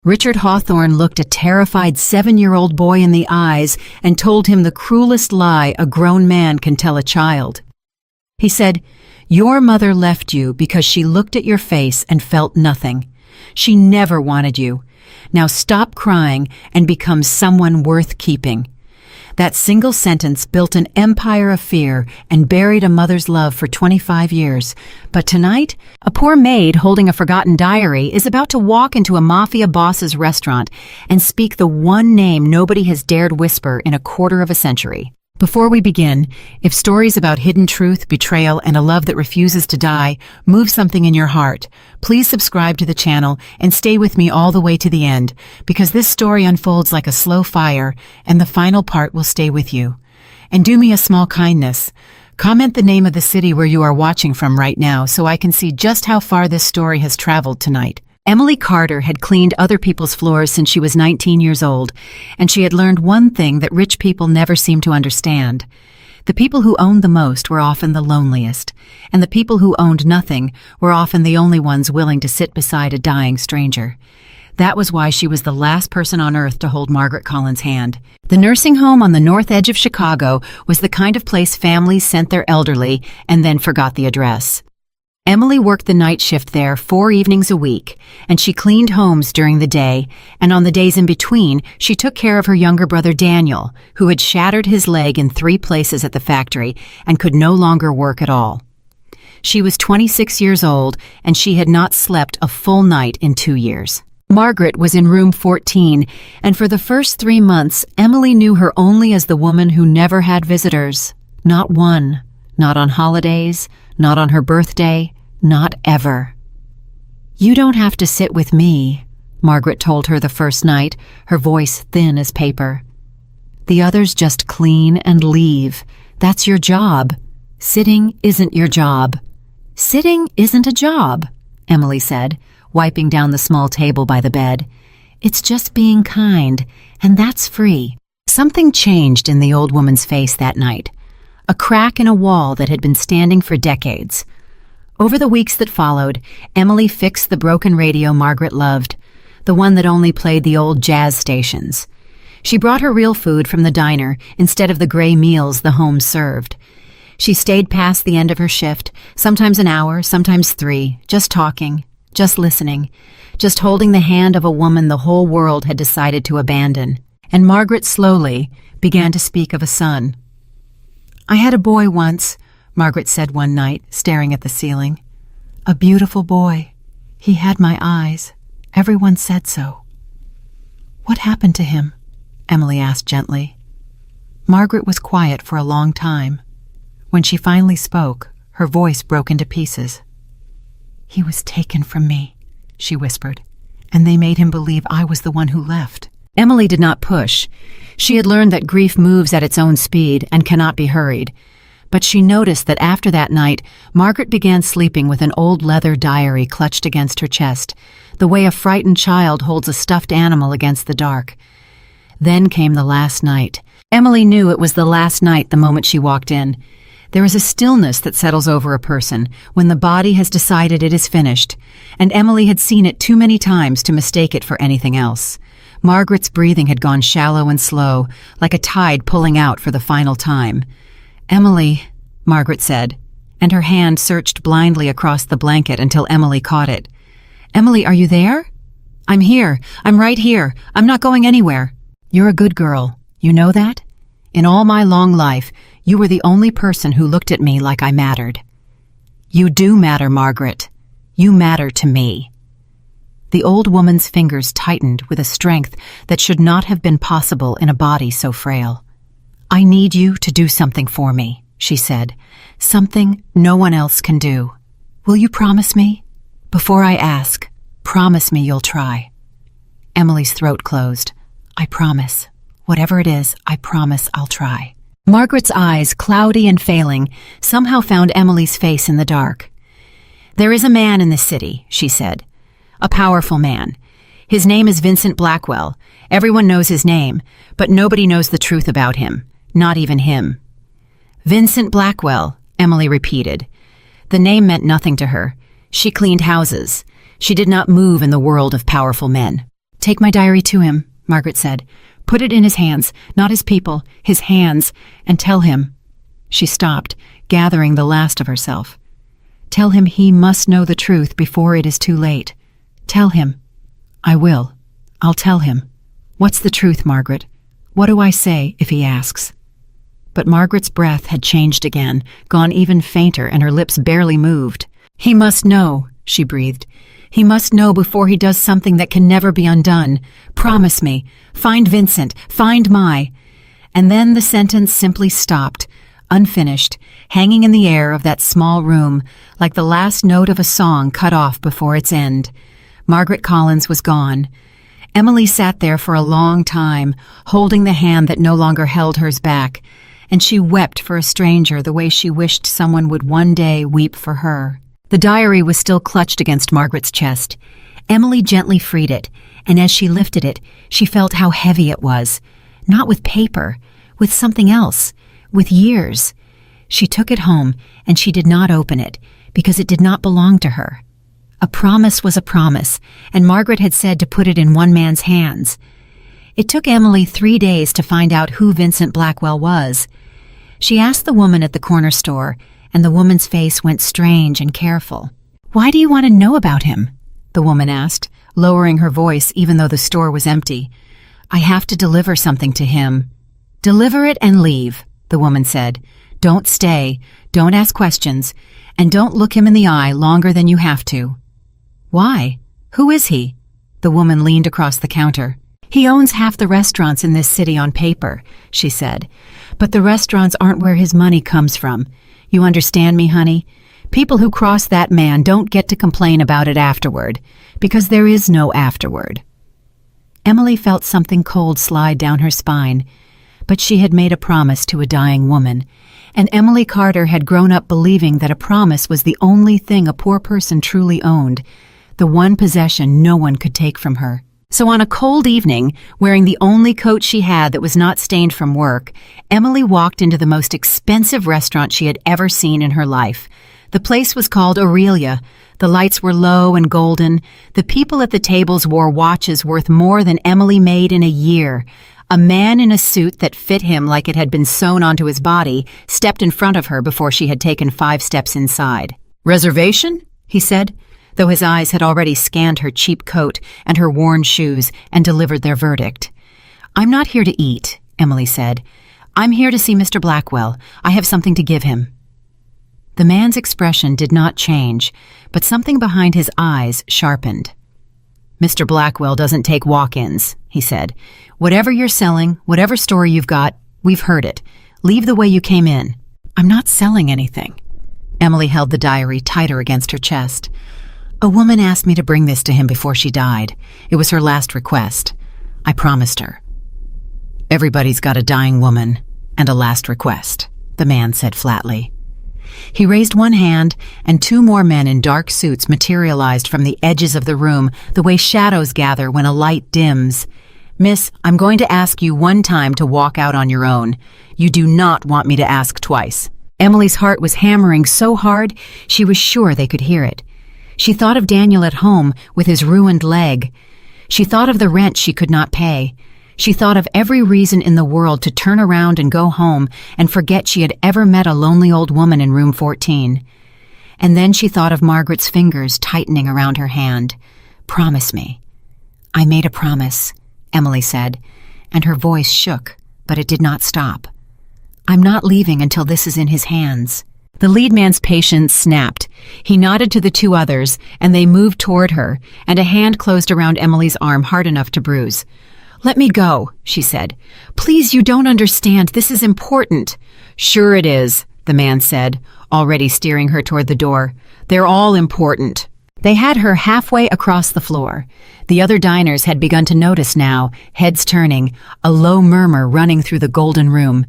Richard Hawthorne looked a terrified 7-year-old boy in the eyes and told him the cruelest lie a grown man can tell a child. He said, "Your mother left you because she looked at your face and felt nothing. She never wanted you. Now stop crying and become someone worth keeping." That single sentence built an empire of fear and buried a mother's love for 25 years. But tonight, a poor maid holding a forgotten diary is about to walk into a Mafia Boss's restaurant and speak the one name nobody has dared whisper in a quarter of a century. Before we begin, if stories about hidden truth, betrayal, and a love that refuses to die move something in your heart, please subscribe to the channel and stay with me all the way to the end, because this story unfolds like a slow fire, and the final part will stay with you. And do me a small kindness. Comment the name of the city where you are watching from right now so I can see just how far this story has traveled tonight. Emily Carter had cleaned other people's floors since she was 19 years old, and she had learned one thing that rich people never seem to understand. The people who owned the most were often the loneliest, and the people who owned nothing were often the only ones willing to sit beside a dying stranger. That was why she was the last person on earth to hold Margaret Collins' hand. The nursing home on the north edge of Chicago was the kind of place families sent their elderly and then forgot the address. Emily worked the night shift there 4 evenings a week, and she cleaned homes during the day, and on the days in between, she took care of her younger brother Daniel, who had shattered his leg in 3 places at the factory and could no longer work at all. She was 26 years old, and she had not slept a full night in 2 years. Margaret was in room 14, and for the first 3 months, Emily knew her only as the woman who never had visitors. Not one. Not on holidays, not on her birthday, not ever. "You don't have to sit with me," Margaret told her the first night, her voice thin as paper. "The others just clean and leave. That's your job. Sitting isn't your job." "Sitting isn't a job," Emily said, wiping down the small table by the bed. "It's just being kind, and that's free." Something changed in the old woman's face that night. A crack in a wall that had been standing for decades. Over the weeks that followed, Emily fixed the broken radio Margaret loved, the one that only played the old jazz stations. She brought her real food from the diner instead of the gray meals the home served. She stayed past the end of her shift, sometimes an hour, sometimes 3, just talking, just listening, just holding the hand of a woman the whole world had decided to abandon. And Margaret slowly began to speak of a son. "I had a boy once," Margaret said one night, staring at the ceiling. "A beautiful boy. He had my eyes. Everyone said so." "What happened to him?" Emily asked gently. Margaret was quiet for a long time. When she finally spoke, her voice broke into pieces. "He was taken from me," she whispered, "and they made him believe I was the one who left." Emily did not push. She had learned that grief moves at its own speed and cannot be hurried. But she noticed that after that night, Margaret began sleeping with an old leather diary clutched against her chest, the way a frightened child holds a stuffed animal against the dark. Then came the last night. Emily knew it was the last night the moment she walked in. There is a stillness that settles over a person when the body has decided it is finished, and Emily had seen it too many times to mistake it for anything else. Margaret's breathing had gone shallow and slow, like a tide pulling out for the final time. "Emily," Margaret said, and her hand searched blindly across the blanket until Emily caught it. "Emily, are you there?" "I'm here. I'm right here. I'm not going anywhere." "You're a good girl. You know that? In all my long life, you were the only person who looked at me like I mattered." "You do matter, Margaret. You matter to me." The old woman's fingers tightened with a strength that should not have been possible in a body so frail. "I need you to do something for me," she said. "Something no one else can do. Will you promise me? Before I ask, promise me you'll try." Emily's throat closed. "I promise. Whatever it is, I promise I'll try." Margaret's eyes, cloudy and failing, somehow found Emily's face in the dark. "There is a man in this city," she said. "A powerful man. His name is Vincent Blackwell. Everyone knows his name, but nobody knows the truth about him. Not even him." "Vincent Blackwell," Emily repeated. The name meant nothing to her. She cleaned houses. She did not move in the world of powerful men. Take my diary to him, Margaret said. Put it in his hands, not his people, his hands, and tell him. She stopped, gathering the last of herself. Tell him he must know the truth before it is too late. Tell him. I will. I'll tell him. What's the truth, Margaret? What do I say if he asks? But Margaret's breath had changed again, gone even fainter, and her lips barely moved. He must know, she breathed. He must know before he does something that can never be undone. Promise me. Find Vincent. Find my. And then the sentence simply stopped, unfinished, hanging in the air of that small room, like the last note of a song cut off before its end. Margaret Collins was gone. Emily sat there for a long time, holding the hand that no longer held hers back, and she wept for a stranger the way she wished someone would one day weep for her. The diary was still clutched against Margaret's chest. Emily gently freed it, and as she lifted it, she felt how heavy it was. Not with paper, with something else, with years. She took it home, and she did not open it, because it did not belong to her. A promise was a promise, and Margaret had said to put it in one man's hands. It took Emily 3 days to find out who Vincent Blackwell was. She asked the woman at the corner store, and the woman's face went strange and careful. Why do you want to know about him? The woman asked, lowering her voice even though the store was empty. I have to deliver something to him. Deliver it and leave, the woman said. Don't stay, don't ask questions, and don't look him in the eye longer than you have to. Why? Who is he? The woman leaned across the counter. He owns half the restaurants in this city on paper, she said. But the restaurants aren't where his money comes from. You understand me, honey? People who cross that man don't get to complain about it afterward, because there is no afterward. Emily felt something cold slide down her spine, but she had made a promise to a dying woman, and Emily Carter had grown up believing that a promise was the only thing a poor person truly owned, the one possession no one could take from her. So on a cold evening, wearing the only coat she had that was not stained from work, Emily walked into the most expensive restaurant she had ever seen in her life. The place was called Aurelia. The lights were low and golden. The people at the tables wore watches worth more than Emily made in a year. A man in a suit that fit him like it had been sewn onto his body stepped in front of her before she had taken 5 steps inside. "Reservation?" he said, though his eyes had already scanned her cheap coat and her worn shoes and delivered their verdict. "I'm not here to eat," Emily said. "I'm here to see Mr. Blackwell. I have something to give him." The man's expression did not change, but something behind his eyes sharpened. "Mr. Blackwell doesn't take walk-ins," he said. "Whatever you're selling, whatever story you've got, we've heard it. Leave the way you came in." "I'm not selling anything." Emily held the diary tighter against her chest. "A woman asked me to bring this to him before she died. It was her last request. I promised her." "Everybody's got a dying woman and a last request," the man said flatly. He raised one hand, and 2 more men in dark suits materialized from the edges of the room the way shadows gather when a light dims. "Miss, I'm going to ask you one time to walk out on your own. You do not want me to ask twice." Emily's heart was hammering so hard she was sure they could hear it. She thought of Daniel at home with his ruined leg. She thought of the rent she could not pay. She thought of every reason in the world to turn around and go home and forget she had ever met a lonely old woman in room 14. And then she thought of Margaret's fingers tightening around her hand. "Promise me." "I made a promise," Emily said, and her voice shook, but it did not stop. "I'm not leaving until this is in his hands." The lead man's patience snapped. He nodded to the 2 others, and they moved toward her, and a hand closed around Emily's arm hard enough to bruise. "Let me go," she said. "Please, you don't understand. This is important." "Sure it is," the man said, already steering her toward the door. "They're all important." They had her halfway across the floor. The other diners had begun to notice now, heads turning, a low murmur running through the golden room.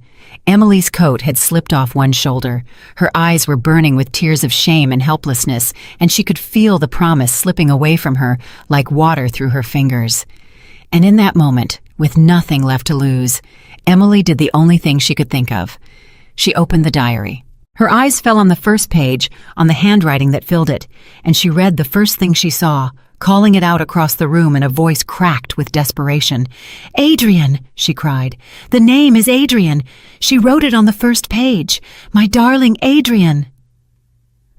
Emily's coat had slipped off one shoulder. Her eyes were burning with tears of shame and helplessness, and she could feel the promise slipping away from her like water through her fingers. And in that moment, with nothing left to lose, Emily did the only thing she could think of. She opened the diary. Her eyes fell on the first page, on the handwriting that filled it, and she read the first thing she saw, calling it out across the room in a voice cracked with desperation. "Adrian," she cried. "The name is Adrian. She wrote it on the first page. My darling Adrian."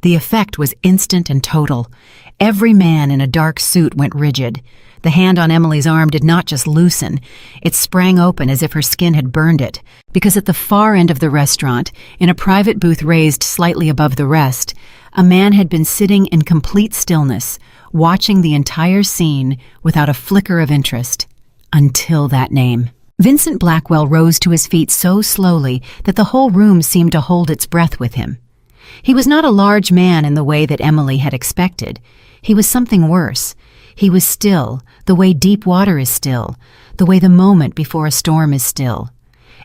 The effect was instant and total. Every man in a dark suit went rigid. The hand on Emily's arm did not just loosen. It sprang open as if her skin had burned it, because at the far end of the restaurant, in a private booth raised slightly above the rest, a man had been sitting in complete stillness, watching the entire scene without a flicker of interest. Until that name. Vincent Blackwell rose to his feet so slowly that the whole room seemed to hold its breath with him. He was not a large man in the way that Emily had expected. He was something worse. He was still, the way deep water is still, the way the moment before a storm is still.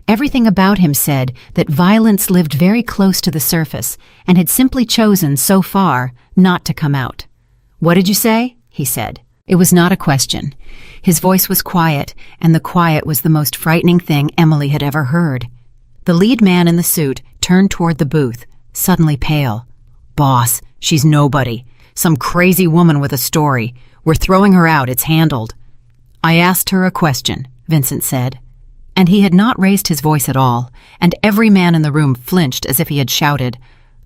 Everything about him said that violence lived very close to the surface and had simply chosen, so far, not to come out. "What did you say?" he said. It was not a question. His voice was quiet, and the quiet was the most frightening thing Emily had ever heard. The lead man in the suit turned toward the booth, suddenly pale. "Boss, she's nobody. Some crazy woman with a story. We're throwing her out, it's handled." "I asked her a question," Vincent said. And he had not raised his voice at all, and every man in the room flinched as if he had shouted,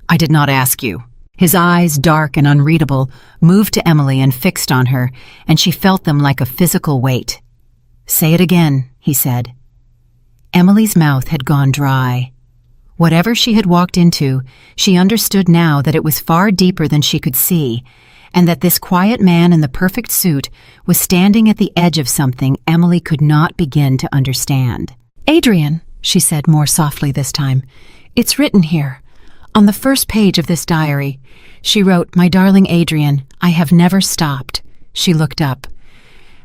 "I did not ask you." His eyes, dark and unreadable, moved to Emily and fixed on her, and she felt them like a physical weight. "Say it again," he said. Emily's mouth had gone dry. Whatever she had walked into, she understood now that it was far deeper than she could see, and that this quiet man in the perfect suit was standing at the edge of something Emily could not begin to understand. "Adrian," she said more softly this time, "it's written here. On the first page of this diary, she wrote, 'My darling Adrian, I have never stopped.'" She looked up.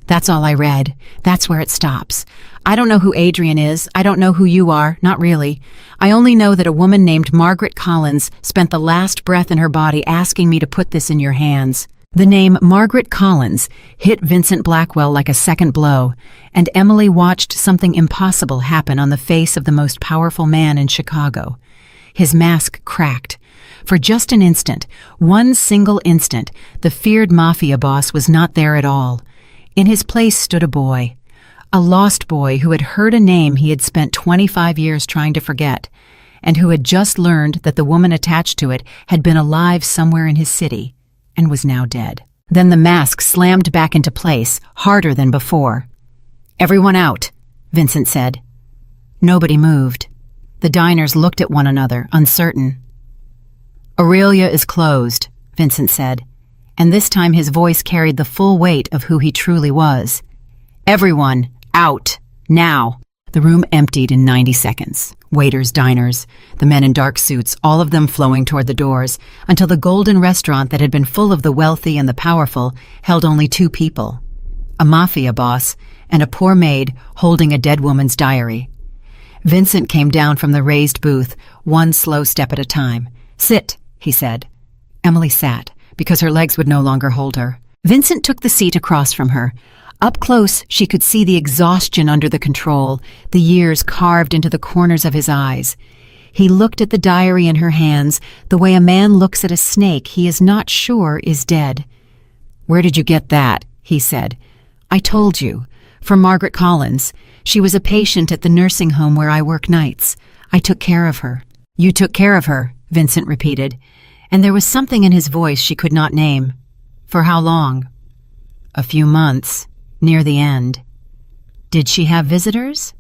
"That's all I read. That's where it stops. I don't know who Adrian is. I don't know who you are. Not really. I only know that a woman named Margaret Collins spent the last breath in her body asking me to put this in your hands." The name Margaret Collins hit Vincent Blackwell like a second blow, and Emily watched something impossible happen on the face of the most powerful man in Chicago. His mask cracked. For just an instant, one single instant, the feared Mafia Boss was not there at all. In his place stood a boy. A lost boy who had heard a name he had spent 25 years trying to forget, and who had just learned that the woman attached to it had been alive somewhere in his city, and was now dead. Then the mask slammed back into place, harder than before. "Everyone out," Vincent said. Nobody moved. The diners looked at one another, uncertain. "Aurelia is closed," Vincent said, and this time his voice carried the full weight of who he truly was. "Everyone, out, now." The room emptied in 90 seconds. Waiters, diners, the men in dark suits, all of them flowing toward the doors, until the golden restaurant that had been full of the wealthy and the powerful held only two people, a mafia boss and a poor maid holding a dead woman's diary. Vincent came down from the raised booth, one slow step at a time. "Sit," he said. Emily sat, because her legs would no longer hold her. Vincent took the seat across from her. Up close, she could see the exhaustion under the control, the years carved into the corners of his eyes. He looked at the diary in her hands the way a man looks at a snake he is not sure is dead. "Where did you get that?" he said. "I told you. From Margaret Collins. She was a patient at the nursing home where I work nights. I took care of her." "You took care of her," Vincent repeated, and there was something in his voice she could not name. "For how long?" "A few months. Near the end." "Did she have visitors?"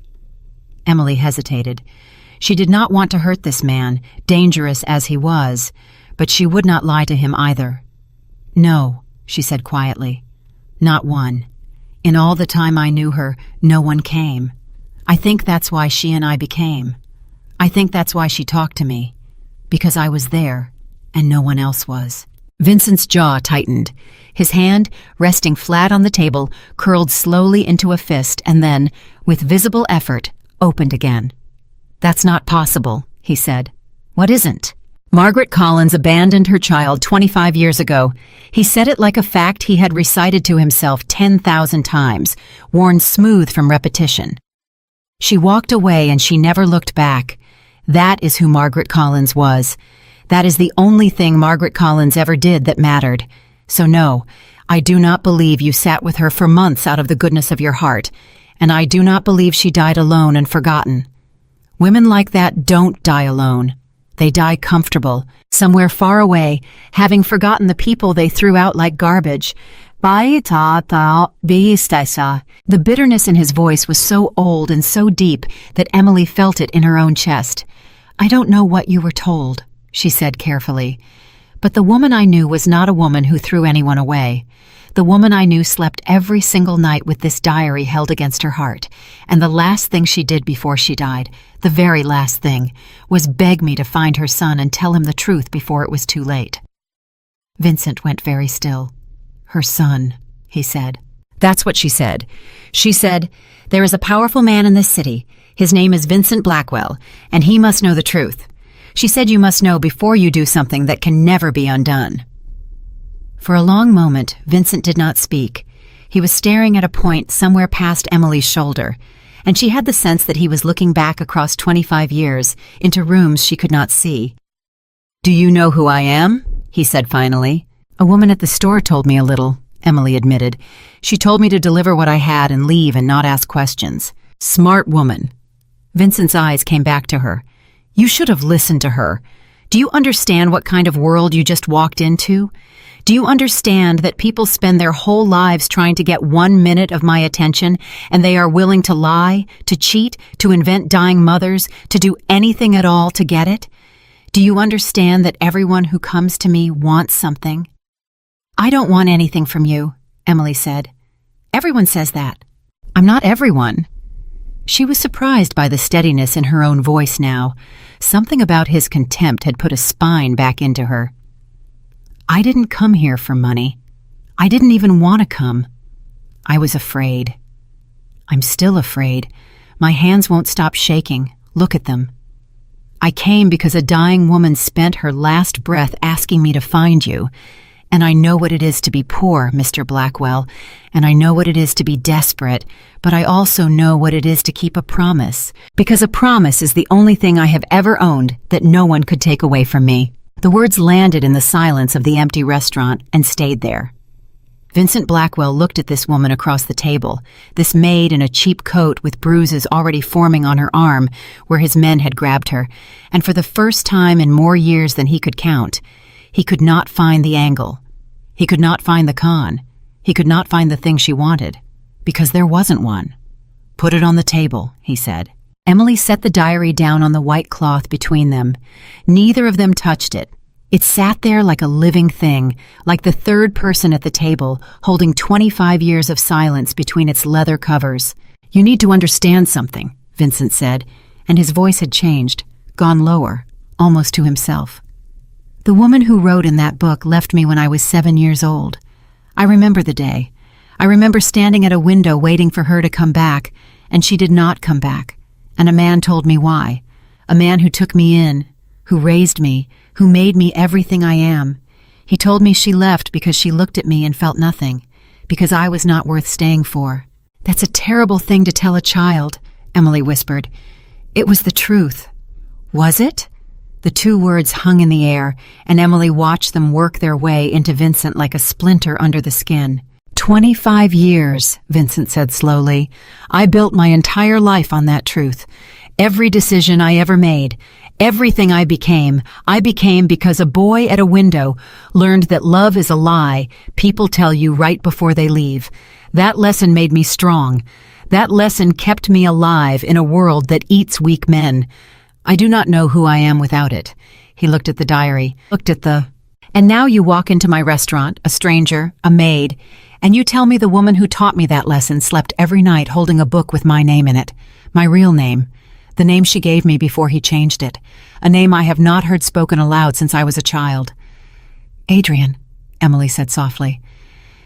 Emily hesitated. She did not want to hurt this man, dangerous as he was, but she would not lie to him either. "No," she said quietly. "Not one. In all the time I knew her, no one came. I think that's why she and I became. I think that's why she talked to me. Because I was there, and no one else was." Vincent's jaw tightened. His hand, resting flat on the table, curled slowly into a fist and then, with visible effort, opened again. "That's not possible," he said. "What isn't?" "Margaret Collins abandoned her child 25 years ago." He said it like a fact he had recited to himself 10,000 times, worn smooth from repetition. "She walked away and she never looked back. That is who Margaret Collins was. That is the only thing Margaret Collins ever did that mattered. So no, I do not believe you sat with her for months out of the goodness of your heart, and I do not believe she died alone and forgotten. Women like that don't die alone. They die comfortable, somewhere far away, having forgotten the people they threw out like garbage. The bitterness in his voice was so old and so deep that Emily felt it in her own chest. I don't know what you were told, she said carefully. But the woman I knew was not a woman who threw anyone away. The woman I knew slept every single night with this diary held against her heart, and the last thing she did before she died, the very last thing, was beg me to find her son and tell him the truth before it was too late. Vincent went very still. Her son, he said. That's what she said. She said, "There is a powerful man in this city. His name is Vincent Blackwell, and he must know the truth. She said you must know before you do something that can never be undone." For a long moment, Vincent did not speak. He was staring at a point somewhere past Emily's shoulder, and she had the sense that he was looking back across 25 years into rooms she could not see. "Do you know who I am?" he said finally. "A woman at the store told me a little," Emily admitted. "She told me to deliver what I had and leave and not ask questions. Smart woman." Vincent's eyes came back to her. "You should have listened to her. Do you understand what kind of world you just walked into? Do you understand that people spend their whole lives trying to get 1 minute of my attention, and they are willing to lie, to cheat, to invent dying mothers, to do anything at all to get it? Do you understand that everyone who comes to me wants something?" "I don't want anything from you," Emily said. "Everyone says that." "I'm not everyone." She was surprised by the steadiness in her own voice now. Something about his contempt had put a spine back into her. "I didn't come here for money. I didn't even want to come. I was afraid. I'm still afraid. My hands won't stop shaking. Look at them. I came because a dying woman spent her last breath asking me to find you. And I know what it is to be poor, Mr. Blackwell, and I know what it is to be desperate, but I also know what it is to keep a promise, because a promise is the only thing I have ever owned that no one could take away from me." The words landed in the silence of the empty restaurant and stayed there. Vincent Blackwell looked at this woman across the table, this maid in a cheap coat with bruises already forming on her arm where his men had grabbed her, and for the first time in more years than he could count, he could not find the angle. He could not find the con. He could not find the thing she wanted, because there wasn't one. "Put it on the table," he said. Emily set the diary down on the white cloth between them. Neither of them touched it. It sat there like a living thing, like the third person at the table, holding 25 years of silence between its leather covers. "You need to understand something," Vincent said, and his voice had changed, gone lower, almost to himself. "The woman who wrote in that book left me when I was 7 years old. I remember the day. I remember standing at a window waiting for her to come back, and she did not come back. And a man told me why. A man who took me in, who raised me, who made me everything I am. He told me she left because she looked at me and felt nothing, because I was not worth staying for." "That's a terrible thing to tell a child," Emily whispered. "It was the truth." "Was it?" The two words hung in the air, and Emily watched them work their way into Vincent like a splinter under the skin. 25 years, Vincent said slowly. I built my entire life on that truth. Every decision I ever made, everything I became because a boy at a window learned that love is a lie people tell you right before they leave. That lesson made me strong. That lesson kept me alive in a world that eats weak men. I do not know who I am without it. He looked at the diary, And now you walk into my restaurant, a stranger, a maid, and you tell me the woman who taught me that lesson slept every night holding a book with my name in it, my real name, the name she gave me before he changed it, a name I have not heard spoken aloud since I was a child. Adrian, Emily said softly.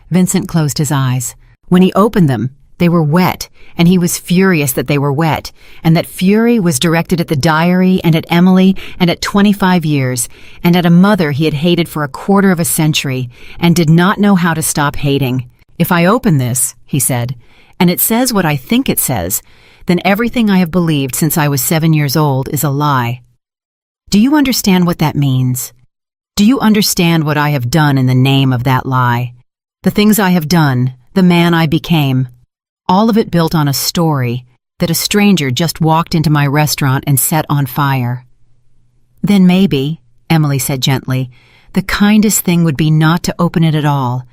Vincent closed his eyes. When he opened them, they were wet, and he was furious that they were wet, and that fury was directed at the diary and at Emily and at 25 years, and at a mother he had hated for a quarter of a century, and did not know how to stop hating. If I open this, he said, and it says what I think it says, then everything I have believed since I was 7 years old is a lie. Do you understand what that means? Do you understand what I have done in the name of that lie? The things I have done, the man I became, all of it built on a story that a stranger just walked into my restaurant and set on fire. Then maybe, Emily said gently, the kindest thing would be not to open it at all,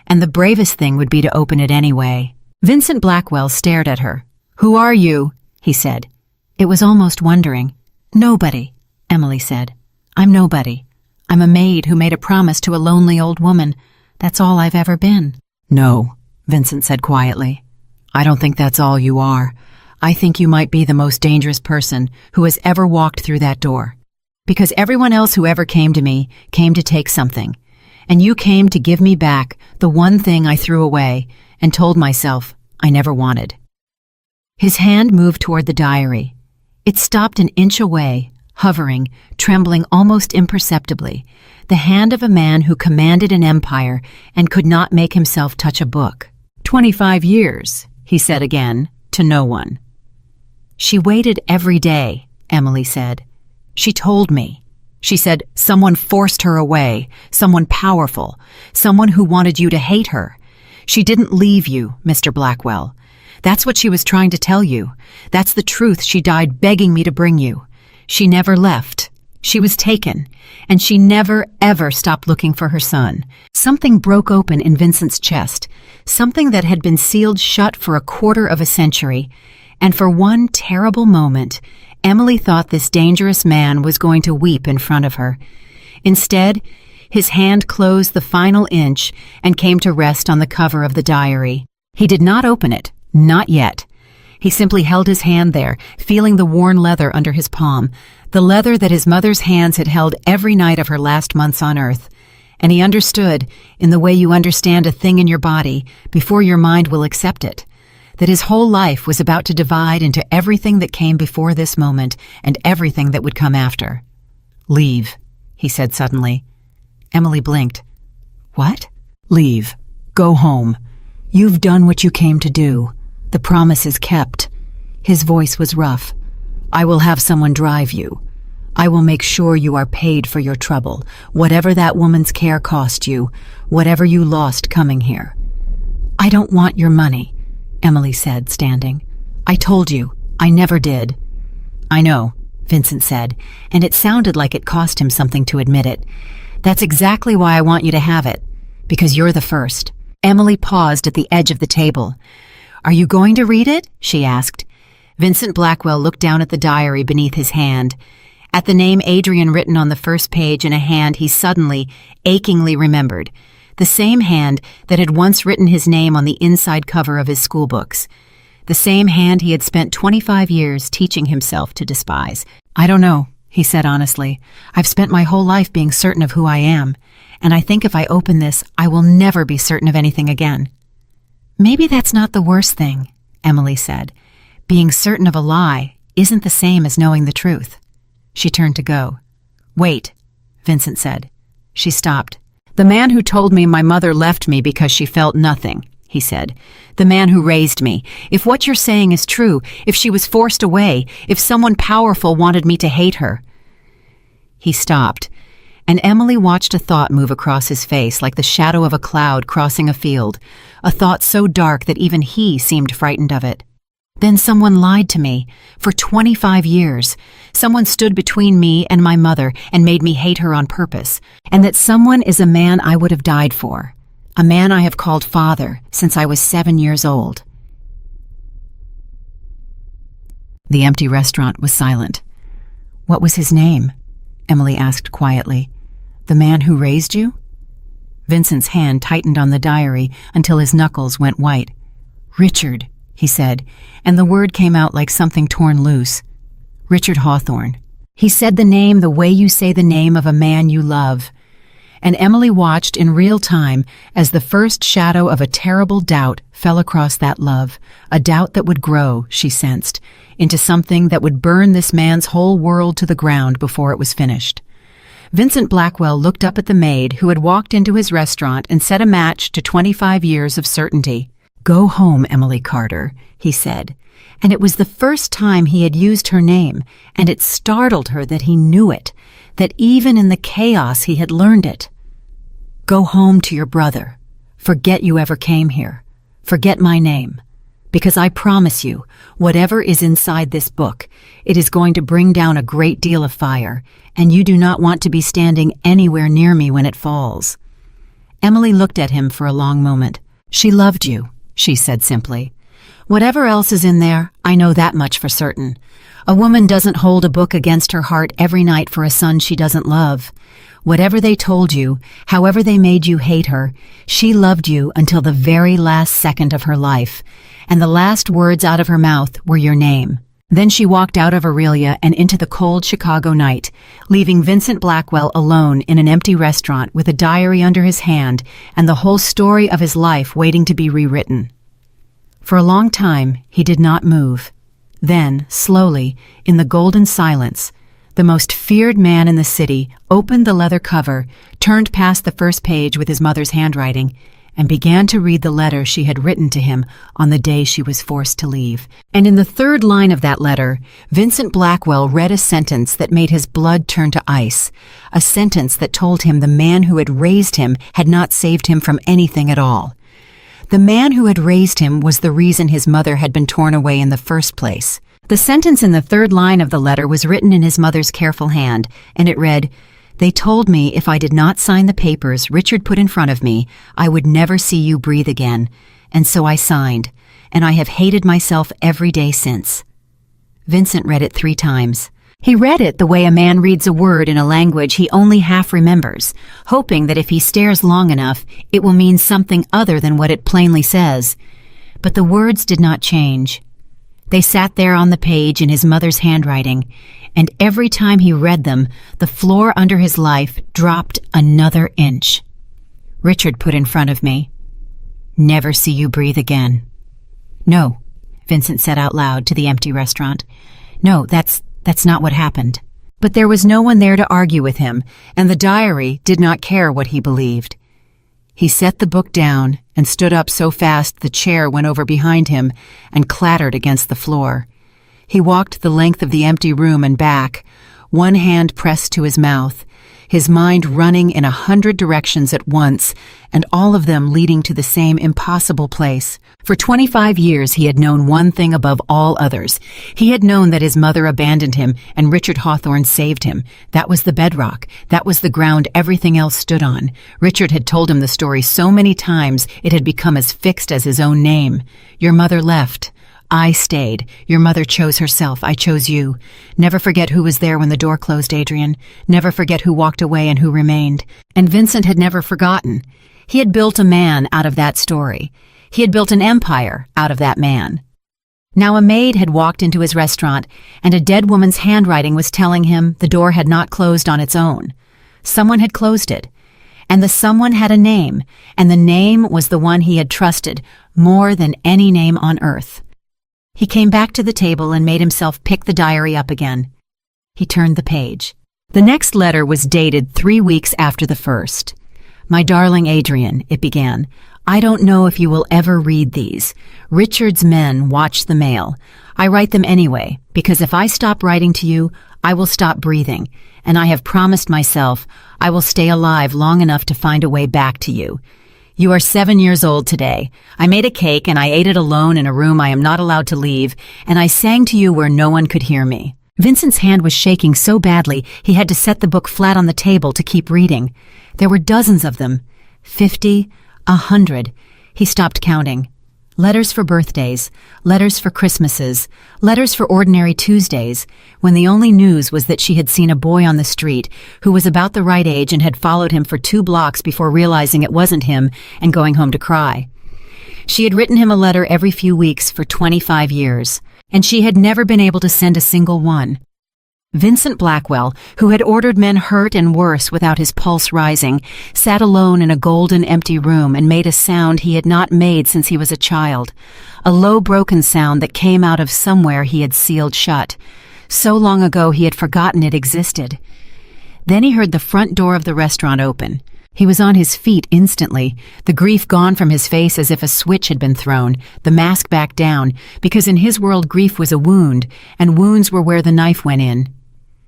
and the bravest thing would be to open it anyway. Vincent Blackwell stared at her. "Who are you?" he said. It was almost wondering. "Nobody," Emily said. "I'm nobody. I'm a maid who made a promise to a lonely old woman. That's all I've ever been." "No," Vincent said quietly. "I don't think that's all you are. I think you might be the most dangerous person who has ever walked through that door. Because everyone else who ever came to me came to take something, and you came to give me back the one thing I threw away and told myself I never wanted." His hand moved toward the diary. It stopped an inch away, hovering, trembling almost imperceptibly, the hand of a man who commanded an empire and could not make himself touch a book. 25 years, he said again, to no one. "She waited every day," Emily said. "She told me. She said someone forced her away, someone powerful, someone who wanted you to hate her. She didn't leave you, Mr. Blackwell. That's what she was trying to tell you. That's the truth she died begging me to bring you. She never left. She was taken, and she never, ever stopped looking for her son." Something broke open in Vincent's chest, something that had been sealed shut for a quarter of a century, and for one terrible moment, Emily thought this dangerous man was going to weep in front of her. Instead, his hand closed the final inch and came to rest on the cover of the diary. He did not open it, not yet. He simply held his hand there, feeling the worn leather under his palm, the leather that his mother's hands had held every night of her last months on earth. And he understood, in the way you understand a thing in your body before your mind will accept it, that his whole life was about to divide into everything that came before this moment and everything that would come after. "Leave," he said suddenly. Emily blinked. "What?" "Leave. Go home. You've done what you came to do. The promise is kept." His voice was rough. "I will have someone drive you. I will make sure you are paid for your trouble, whatever that woman's care cost you, whatever you lost coming here." "I don't want your money," Emily said, standing. "I told you, I never did." "I know," Vincent said, and it sounded like it cost him something to admit it. "That's exactly why I want you to have it, because you're the first." Emily paused at the edge of the table. "Are you going to read it?" she asked. Vincent Blackwell looked down at the diary beneath his hand. At the name Adrian written on the first page in a hand he suddenly, achingly remembered. The same hand that had once written his name on the inside cover of his schoolbooks. The same hand he had spent 25 years teaching himself to despise. "I don't know," he said honestly. "I've spent my whole life being certain of who I am, and I think if I open this, I will never be certain of anything again." "Maybe that's not the worst thing," Emily said. "Being certain of a lie isn't the same as knowing the truth." She turned to go. "Wait," Vincent said. She stopped. "The man who told me my mother left me because she felt nothing," he said. "The man who raised me. If what you're saying is true, if she was forced away, if someone powerful wanted me to hate her." He stopped, and Emily watched a thought move across his face like the shadow of a cloud crossing a field, a thought so dark that even he seemed frightened of it. "Then someone lied to me. For 25 years. Someone stood between me and my mother and made me hate her on purpose. And that someone is a man I would have died for. A man I have called father since I was 7 years old." The empty restaurant was silent. "What was his name?" Emily asked quietly. "The man who raised you?" Vincent's hand tightened on the diary until his knuckles went white. "Richard," he said, and the word came out like something torn loose. "Richard Hawthorne." He said the name the way you say the name of a man you love. And Emily watched in real time as the first shadow of a terrible doubt fell across that love, a doubt that would grow, she sensed, into something that would burn this man's whole world to the ground before it was finished. Vincent Blackwell looked up at the maid who had walked into his restaurant and set a match to 25 years of certainty. "Go home, Emily Carter," he said, and it was the first time he had used her name, and it startled her that he knew it, that even in the chaos he had learned it. "Go home to your brother. Forget you ever came here. Forget my name. Because I promise you, whatever is inside this book, it is going to bring down a great deal of fire, and you do not want to be standing anywhere near me when it falls." Emily looked at him for a long moment. "She loved you," she said simply. "Whatever else is in there, I know that much for certain. A woman doesn't hold a book against her heart every night for a son she doesn't love. Whatever they told you, however they made you hate her, she loved you until the very last second of her life, and the last words out of her mouth were your name." Then she walked out of Aurelia and into the cold Chicago night, leaving Vincent Blackwell alone in an empty restaurant with a diary under his hand and the whole story of his life waiting to be rewritten. For a long time, he did not move. Then, slowly, in the golden silence, the most feared man in the city opened the leather cover, turned past the first page with his mother's handwriting, and began to read the letter she had written to him on the day she was forced to leave. And in the third line of that letter, Vincent Blackwell read a sentence that made his blood turn to ice, a sentence that told him the man who had raised him had not saved him from anything at all. The man who had raised him was the reason his mother had been torn away in the first place. The sentence in the third line of the letter was written in his mother's careful hand, and it read, "They told me if I did not sign the papers Richard put in front of me, I would never see you breathe again, and so I signed, and I have hated myself every day since." Vincent read it 3 times. He read it the way a man reads a word in a language he only half remembers, hoping that if he stares long enough, it will mean something other than what it plainly says. But the words did not change. They sat there on the page in his mother's handwriting, and every time he read them, the floor under his life dropped another inch. "Richard put in front of me, never see you breathe again." "No," Vincent said out loud to the empty restaurant. "No, that's not what happened." But there was no one there to argue with him, and the diary did not care what he believed. He set the book down and stood up so fast the chair went over behind him and clattered against the floor. He walked the length of the empty room and back, one hand pressed to his mouth, his mind running in 100 directions at once, and all of them leading to the same impossible place. For 25 years he had known one thing above all others. He had known that his mother abandoned him and Richard Hawthorne saved him. That was the bedrock. That was the ground everything else stood on. Richard had told him the story so many times it had become as fixed as his own name. "Your mother left. I stayed. Your mother chose herself. I chose you. Never forget who was there when the door closed, Adrian. Never forget who walked away and who remained." And Vincent had never forgotten. He had built a man out of that story. He had built an empire out of that man. Now a maid had walked into his restaurant, and a dead woman's handwriting was telling him the door had not closed on its own. Someone had closed it, and the someone had a name, and the name was the one he had trusted more than any name on earth. He came back to the table and made himself pick the diary up again. He turned the page. The next letter was dated 3 weeks after the first. "My darling Adrian," it began, "I don't know if you will ever read these. Richard's men watch the mail. I write them anyway, because if I stop writing to you, I will stop breathing, and I have promised myself I will stay alive long enough to find a way back to you. You are 7 years old today. I made a cake and I ate it alone in a room I am not allowed to leave, and I sang to you where no one could hear me." Vincent's hand was shaking so badly he had to set the book flat on the table to keep reading. There were dozens of them. 50, 100. He stopped counting. Letters for birthdays, letters for Christmases, letters for ordinary Tuesdays, when the only news was that she had seen a boy on the street who was about the right age and had followed him for 2 blocks before realizing it wasn't him and going home to cry. She had written him a letter every few weeks for 25 years, and she had never been able to send a single one. Vincent Blackwell, who had ordered men hurt and worse without his pulse rising, sat alone in a golden empty room and made a sound he had not made since he was a child, a low broken sound that came out of somewhere he had sealed shut. So long ago he had forgotten it existed. Then he heard the front door of the restaurant open. He was on his feet instantly, the grief gone from his face as if a switch had been thrown, the mask back down, because in his world grief was a wound, and wounds were where the knife went in.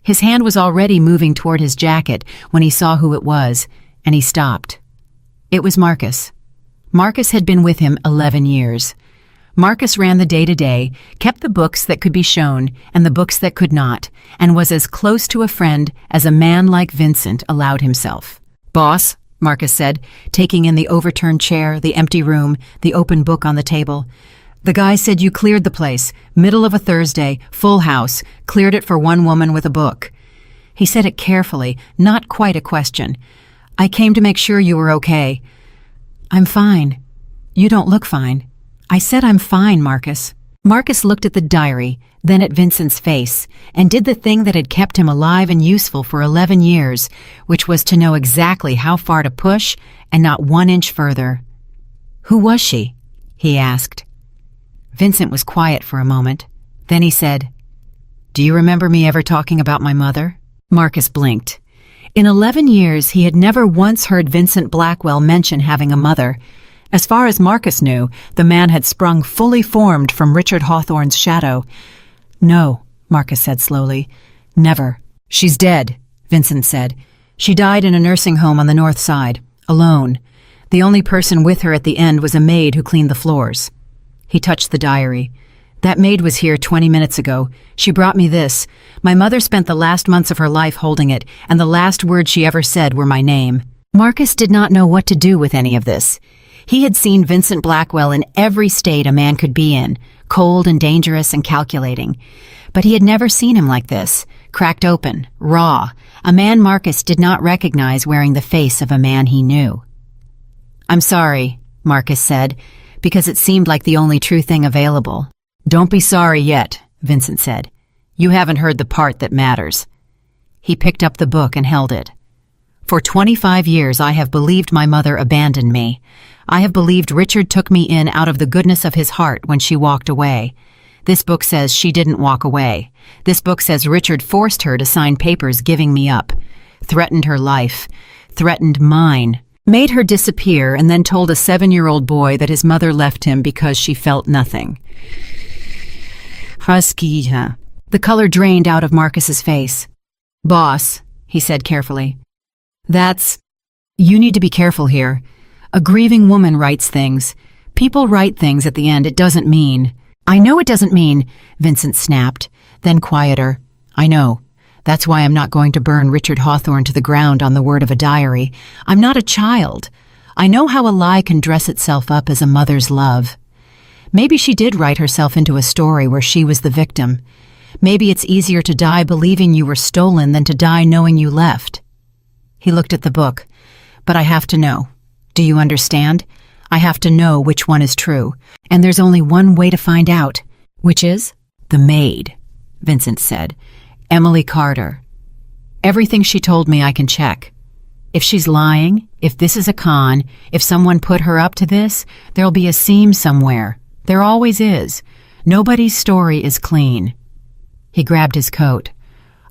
His hand was already moving toward his jacket when he saw who it was, and he stopped. It was Marcus. Marcus had been with him 11 years. Marcus ran the day-to-day, kept the books that could be shown and the books that could not, and was as close to a friend as a man like Vincent allowed himself. "Boss," Marcus said, taking in the overturned chair, the empty room, the open book on the table. "The guy said you cleared the place, middle of a Thursday, full house, cleared it for one woman with a book." He said it carefully, not quite a question. "I came to make sure you were okay." "I'm fine." "You don't look fine." "I said I'm fine, Marcus." Marcus looked at the diary, then at Vincent's face, and did the thing that had kept him alive and useful for 11 years, which was to know exactly how far to push and not 1 inch further. "Who was she?" he asked. Vincent was quiet for a moment. Then he said, "Do you remember me ever talking about my mother?" Marcus blinked. In 11 years, he had never once heard Vincent Blackwell mention having a mother. As far as Marcus knew, the man had sprung fully formed from Richard Hawthorne's shadow. "No," Marcus said slowly. "Never." "She's dead," Vincent said. "She died in a nursing home on the north side, alone. The only person with her at the end was a maid who cleaned the floors." He touched the diary. "That maid was here 20 minutes ago. She brought me this. My mother spent the last months of her life holding it, and the last words she ever said were my name." Marcus did not know what to do with any of this. He had seen Vincent Blackwell in every state a man could be in, cold and dangerous and calculating. But he had never seen him like this, cracked open, raw, a man Marcus did not recognize wearing the face of a man he knew. "I'm sorry," Marcus said, because it seemed like the only true thing available. "Don't be sorry yet," Vincent said. "You haven't heard the part that matters." He picked up the book and held it. "For 25 years I have believed my mother abandoned me. I have believed Richard took me in out of the goodness of his heart when she walked away. This book says she didn't walk away. This book says Richard forced her to sign papers giving me up, threatened her life, threatened mine, made her disappear, and then told a 7-year-old boy that his mother left him because she felt nothing." The color drained out of Marcus's face. "Boss," he said carefully, you need to be careful here. A grieving woman writes things. People write things at the end. It doesn't mean." "I know it doesn't mean," Vincent snapped, then quieter. "I know. That's why I'm not going to burn Richard Hawthorne to the ground on the word of a diary. I'm not a child. I know how a lie can dress itself up as a mother's love. Maybe she did write herself into a story where she was the victim. Maybe it's easier to die believing you were stolen than to die knowing you left." He looked at the book. "But I have to know. Do you understand? I have to know which one is true. And there's only one way to find out." "Which is?" "The maid," Vincent said. "Emily Carter. Everything she told me I can check. If she's lying, if this is a con, if someone put her up to this, there'll be a seam somewhere. There always is. Nobody's story is clean." He grabbed his coat.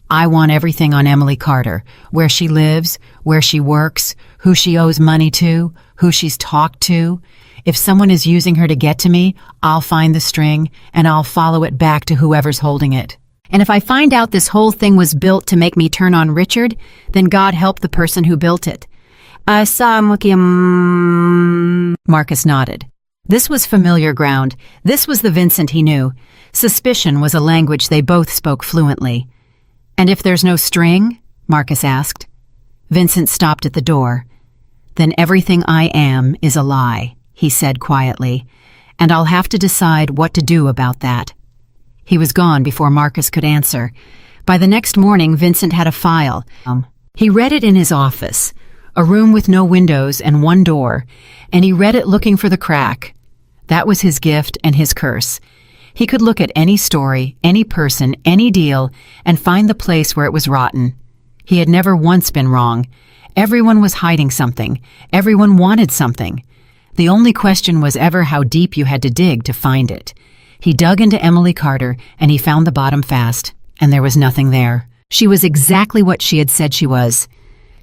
"I want everything on Emily Carter, where she lives, where she works, who she owes money to, who she's talked to. If someone is using her to get to me, I'll find the string, and I'll follow it back to whoever's holding it. And if I find out this whole thing was built to make me turn on Richard, then God help the person who built it." Marcus nodded. This was familiar ground. This was the Vincent he knew. Suspicion was a language they both spoke fluently. "And if there's no string?" Marcus asked. Vincent stopped at the door. "Then everything I am is a lie," he said quietly, "and I'll have to decide what to do about that." He was gone before Marcus could answer. By the next morning, Vincent had a file. He read it in his office, a room with no windows and one door, and he read it looking for the crack. That was his gift and his curse. He could look at any story, any person, any deal, and find the place where it was rotten. He had never once been wrong. Everyone was hiding something. Everyone wanted something. The only question was ever how deep you had to dig to find it. He dug into Emily Carter, and he found the bottom fast, and there was nothing there. She was exactly what she had said she was.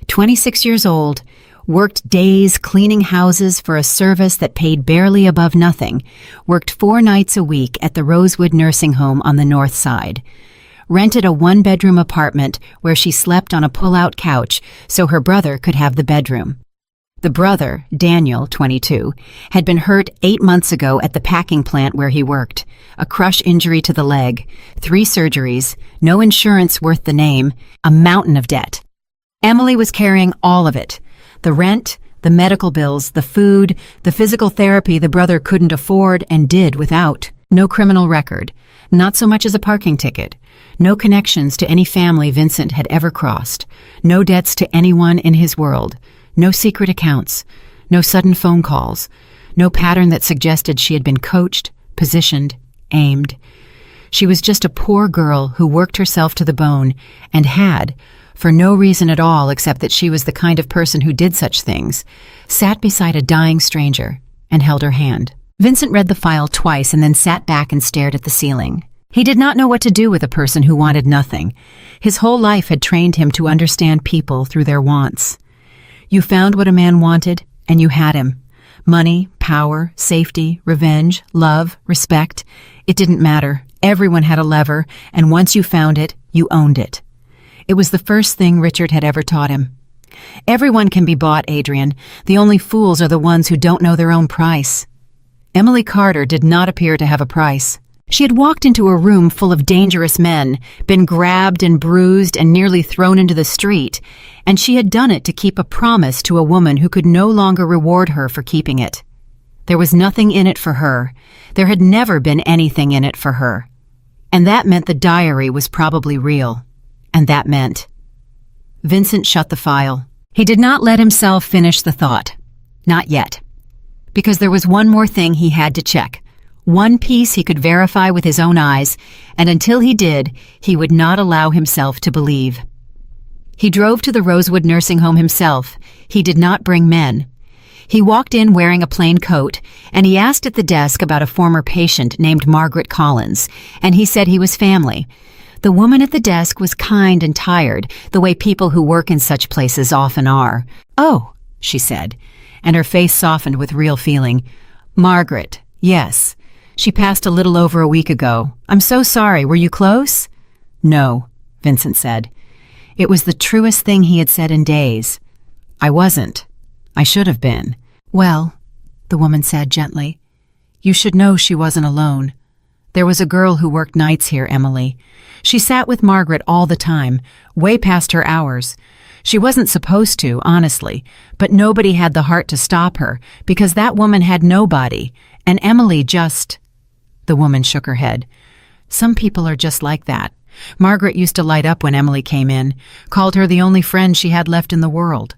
26 years old, worked days cleaning houses for a service that paid barely above nothing, worked 4 nights a week at the Rosewood nursing home on the north side, rented a 1-bedroom apartment where she slept on a pull-out couch so her brother could have the bedroom. The brother, Daniel, 22, had been hurt 8 months ago at the packing plant where he worked. A crush injury to the leg, 3 surgeries, no insurance worth the name, a mountain of debt. Emily was carrying all of it. The rent, the medical bills, the food, the physical therapy the brother couldn't afford and did without. No criminal record, not so much as a parking ticket. No connections to any family Vincent had ever crossed. No debts to anyone in his world. No secret accounts, no sudden phone calls, no pattern that suggested she had been coached, positioned, aimed. She was just a poor girl who worked herself to the bone and had, for no reason at all except that she was the kind of person who did such things, sat beside a dying stranger and held her hand. Vincent read the file twice and then sat back and stared at the ceiling. He did not know what to do with a person who wanted nothing. His whole life had trained him to understand people through their wants. You found what a man wanted, and you had him. Money, power, safety, revenge, love, respect. It didn't matter. Everyone had a lever, and once you found it, you owned it. It was the first thing Richard had ever taught him. Everyone can be bought, Adrian. The only fools are the ones who don't know their own price. Emily Carter did not appear to have a price. She had walked into a room full of dangerous men, been grabbed and bruised and nearly thrown into the street, and she had done it to keep a promise to a woman who could no longer reward her for keeping it. There was nothing in it for her. There had never been anything in it for her. And that meant the diary was probably real. And that meant... Vincent shut the file. He did not let himself finish the thought. Not yet. Because there was one more thing he had to check. One piece he could verify with his own eyes, and until he did, he would not allow himself to believe. He drove to the Rosewood nursing home himself. He did not bring men. He walked in wearing a plain coat, and he asked at the desk about a former patient named Margaret Collins, and he said he was family. The woman at the desk was kind and tired, the way people who work in such places often are. "Oh," she said, and her face softened with real feeling. "Margaret, yes. She passed a little over a week ago. I'm so sorry. Were you close?" "No," Vincent said. It was the truest thing he had said in days. "I wasn't. I should have been." "Well," the woman said gently, "you should know she wasn't alone. There was a girl who worked nights here, Emily. She sat with Margaret all the time, way past her hours. She wasn't supposed to, honestly, but nobody had the heart to stop her because that woman had nobody, and Emily just..." The woman shook her head. "Some people are just like that. Margaret used to light up when Emily came in, called her the only friend she had left in the world."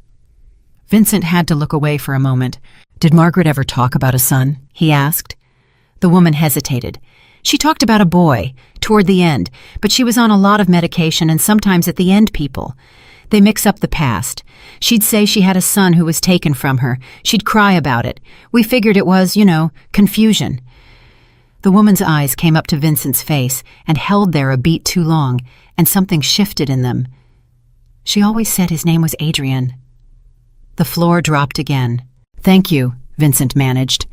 Vincent had to look away for a moment. "Did Margaret ever talk about a son?" he asked. The woman hesitated. "She talked about a boy, toward the end, but she was on a lot of medication and sometimes at the end people. They mix up the past. She'd say she had a son who was taken from her. She'd cry about it. We figured it was, confusion." The woman's eyes came up to Vincent's face and held there a beat too long, and something shifted in them. "She always said his name was Adrian." The floor dropped again. "Thank you," Vincent managed.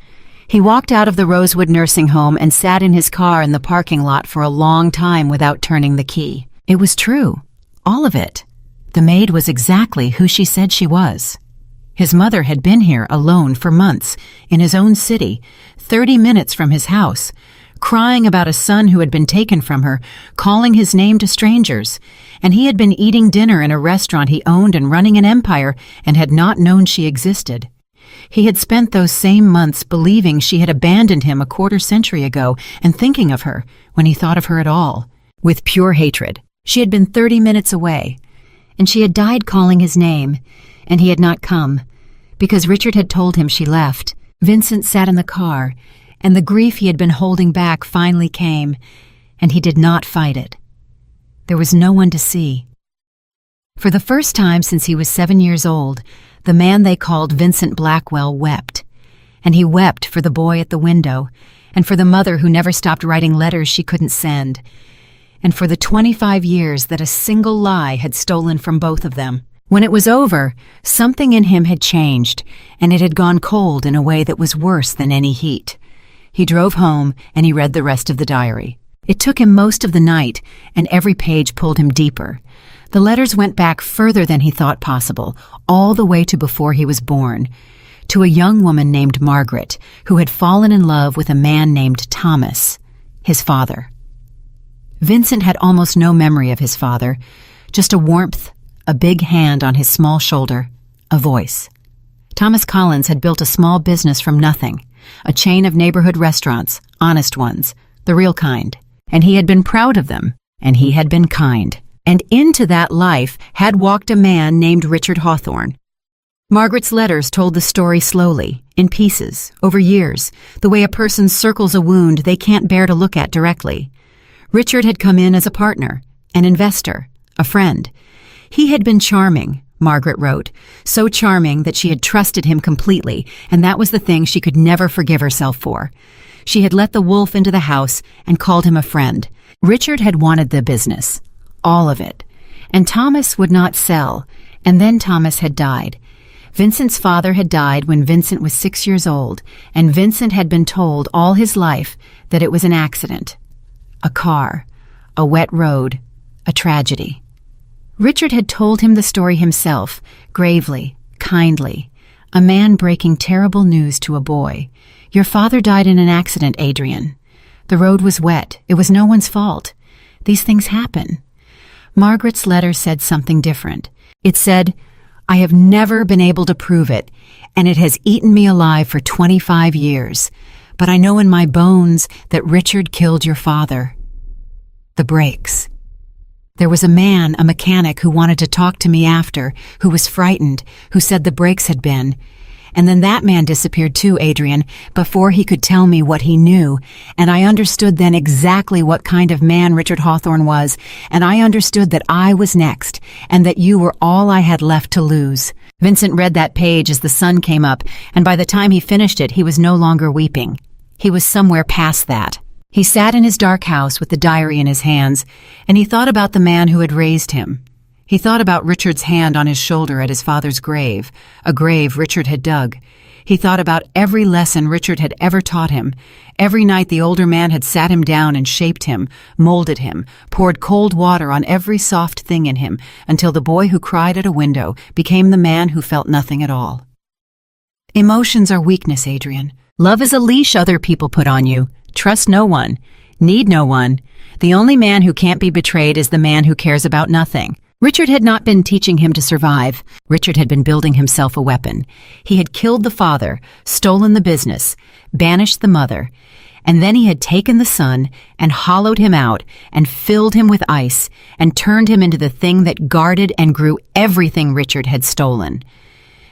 He walked out of the Rosewood nursing home and sat in his car in the parking lot for a long time without turning the key. It was true. All of it. The maid was exactly who she said she was. His mother had been here alone for months, in his own city, 30 minutes from his house, crying about a son who had been taken from her, calling his name to strangers, and he had been eating dinner in a restaurant he owned and running an empire and had not known she existed. He had spent those same months believing she had abandoned him a quarter century ago and thinking of her, when he thought of her at all, with pure hatred. She had been 30 minutes away, and she had died calling his name, and he had not come, because Richard had told him she left. Vincent sat in the car, and the grief he had been holding back finally came, and he did not fight it. There was no one to see. For the first time since he was 7 years old, the man they called Vincent Blackwell wept. And he wept for the boy at the window, and for the mother who never stopped writing letters she couldn't send, and for the 25 years that a single lie had stolen from both of them. When it was over, something in him had changed, and it had gone cold in a way that was worse than any heat. He drove home, and he read the rest of the diary. It took him most of the night, and every page pulled him deeper. The letters went back further than he thought possible, all the way to before he was born, to a young woman named Margaret, who had fallen in love with a man named Thomas, his father. Vincent had almost no memory of his father, just a warmth, a big hand on his small shoulder, a voice. Thomas Collins had built a small business from nothing, a chain of neighborhood restaurants, honest ones, the real kind, and he had been proud of them, and he had been kind. And into that life had walked a man named Richard Hawthorne. Margaret's letters told the story slowly, in pieces, over years, the way a person circles a wound they can't bear to look at directly. Richard had come in as a partner, an investor, a friend. He had been charming, Margaret wrote, so charming that she had trusted him completely, and that was the thing she could never forgive herself for. She had let the wolf into the house and called him a friend. Richard had wanted the business. All of it. And Thomas would not sell, and then Thomas had died. Vincent's father had died when Vincent was 6 years old, and Vincent had been told all his life that it was an accident. A car, a wet road, a tragedy. Richard had told him the story himself, gravely, kindly. A man breaking terrible news to a boy. Your father died in an accident, Adrian. The road was wet. It was no one's fault. These things happen. Margaret's letter said something different. It said, I have never been able to prove it, and it has eaten me alive for 25 years. But I know in my bones that Richard killed your father. The brakes. There was a man, a mechanic, who wanted to talk to me after, who was frightened, who said the brakes had been. And then that man disappeared too, Adrian, before he could tell me what he knew. And I understood then exactly what kind of man Richard Hawthorne was, and I understood that I was next, and that you were all I had left to lose. Vincent read that page as the sun came up, and by the time he finished it, he was no longer weeping. He was somewhere past that. He sat in his dark house with the diary in his hands, and he thought about the man who had raised him. He thought about Richard's hand on his shoulder at his father's grave, a grave Richard had dug. He thought about every lesson Richard had ever taught him. Every night the older man had sat him down and shaped him, molded him, poured cold water on every soft thing in him, until the boy who cried at a window became the man who felt nothing at all. Emotions are weakness, Adrian. Love is a leash other people put on you. Trust no one. Need no one. The only man who can't be betrayed is the man who cares about nothing. Richard had not been teaching him to survive. Richard had been building himself a weapon. He had killed the father, stolen the business, banished the mother, and then he had taken the son and hollowed him out and filled him with ice and turned him into the thing that guarded and grew everything Richard had stolen.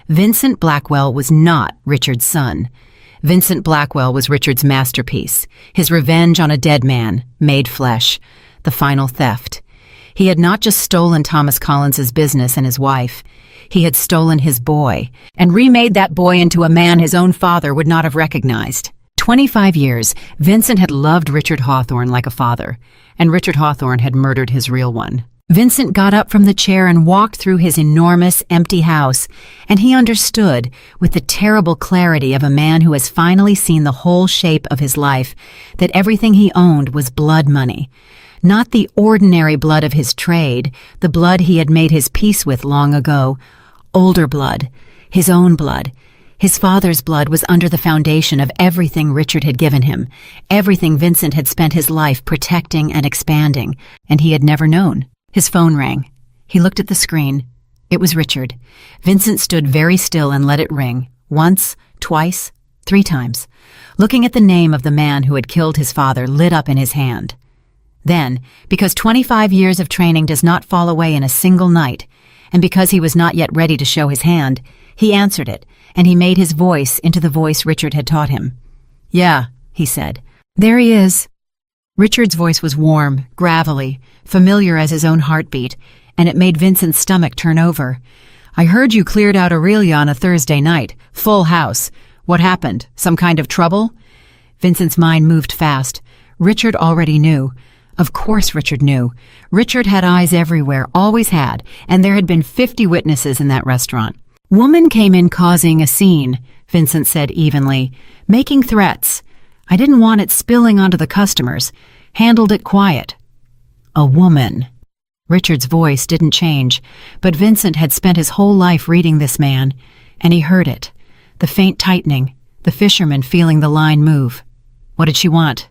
Vincent Blackwell was not Richard's son. Vincent Blackwell was Richard's masterpiece, his revenge on a dead man, made flesh, the final theft. He had not just stolen Thomas Collins's business and his wife. He had stolen his boy, and remade that boy into a man his own father would not have recognized. 25 years, Vincent had loved Richard Hawthorne like a father, and Richard Hawthorne had murdered his real one. Vincent got up from the chair and walked through his enormous, empty house, and he understood, with the terrible clarity of a man who has finally seen the whole shape of his life, that everything he owned was blood money. Not the ordinary blood of his trade, the blood he had made his peace with long ago. Older blood, his own blood. His father's blood was under the foundation of everything Richard had given him, everything Vincent had spent his life protecting and expanding, and he had never known. His phone rang. He looked at the screen. It was Richard. Vincent stood very still and let it ring, once, twice, 3 times. Looking at the name of the man who had killed his father lit up in his hand. Then, because 25 years of training does not fall away in a single night, and because he was not yet ready to show his hand, he answered it, and he made his voice into the voice Richard had taught him. Yeah, he said. There he is. Richard's voice was warm, gravelly, familiar as his own heartbeat, and it made Vincent's stomach turn over. I heard you cleared out Aurelia on a Thursday night. Full house. What happened? Some kind of trouble? Vincent's mind moved fast. Richard already knew. Of course Richard knew. Richard had eyes everywhere, always had, and there had been 50 witnesses in that restaurant. Woman came in causing a scene, Vincent said evenly, making threats. I didn't want it spilling onto the customers. Handled it quiet. A woman. Richard's voice didn't change, but Vincent had spent his whole life reading this man, and he heard it. The faint tightening, the fisherman feeling the line move. What did she want?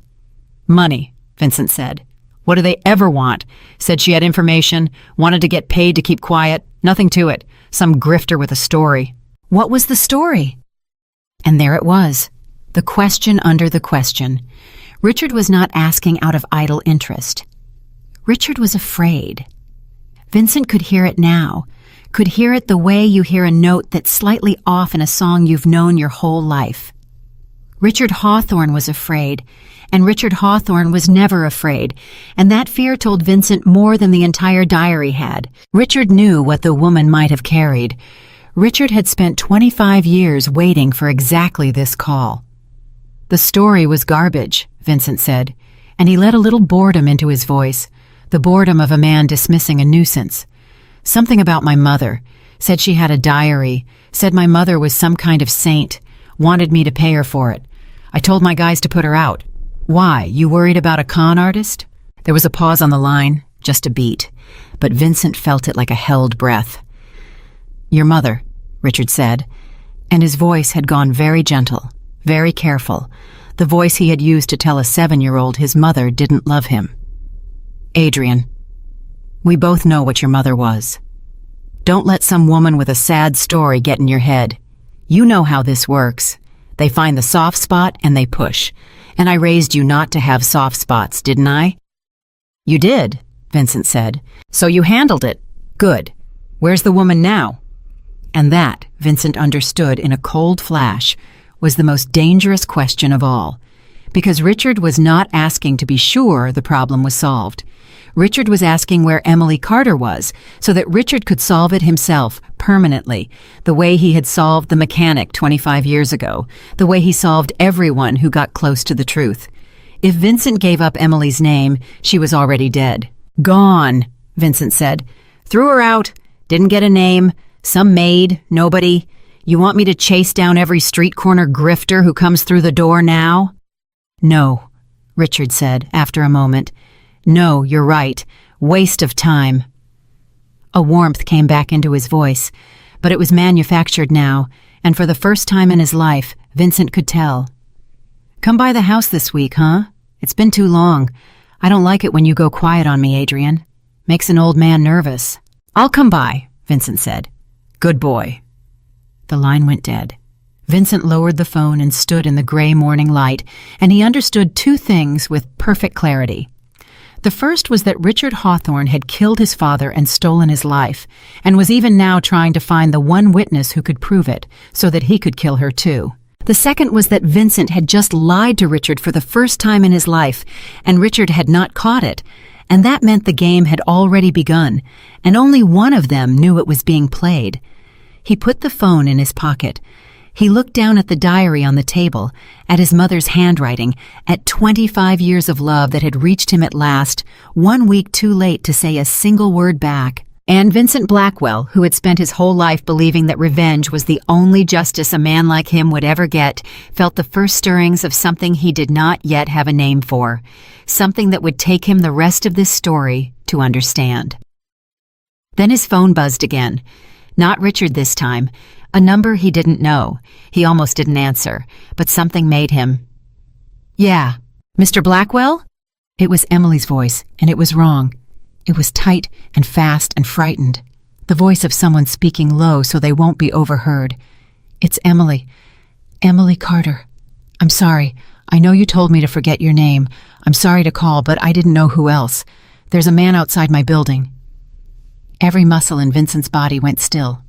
Money, Vincent said. What do they ever want? Said she had information, wanted to get paid to keep quiet. Nothing to it. Some grifter with a story. What was the story? And there it was. The question under the question. Richard was not asking out of idle interest. Richard was afraid. Vincent could hear it now, could hear it the way you hear a note that's slightly off in a song you've known your whole life. Richard Hawthorne was afraid, and Richard Hawthorne was never afraid, and that fear told Vincent more than the entire diary had. Richard knew what the woman might have carried. Richard had spent 25 years waiting for exactly this call. The story was garbage, Vincent said, and he let a little boredom into his voice, the boredom of a man dismissing a nuisance. Something about my mother, said she had a diary, said my mother was some kind of saint, wanted me to pay her for it. I told my guys to put her out. Why, you worried about a con artist? There was a pause on the line, just a beat, but Vincent felt it like a held breath. Your mother, Richard said, and his voice had gone very gentle, very careful, the voice he had used to tell a 7-year-old his mother didn't love him. Adrian, we both know what your mother was. Don't let some woman with a sad story get in your head. You know how this works. They find the soft spot and they push. And I raised you not to have soft spots, didn't I? You did, Vincent said. So you handled it. Good. Where's the woman now? And that, Vincent understood in a cold flash, was the most dangerous question of all. Because Richard was not asking to be sure the problem was solved. Richard was asking where Emily Carter was, so that Richard could solve it himself, permanently, the way he had solved the mechanic 25 years ago, the way he solved everyone who got close to the truth. If Vincent gave up Emily's name, she was already dead. Gone, Vincent said. Threw her out, didn't get a name, some maid, nobody. You want me to chase down every street corner grifter who comes through the door now? No, Richard said after a moment. No, you're right. Waste of time. A warmth came back into his voice, but it was manufactured now, and for the first time in his life, Vincent could tell. Come by the house this week, huh? It's been too long. I don't like it when you go quiet on me, Adrian. Makes an old man nervous. I'll come by, Vincent said. Good boy. The line went dead. Vincent lowered the phone and stood in the gray morning light, and he understood two things with perfect clarity. The first was that Richard Hawthorne had killed his father and stolen his life, and was even now trying to find the one witness who could prove it, so that he could kill her too. The second was that Vincent had just lied to Richard for the first time in his life, and Richard had not caught it, and that meant the game had already begun, and only one of them knew it was being played. He put the phone in his pocket. He looked down at the diary on the table, at his mother's handwriting, at 25 years of love that had reached him at last, 1 week too late to say a single word back. And Vincent Blackwell, who had spent his whole life believing that revenge was the only justice a man like him would ever get, felt the first stirrings of something he did not yet have a name for, something that would take him the rest of this story to understand. Then his phone buzzed again. Not Richard this time. A number he didn't know. He almost didn't answer, but something made him. Yeah. Mr. Blackwell? It was Emily's voice, and it was wrong. It was tight and fast and frightened. The voice of someone speaking low so they won't be overheard. It's Emily. Emily Carter. I'm sorry. I know you told me to forget your name. I'm sorry to call, but I didn't know who else. There's a man outside my building. Every muscle in Vincent's body went still.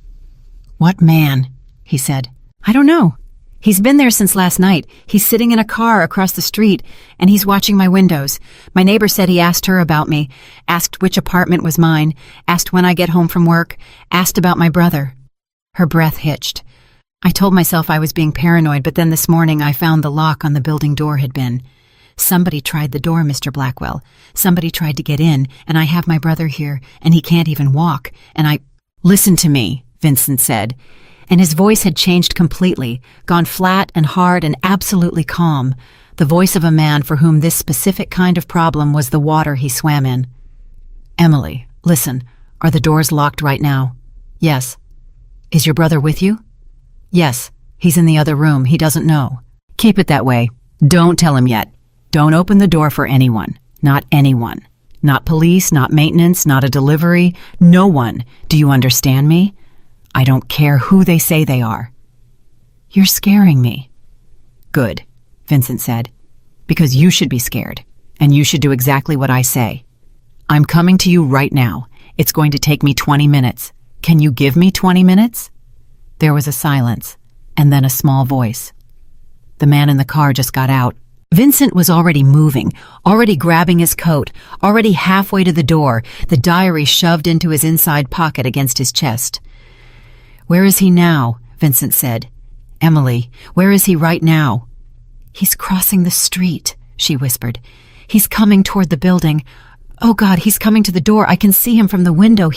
What man? He said. I don't know. He's been there since last night. He's sitting in a car across the street, and he's watching my windows. My neighbor said he asked her about me, asked which apartment was mine, asked when I get home from work, asked about my brother. Her breath hitched. I told myself I was being paranoid, but then this morning I found the lock on the building door had been. Somebody tried the door, Mr. Blackwell. Somebody tried to get in, and I have my brother here, and he can't even walk, and I— Listen to me, Vincent said, and his voice had changed completely, gone flat and hard and absolutely calm, the voice of a man for whom this specific kind of problem was the water he swam in. Emily, Listen, are the doors locked right now? Yes. Is your brother with you? Yes. He's in the other room. He doesn't know. Keep it that way. Don't tell him yet. Don't open the door for anyone. Not anyone. Not police, not maintenance, not a delivery. No one. Do you understand me? I don't care who they say they are. You're scaring me. Good, Vincent said. Because you should be scared. And you should do exactly what I say. I'm coming to you right now. It's going to take me 20 minutes. Can you give me 20 minutes? There was a silence, and then a small voice. The man in the car just got out. Vincent was already moving, already grabbing his coat, already halfway to the door, the diary shoved into his inside pocket against his chest. Where is he now? Vincent said. Emily, where is he right now? He's crossing the street, she whispered. He's coming toward the building. Oh God, he's coming to the door. I can see him from the window.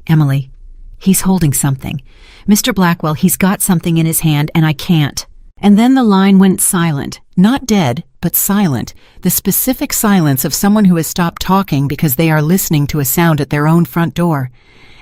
Emily, he's holding something. Mr. Blackwell, he's got something in his hand and I can't. And then the line went silent. Not dead, but silent. The specific silence of someone who has stopped talking because they are listening to a sound at their own front door.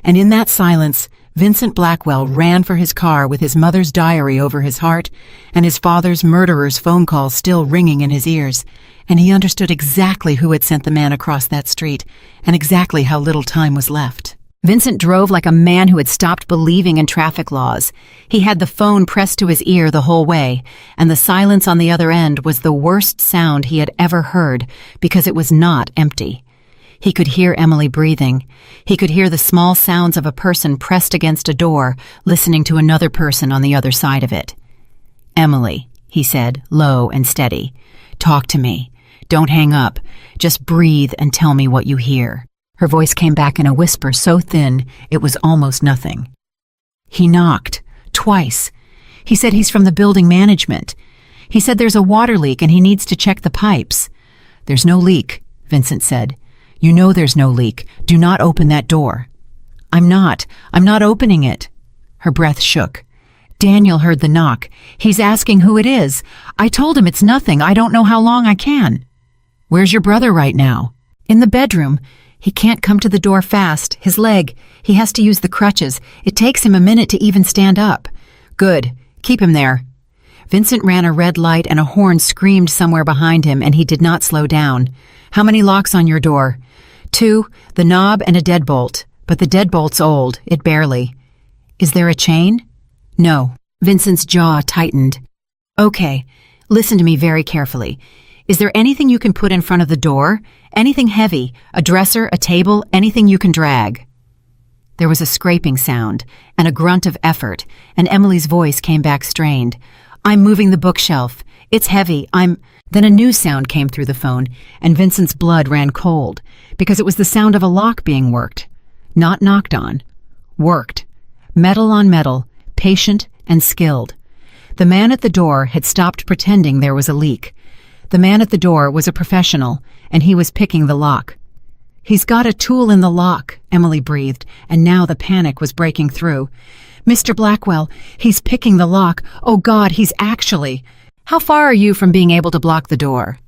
And in that silence, Vincent Blackwell ran for his car with his mother's diary over his heart and his father's murderer's phone call still ringing in his ears. And he understood exactly who had sent the man across that street and exactly how little time was left. Vincent drove like a man who had stopped believing in traffic laws. He had the phone pressed to his ear the whole way, and the silence on the other end was the worst sound he had ever heard because it was not empty. He could hear Emily breathing. He could hear the small sounds of a person pressed against a door, listening to another person on the other side of it. Emily, he said, low and steady, talk to me. Don't hang up. Just breathe and tell me what you hear. Her voice came back in a whisper so thin it was almost nothing. He knocked, twice. He said he's from the building management. He said there's a water leak and he needs to check the pipes. There's no leak, Vincent said. You know there's no leak. Do not open that door. I'm not opening it. Her breath shook. Daniel heard the knock. He's asking who it is. I told him it's nothing. I don't know how long I can. Where's your brother right now? In the bedroom. He can't come to the door fast. His leg. He has to use the crutches. It takes him a minute to even stand up. Good. Keep him there. Vincent ran a red light and a horn screamed somewhere behind him and he did not slow down. How many locks on your door? 2, the knob and a deadbolt. But the deadbolt's old. It barely. Is there a chain? No. Vincent's jaw tightened. Okay. Listen to me very carefully. Is there anything you can put in front of the door? Anything heavy? A dresser, a table, anything you can drag? There was a scraping sound and a grunt of effort, and Emily's voice came back strained. I'm moving the bookshelf. It's heavy. Then a new sound came through the phone, and Vincent's blood ran cold, because it was the sound of a lock being worked. Not knocked on. Worked. Metal on metal, patient and skilled. The man at the door had stopped pretending there was a leak. The man at the door was a professional, and he was picking the lock. He's got a tool in the lock, Emily breathed, and now the panic was breaking through. Mr. Blackwell, he's picking the lock. Oh God, he's actually... How far are you from being able to block the door?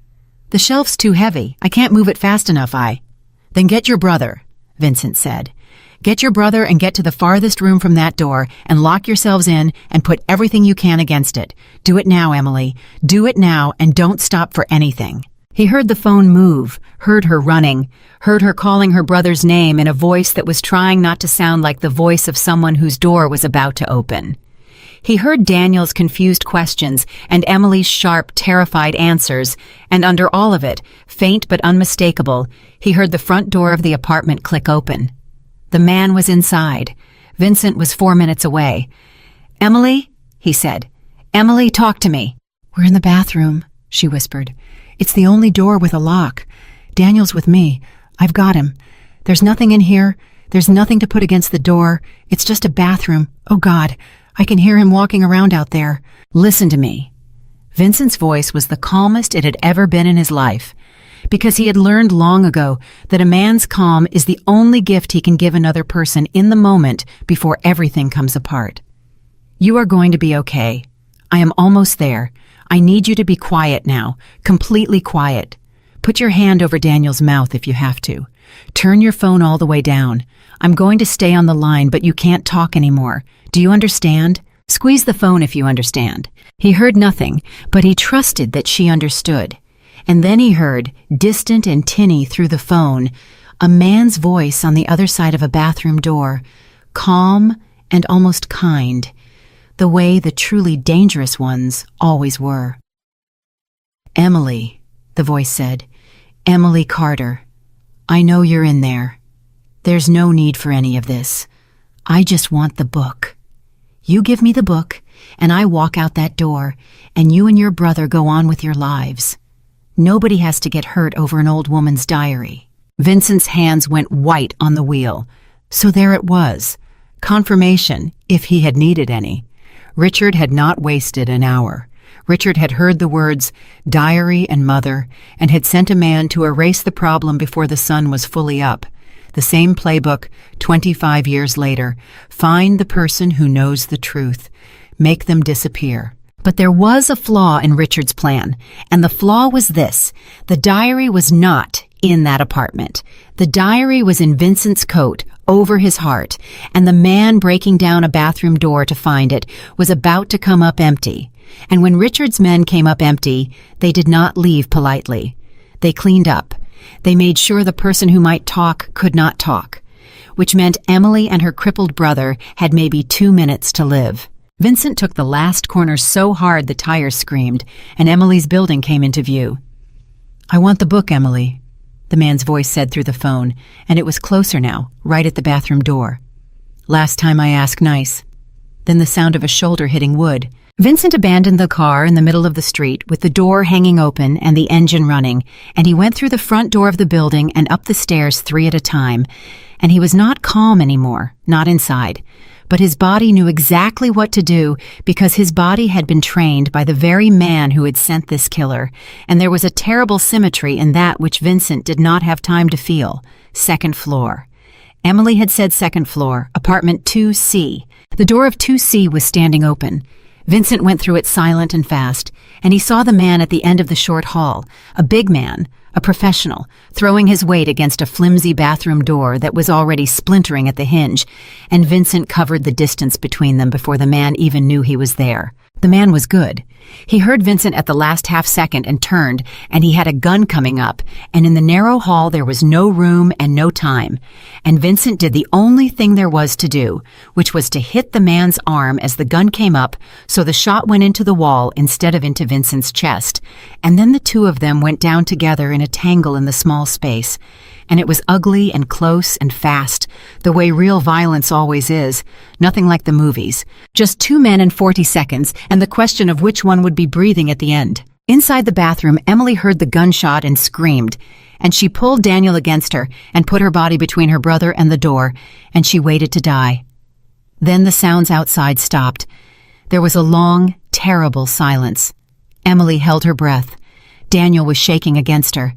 The shelf's too heavy. I can't move it fast enough, Then get your brother, Vincent said. Get your brother and get to the farthest room from that door and lock yourselves in and put everything you can against it. Do it now, Emily. Do it now and don't stop for anything. He heard the phone move, heard her running, heard her calling her brother's name in a voice that was trying not to sound like the voice of someone whose door was about to open. He heard Daniel's confused questions and Emily's sharp, terrified answers, and under all of it, faint but unmistakable, he heard the front door of the apartment click open. The man was inside. Vincent was 4 minutes away. Emily, he said. Emily, talk to me. We're in the bathroom, she whispered. It's the only door with a lock. Daniel's with me. I've got him. There's nothing in here. There's nothing to put against the door. It's just a bathroom. Oh God, I can hear him walking around out there. Listen to me. Vincent's voice was the calmest it had ever been in his life, because he had learned long ago that a man's calm is the only gift he can give another person in the moment before everything comes apart. You are going to be okay. I am almost there. I need you to be quiet now, completely quiet. Put your hand over Daniel's mouth if you have to. Turn your phone all the way down. I'm going to stay on the line, but you can't talk anymore. Do you understand? Squeeze the phone if you understand." He heard nothing, but he trusted that she understood. And then he heard, distant and tinny through the phone, a man's voice on the other side of a bathroom door, calm and almost kind, the way the truly dangerous ones always were. "Emily," the voice said. "Emily Carter. I know you're in there. There's no need for any of this. I just want the book. You give me the book, and I walk out that door, and you and your brother go on with your lives. Nobody has to get hurt over an old woman's diary." Vincent's hands went white on the wheel. So there it was. Confirmation, if he had needed any. Richard had not wasted an hour. Richard had heard the words diary and mother and had sent a man to erase the problem before the sun was fully up. The same playbook, 25 years later. Find the person who knows the truth. Make them disappear. But there was a flaw in Richard's plan, and the flaw was this. The diary was not in that apartment. The diary was in Vincent's coat, over his heart, and the man breaking down a bathroom door to find it was about to come up empty. And when Richard's men came up empty, they did not leave politely. They cleaned up. They made sure the person who might talk could not talk, which meant Emily and her crippled brother had maybe 2 minutes to live. Vincent took the last corner so hard the tires screamed, and Emily's building came into view. "I want the book, Emily," the man's voice said through the phone, and it was closer now, right at the bathroom door. "Last time I asked nice." Then the sound of a shoulder hitting wood. Vincent abandoned the car in the middle of the street with the door hanging open and the engine running, and he went through the front door of the building and up the stairs 3 at a time. And he was not calm anymore, not inside. But his body knew exactly what to do because his body had been trained by the very man who had sent this killer, and there was a terrible symmetry in that which Vincent did not have time to feel. Second floor. Emily had said second floor, apartment 2C. The door of 2C was standing open. Vincent went through it silent and fast, and he saw the man at the end of the short hall, a big man, a professional, throwing his weight against a flimsy bathroom door that was already splintering at the hinge, and Vincent covered the distance between them before the man even knew he was there. The man was good. He heard Vincent at the last half second and turned, and he had a gun coming up, and in the narrow hall there was no room and no time. And Vincent did the only thing there was to do, which was to hit the man's arm as the gun came up, so the shot went into the wall instead of into Vincent's chest. And then the two of them went down together in a tangle in the small space. And it was ugly and close and fast, the way real violence always is, nothing like the movies. Just 2 men in 40 seconds, and the question of which one would be breathing at the end. Inside the bathroom, Emily heard the gunshot and screamed, and she pulled Daniel against her and put her body between her brother and the door, and she waited to die. Then the sounds outside stopped. There was a long, terrible silence. Emily held her breath. Daniel was shaking against her.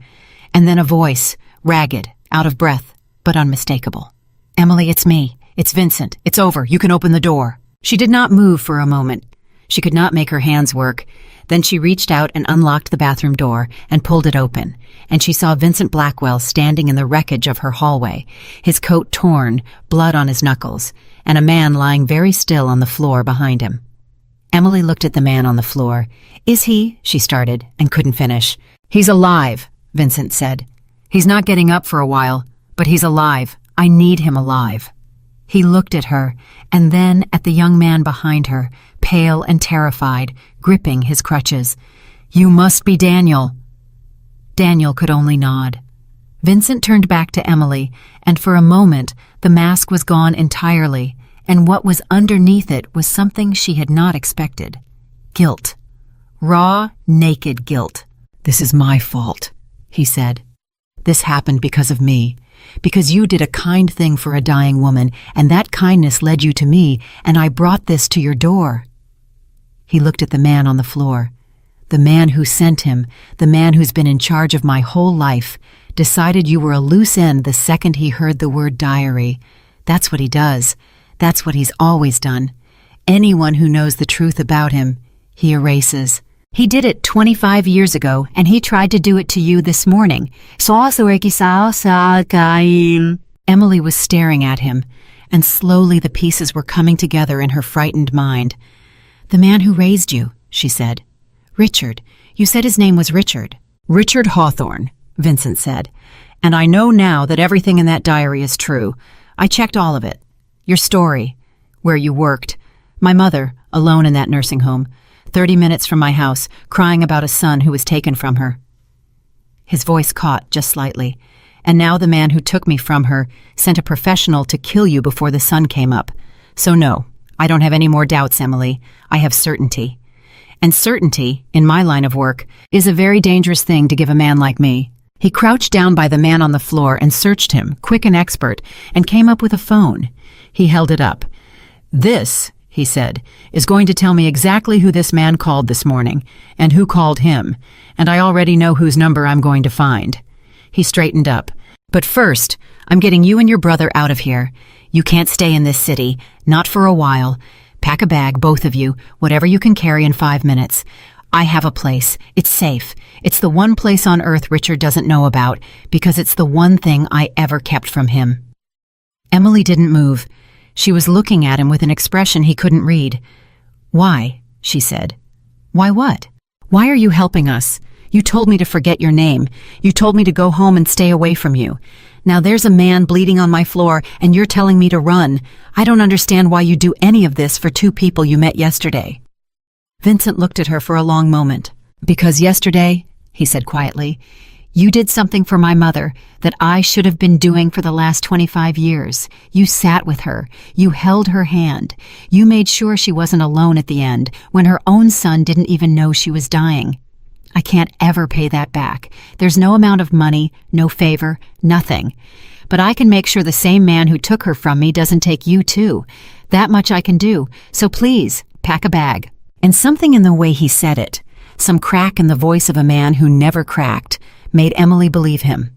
And then a voice, ragged, out of breath, but unmistakable. "Emily, it's me. It's Vincent. It's over. You can open the door." She did not move for a moment. She could not make her hands work. Then she reached out and unlocked the bathroom door and pulled it open, and she saw Vincent Blackwell standing in the wreckage of her hallway, his coat torn, blood on his knuckles, and a man lying very still on the floor behind him. Emily looked at the man on the floor. "Is he?" she started, and couldn't finish. "He's alive," Vincent said. "He's not getting up for a while, but he's alive. I need him alive." He looked at her, and then at the young man behind her, pale and terrified, gripping his crutches. "You must be Daniel." Daniel could only nod. Vincent turned back to Emily, and for a moment the mask was gone entirely, and what was underneath it was something she had not expected. Guilt. Raw, naked guilt. "This is my fault," he said. "This happened because of me. Because you did a kind thing for a dying woman, and that kindness led you to me, and I brought this to your door." He looked at the man on the floor. "The man who sent him, the man who's been in charge of my whole life, decided you were a loose end the second he heard the word diary. That's what he does. That's what he's always done. Anyone who knows the truth about him, he erases. He did it 25 years ago, and he tried to do it to you this morning. Emily was staring at him, and slowly the pieces were coming together in her frightened mind. "The man who raised you," she said. "Richard. You said his name was Richard." "Richard Hawthorne," Vincent said. "And I know now that everything in that diary is true. I checked all of it. Your story, where you worked, my mother, alone in that nursing home, 30 minutes from my house, crying about a son who was taken from her." His voice caught just slightly. "And now the man who took me from her sent a professional to kill you before the sun came up. So no, I don't have any more doubts, Emily. I have certainty. And certainty, in my line of work, is a very dangerous thing to give a man like me." He crouched down by the man on the floor and searched him, quick and expert, and came up with a phone. He held it up. "This," he said, "is going to tell me exactly who this man called this morning, and who called him, and I already know whose number I'm going to find." He straightened up. "But first, I'm getting you and your brother out of here. You can't stay in this city, not for a while. Pack a bag, both of you, whatever you can carry in 5 minutes. I have a place. It's safe. It's the one place on earth Richard doesn't know about, because it's the one thing I ever kept from him." Emily didn't move. She was looking at him with an expression he couldn't read. "Why?" she said. "Why what? Why are you helping us? You told me to forget your name. You told me to go home and stay away from you. Now there's a man bleeding on my floor, and you're telling me to run. I don't understand why you do any of this for 2 people you met yesterday." Vincent looked at her for a long moment. "Because yesterday," he said quietly, "you did something for my mother that I should have been doing for the last 25 years. You sat with her. You held her hand. You made sure she wasn't alone at the end, when her own son didn't even know she was dying. I can't ever pay that back. There's no amount of money, no favor, nothing. But I can make sure the same man who took her from me doesn't take you too. That much I can do. So please, pack a bag." And something in the way he said it, some crack in the voice of a man who never cracked, made Emily believe him.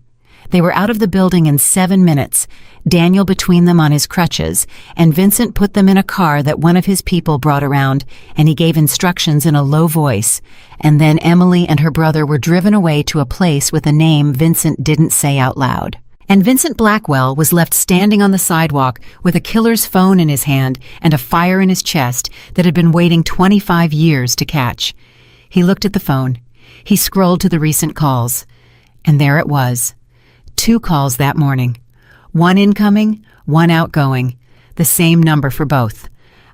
They were out of the building in 7 minutes, Daniel between them on his crutches, and Vincent put them in a car that one of his people brought around, and he gave instructions in a low voice. And then Emily and her brother were driven away to a place with a name Vincent didn't say out loud. And Vincent Blackwell was left standing on the sidewalk with a killer's phone in his hand and a fire in his chest that had been waiting 25 years to catch. He looked at the phone. He scrolled to the recent calls. And there it was. 2 calls that morning. 1 incoming, 1 outgoing. The same number for both.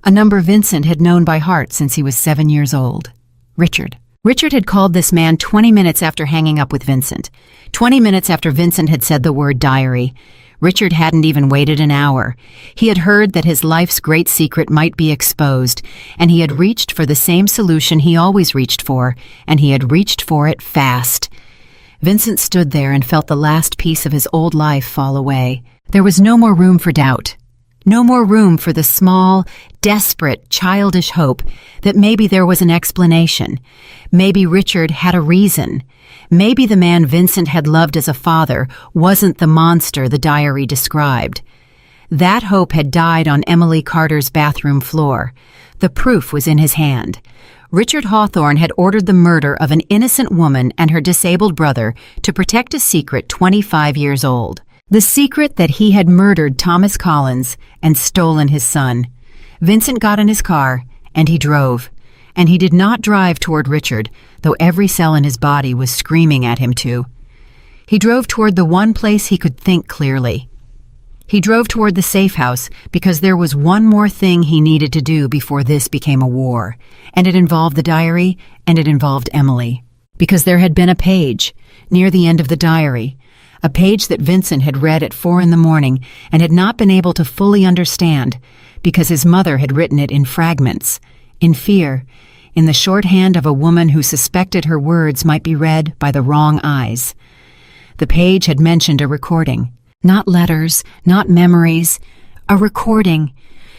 A number Vincent had known by heart since he was 7 years old. Richard. Richard had called this man 20 minutes after hanging up with Vincent. 20 minutes after Vincent had said the word diary. Richard hadn't even waited an hour. He had heard that his life's great secret might be exposed, and he had reached for the same solution he always reached for, and he had reached for it fast. Vincent stood there and felt the last piece of his old life fall away. There was no more room for doubt. No more room for the small, desperate, childish hope that maybe there was an explanation. Maybe Richard had a reason. Maybe the man Vincent had loved as a father wasn't the monster the diary described. That hope had died on Emily Carter's bathroom floor. The proof was in his hand. Richard Hawthorne had ordered the murder of an innocent woman and her disabled brother to protect a secret 25 years old. The secret that he had murdered Thomas Collins and stolen his son. Vincent got in his car, and he drove. And he did not drive toward Richard, though every cell in his body was screaming at him to. He drove toward the one place he could think clearly. He drove toward the safe house because there was one more thing he needed to do before this became a war, and it involved the diary, and it involved Emily. Because there had been a page, near the end of the diary, a page that Vincent had read at 4 a.m. and had not been able to fully understand because his mother had written it in fragments, in fear, in the shorthand of a woman who suspected her words might be read by the wrong eyes. The page had mentioned a recording, not letters, not memories, a recording,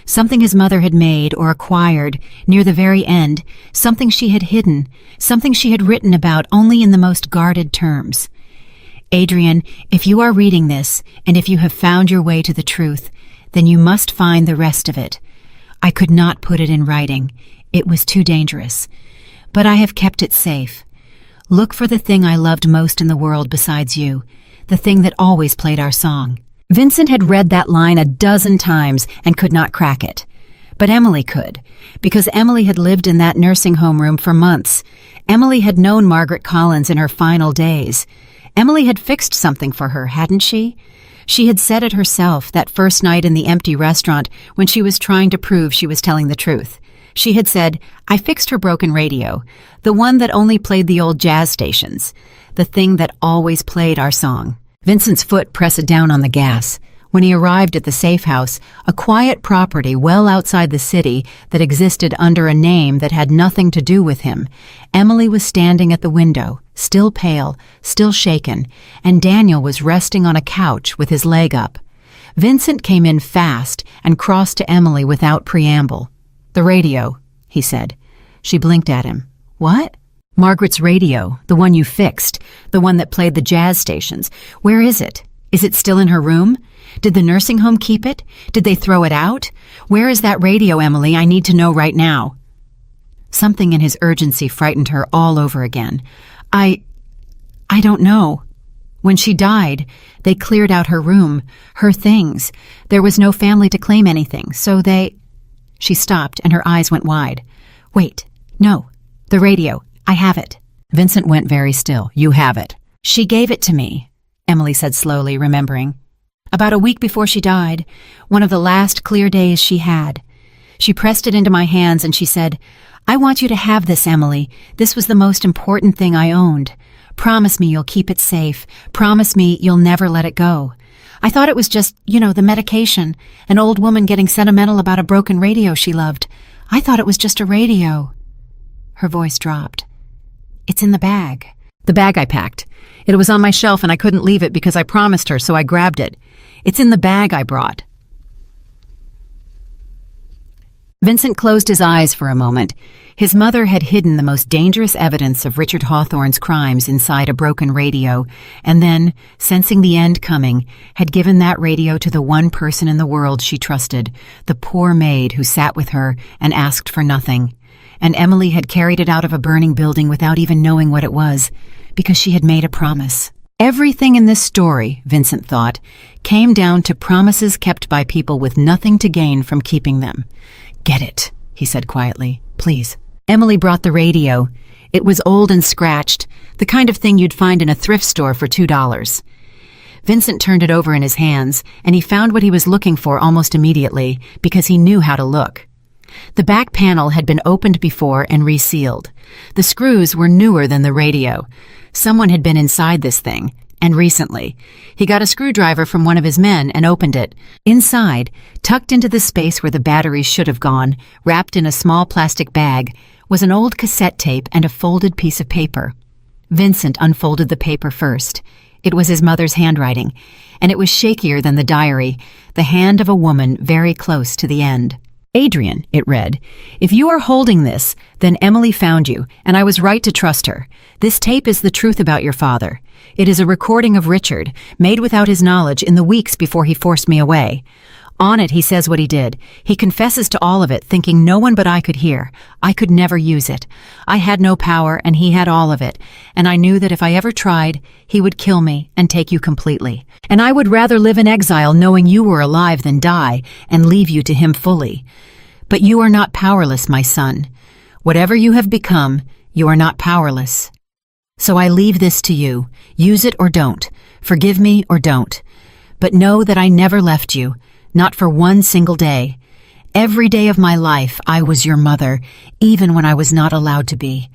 something his mother had made or acquired near the very end, something she had hidden, something she had written about only in the most guarded terms. Adrian, if you are reading this, and if you have found your way to the truth, then you must find the rest of it. I could not put it in writing. It was too dangerous. but I have kept it safe. Look for the thing I loved most in the world besides you, the thing that always played our song." Vincent had read that line a dozen times and could not crack it. But Emily could, because Emily had lived in that nursing home room for months. Emily had known Margaret Collins in her final days. Emily had fixed something for her, hadn't she? She had said it herself that first night in the empty restaurant when she was trying to prove she was telling the truth. She had said, "I fixed her broken radio, the one that only played the old jazz stations, the thing that always played our song." Vincent's foot pressed down on the gas. When he arrived at the safe house, a quiet property well outside the city that existed under a name that had nothing to do with him, Emily was standing at the window, still pale, still shaken, and Daniel was resting on a couch with his leg up. Vincent came in fast and crossed to Emily without preamble. "The radio," he said. She blinked at him. "What?" "Margaret's radio, the one you fixed, the one that played the jazz stations. Where is it? Is it still in her room? Did the nursing home keep it? Did they throw it out? Where is that radio, Emily? I need to know right now." Something in his urgency frightened her all over again. I don't know. When she died, they cleared out her room, her things. There was no family to claim anything, so they—" She stopped and her eyes went wide. "Wait, no, the radio. I have it." Vincent went very still. "You have it." "She gave it to me," Emily said slowly, remembering. "About a week before she died, one of the last clear days she had. She pressed it into my hands and she said, 'I want you to have this, Emily. This was the most important thing I owned. Promise me you'll keep it safe. Promise me you'll never let it go.' I thought it was just, the medication, an old woman getting sentimental about a broken radio she loved. I thought it was just a radio." Her voice dropped. "It's in the bag." "The bag I packed. It was on my shelf and I couldn't leave it because I promised her, so I grabbed it. It's in the bag I brought." Vincent closed his eyes for a moment. His mother had hidden the most dangerous evidence of Richard Hawthorne's crimes inside a broken radio, and then, sensing the end coming, had given that radio to the one person in the world she trusted, the poor maid who sat with her and asked for nothing. And Emily had carried it out of a burning building without even knowing what it was, because she had made a promise. Everything in this story, Vincent thought, came down to promises kept by people with nothing to gain from keeping them. "Get it," he said quietly. "Please." Emily brought the radio. It was old and scratched, the kind of thing you'd find in a thrift store for $2. Vincent turned it over in his hands, and he found what he was looking for almost immediately, because he knew how to look. The back panel had been opened before and resealed. The screws were newer than the radio. Someone had been inside this thing, and recently. He got a screwdriver from one of his men and opened it. Inside, tucked into the space where the batteries should have gone, wrapped in a small plastic bag, was an old cassette tape and a folded piece of paper. Vincent unfolded the paper first. It was his mother's handwriting, and it was shakier than the diary, the hand of a woman very close to the end. "Adrian," it read, "if you are holding this, then Emily found you, and I was right to trust her. This tape is the truth about your father. It is a recording of Richard, made without his knowledge in the weeks before he forced me away. On it, he says what he did. He confesses to all of it, thinking no one but I could hear. I could never use it. I had no power, and he had all of it, and I knew that if I ever tried, he would kill me and take you completely. And I would rather live in exile knowing you were alive than die and leave you to him fully. But you are not powerless, my son. Whatever you have become, you are not powerless. So I leave this to you. Use it or don't. Forgive me or don't. But know that I never left you, not for one single day. Every day of my life, I was your mother, even when I was not allowed to be.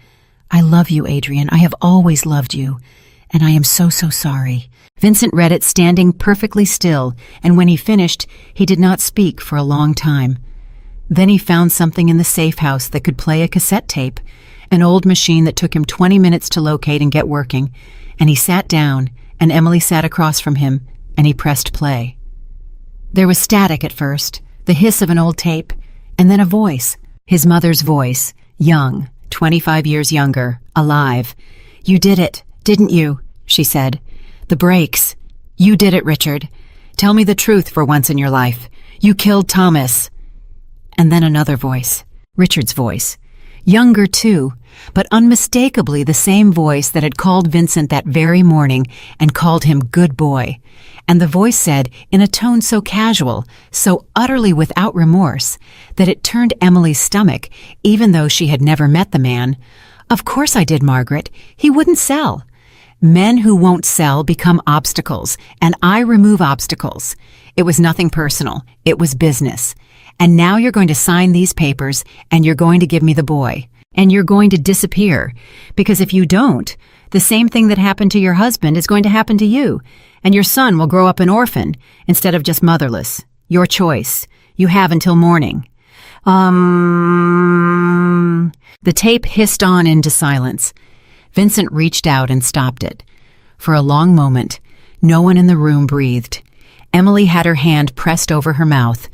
I love you, Adrian. I have always loved you, and I am so, so sorry." Vincent read it standing perfectly still, and when he finished, he did not speak for a long time. Then he found something in the safe house that could play a cassette tape, an old machine that took him 20 minutes to locate and get working, and he sat down, and Emily sat across from him, and he pressed play. There was static at first, the hiss of an old tape, and then a voice, his mother's voice, young, 25 years younger, alive. "You did it, didn't you?" she said. "The brakes. You did it, Richard. Tell me the truth for once in your life. You killed Thomas." And then another voice, Richard's voice. Younger too, but unmistakably the same voice that had called Vincent that very morning and called him good boy. And the voice said, in a tone so casual, so utterly without remorse, that it turned Emily's stomach, even though she had never met the man. "Of course I did, Margaret. He wouldn't sell. Men who won't sell become obstacles, and I remove obstacles. It was nothing personal. It was business. And now you're going to sign these papers, and you're going to give me the boy. And you're going to disappear. Because if you don't, the same thing that happened to your husband is going to happen to you, and your son will grow up an orphan instead of just motherless. Your choice. You have until morning." The tape hissed on into silence. Vincent reached out and stopped it. For a long moment, no one in the room breathed. Emily had her hand pressed over her mouth.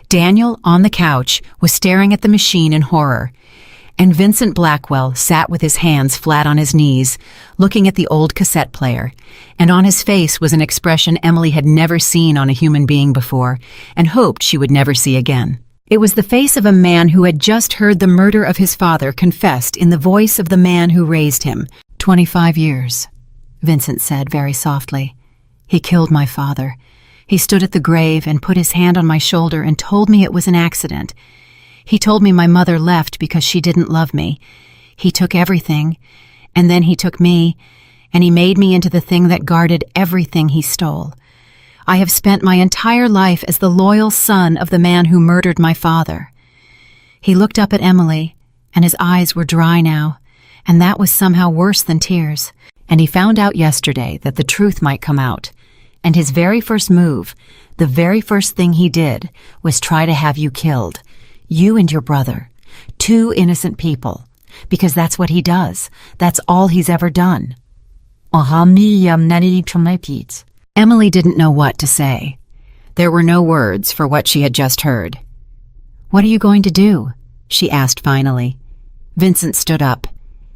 Daniel, on the couch, was staring at the machine in horror. And Vincent Blackwell sat with his hands flat on his knees, looking at the old cassette player. And on his face was an expression Emily had never seen on a human being before, and hoped she would never see again. It was the face of a man who had just heard the murder of his father confessed in the voice of the man who raised him. 25 years, Vincent said very softly. He killed my father. He stood at the grave and put his hand on my shoulder and told me it was an accident. He told me my mother left because she didn't love me. He took everything, and then he took me, and he made me into the thing that guarded everything he stole. I have spent my entire life as the loyal son of the man who murdered my father. He looked up at Emily, and his eyes were dry now, and that was somehow worse than tears. And he found out yesterday that the truth might come out. And his very first move, the very first thing he did, was try to have you killed. You and your brother. 2 innocent people. Because that's what he does. That's all he's ever done. Emily didn't know what to say. There were no words for what she had just heard. "What are you going to do?" she asked finally. Vincent stood up.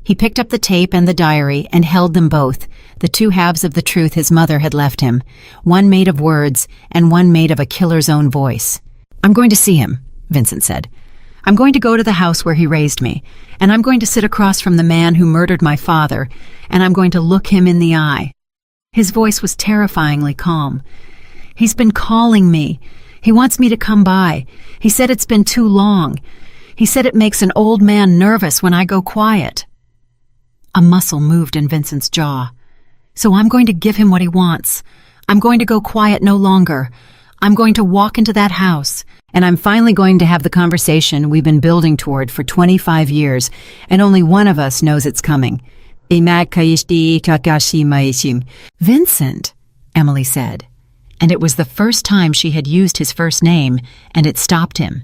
He picked up the tape and the diary and held them both, the 2 halves of the truth his mother had left him, one made of words and one made of a killer's own voice. "I'm going to see him," Vincent said. "I'm going to go to the house where he raised me, and I'm going to sit across from the man who murdered my father, and I'm going to look him in the eye." His voice was terrifyingly calm. "He's been calling me. He wants me to come by. He said it's been too long. He said it makes an old man nervous when I go quiet." A muscle moved in Vincent's jaw. "So I'm going to give him what he wants. I'm going to go quiet no longer. I'm going to walk into that house, and I'm finally going to have the conversation we've been building toward for 25 years, and only one of us knows it's coming." "Vincent," Emily said, and it was the first time she had used his first name, and it stopped him.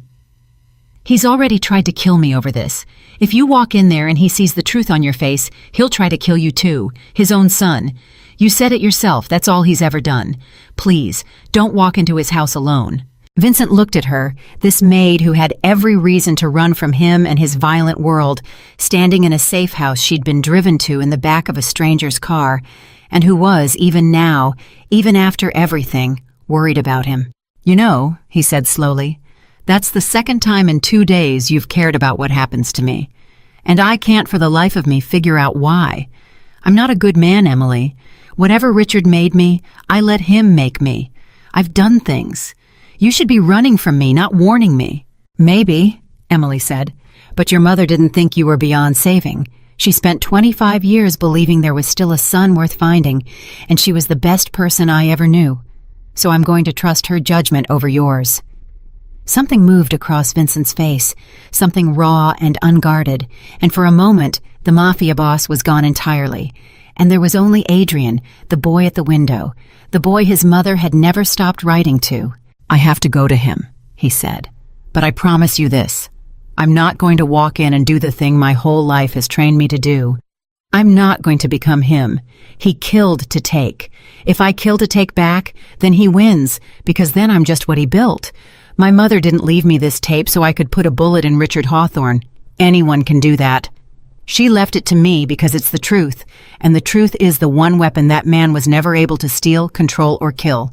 "He's already tried to kill me over this. If you walk in there and he sees the truth on your face, he'll try to kill you too, his own son. You said it yourself, that's all he's ever done. Please, don't walk into his house alone." Vincent looked at her, this maid who had every reason to run from him and his violent world, standing in a safe house she'd been driven to in the back of a stranger's car, and who was, even now, even after everything, worried about him. "You know," he said slowly, "that's the second time in 2 days you've cared about what happens to me. And I can't for the life of me figure out why. I'm not a good man, Emily. Whatever Richard made me, I let him make me. I've done things. You should be running from me, not warning me." "Maybe," Emily said, "but your mother didn't think you were beyond saving. She spent 25 years believing there was still a son worth finding, and she was the best person I ever knew. So I'm going to trust her judgment over yours." Something moved across Vincent's face, something raw and unguarded, and for a moment, the Mafia Boss was gone entirely, and there was only Adrian, the boy at the window, the boy his mother had never stopped writing to. "I have to go to him," he said, "but I promise you this. I'm not going to walk in and do the thing my whole life has trained me to do. I'm not going to become him. He killed to take. If I kill to take back, then he wins, because then I'm just what he built. My mother didn't leave me this tape so I could put a bullet in Richard Hawthorne. Anyone can do that. She left it to me because it's the truth, and the truth is the one weapon that man was never able to steal, control, or kill."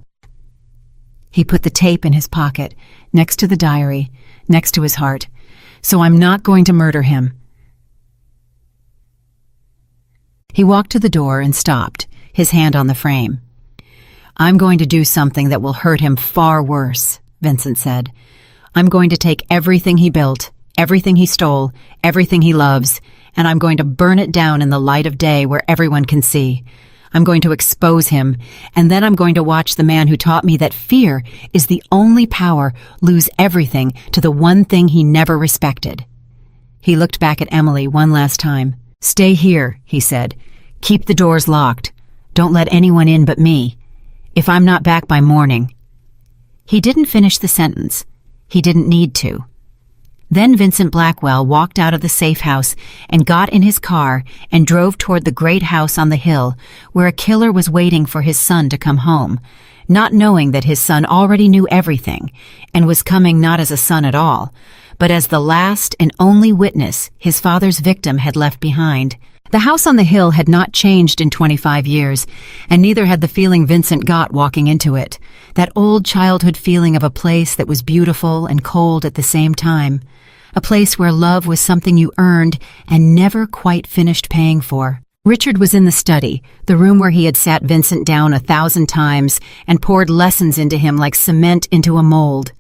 He put the tape in his pocket, next to the diary, next to his heart. "So I'm not going to murder him. He walked to the door and stopped, his hand on the frame. "I'm going to do something that will hurt him far worse," Vincent said. "I'm going to take everything he built, everything he stole, everything he loves, and I'm going to burn it down in the light of day where everyone can see. I'm going to expose him, and then I'm going to watch the man who taught me that fear is the only power lose everything to the one thing he never respected." He looked back at Emily one last time. "Stay here," he said. "Keep the doors locked. Don't let anyone in but me. If I'm not back by morning." He didn't finish the sentence. He didn't need to. Then Vincent Blackwell walked out of the safe house and got in his car and drove toward the great house on the hill where a killer was waiting for his son to come home, not knowing that his son already knew everything and was coming not as a son at all, but as the last and only witness his father's victim had left behind. The house on the hill had not changed in 25 years, and neither had the feeling Vincent got walking into it, that old childhood feeling of a place that was beautiful and cold at the same time, a place where love was something you earned and never quite finished paying for. Richard was in the study, the room where he had sat Vincent down 1,000 times and poured lessons into him like cement into a mold.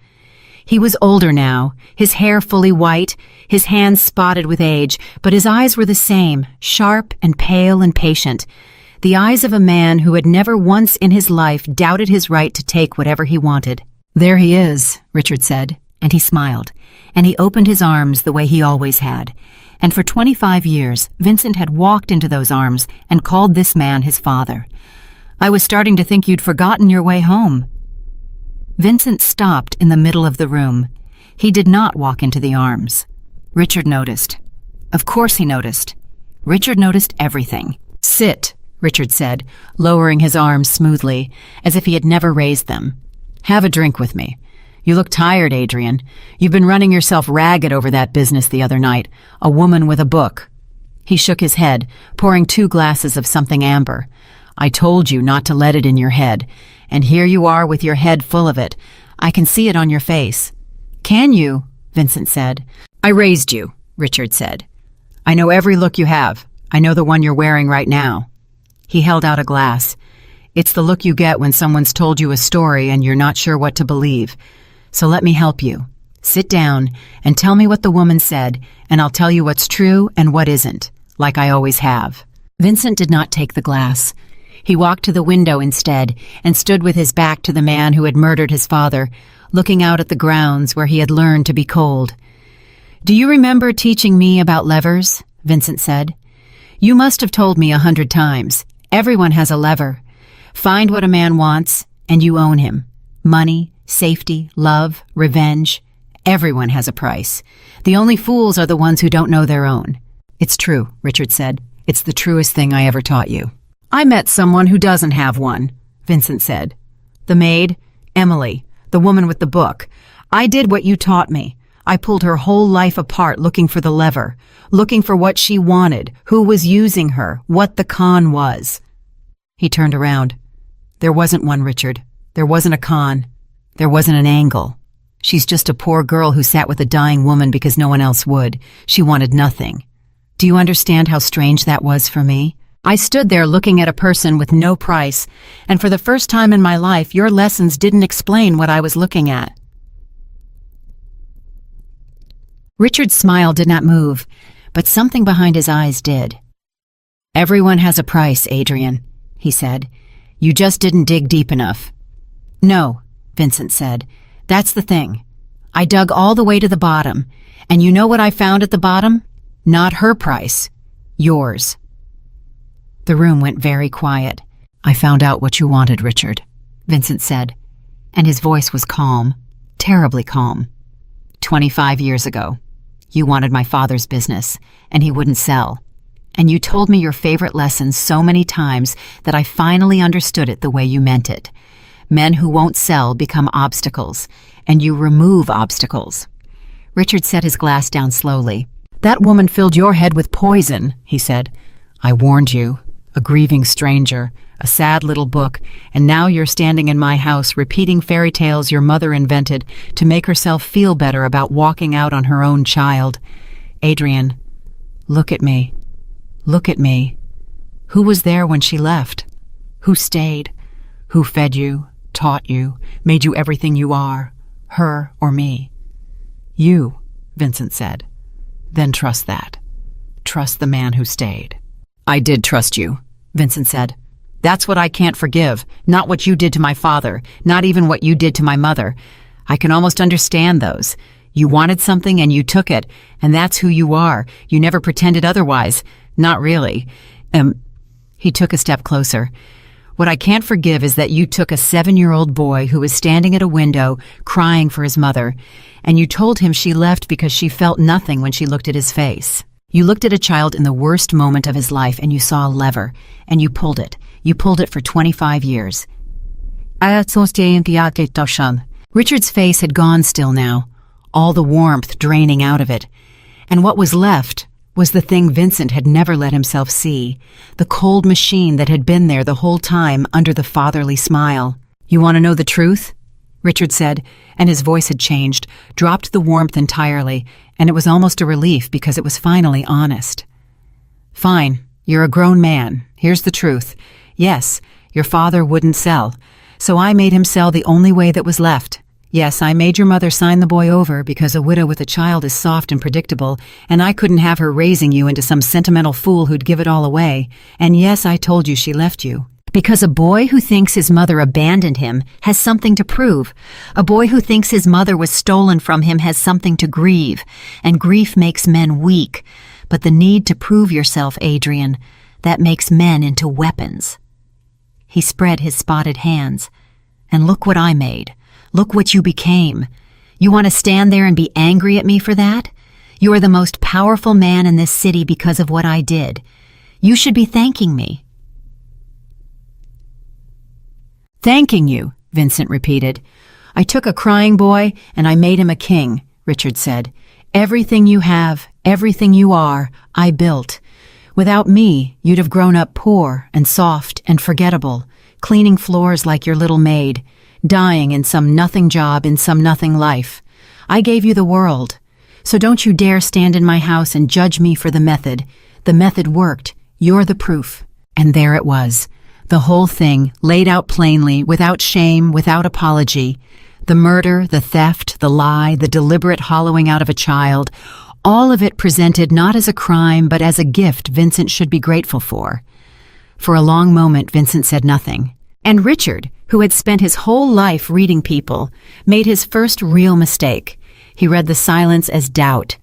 He was older now, his hair fully white, his hands spotted with age, but his eyes were the same, sharp and pale and patient, the eyes of a man who had never once in his life doubted his right to take whatever he wanted. "There he is," Richard said, and he smiled, and he opened his arms the way he always had. And for 25 years, Vincent had walked into those arms and called this man his father. "I was starting to think you'd forgotten your way home." Vincent stopped in the middle of the room. He did not walk into the arms. Richard noticed. Of course he noticed. Richard noticed everything. "Sit," Richard said, lowering his arms smoothly, as if he had never raised them. "Have a drink with me. You look tired, Adrian. You've been running yourself ragged over that business the other night, a woman with a book." He shook his head, pouring 2 glasses of something amber. "I told you not to let it in your head, and here you are with your head full of it. I can see it on your face." "Can you?" Vincent said. "I raised you," Richard said. "I know every look you have. I know the one you're wearing right now." He held out a glass. "It's the look you get when someone's told you a story and you're not sure what to believe. So let me help you. Sit down and tell me what the woman said, and I'll tell you what's true and what isn't, like I always have." Vincent did not take the glass. He walked to the window instead and stood with his back to the man who had murdered his father, looking out at the grounds where he had learned to be cold. "Do you remember teaching me about levers?" Vincent said. "You must have told me 100 times. Everyone has a lever. Find what a man wants, and you own him. Money, safety, love, revenge. Everyone has a price. The only fools are the ones who don't know their own." "It's true," Richard said. "It's the truest thing I ever taught you." "I met someone who doesn't have one," Vincent said. "The maid, Emily, the woman with the book. I did what you taught me. I pulled her whole life apart looking for the lever, looking for what she wanted, who was using her, what the con was." He turned around. "There wasn't one, Richard. There wasn't a con. There wasn't an angle. She's just a poor girl who sat with a dying woman because no one else would. She wanted nothing. Do you understand how strange that was for me? I stood there looking at a person with no price, and for the first time in my life, your lessons didn't explain what I was looking at." Richard's smile did not move, but something behind his eyes did. "Everyone has a price, Adrian," he said. "You just didn't dig deep enough." "No," Vincent said. "That's the thing. I dug all the way to the bottom, and you know what I found at the bottom? Not her price. Yours." The room went very quiet. "I found out what you wanted, Richard," Vincent said, and his voice was calm, terribly calm. 25 years ago, you wanted my father's business, and he wouldn't sell. And you told me your favorite lesson so many times that I finally understood it the way you meant it. Men who won't sell become obstacles, and you remove obstacles." Richard set his glass down slowly. "That woman filled your head with poison," he said. "I warned you. A grieving stranger, a sad little book, and now you're standing in my house repeating fairy tales your mother invented to make herself feel better about walking out on her own child. Adrian, look at me. Look at me. Who was there when she left? Who stayed? Who fed you, taught you, made you everything you are? Her or me? You, Vincent said. Then trust that. Trust the man who stayed. I did trust you, Vincent said. That's what I can't forgive, not what you did to my father, not even what you did to my mother. I can almost understand those. You wanted something and you took it, and that's who you are. You never pretended otherwise. Not really. He took a step closer. What I can't forgive is that you took a 7-year-old boy who was standing at a window crying for his mother, and you told him she left because she felt nothing when she looked at his face. You looked at a child in the worst moment of his life and you saw a lever, and you pulled it. You pulled it for 25 years. Richard's face had gone still now, all the warmth draining out of it. And what was left was the thing Vincent had never let himself see, the cold machine that had been there the whole time under the fatherly smile. You want to know the truth? Richard said, and his voice had changed, dropped the warmth entirely, and it was almost a relief because it was finally honest. Fine, you're a grown man. Here's the truth. Yes, your father wouldn't sell, so I made him sell the only way that was left. Yes, I made your mother sign the boy over because a widow with a child is soft and predictable, and I couldn't have her raising you into some sentimental fool who'd give it all away. And yes, I told you she left you. Because a boy who thinks his mother abandoned him has something to prove. A boy who thinks his mother was stolen from him has something to grieve, and grief makes men weak. But the need to prove yourself, Adrian, that makes men into weapons. He spread his spotted hands. And look what I made. Look what you became. You want to stand there and be angry at me for that? You are the most powerful man in this city because of what I did. You should be thanking me. Thanking you, Vincent repeated. I took a crying boy and I made him a king, Richard said. Everything you have, everything you are, I built. Without me, you'd have grown up poor and soft and forgettable, cleaning floors like your little maid, dying in some nothing job in some nothing life. I gave you the world. So don't you dare stand in my house and judge me for the method. The method worked. You're the proof. And there it was. The whole thing, laid out plainly, without shame, without apology. The murder, the theft, the lie, the deliberate hollowing out of a child, all of it presented not as a crime, but as a gift Vincent should be grateful for. For a long moment, Vincent said nothing. And Richard, who had spent his whole life reading people, made his first real mistake. He read the silence as doubt.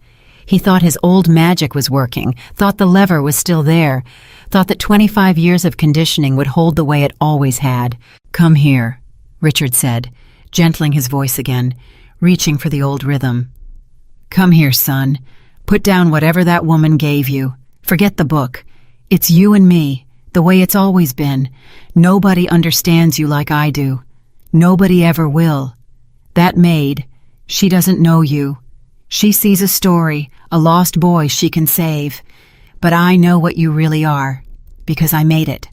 He thought his old magic was working, thought the lever was still there, thought that 25 years of conditioning would hold the way it always had. Come here, Richard said, gentling his voice again, reaching for the old rhythm. Come here, son. Put down whatever that woman gave you. Forget the book. It's you and me, the way it's always been. Nobody understands you like I do. Nobody ever will. That maid, she doesn't know you. She sees a story, a lost boy she can save. But I know what you really are, because I made it.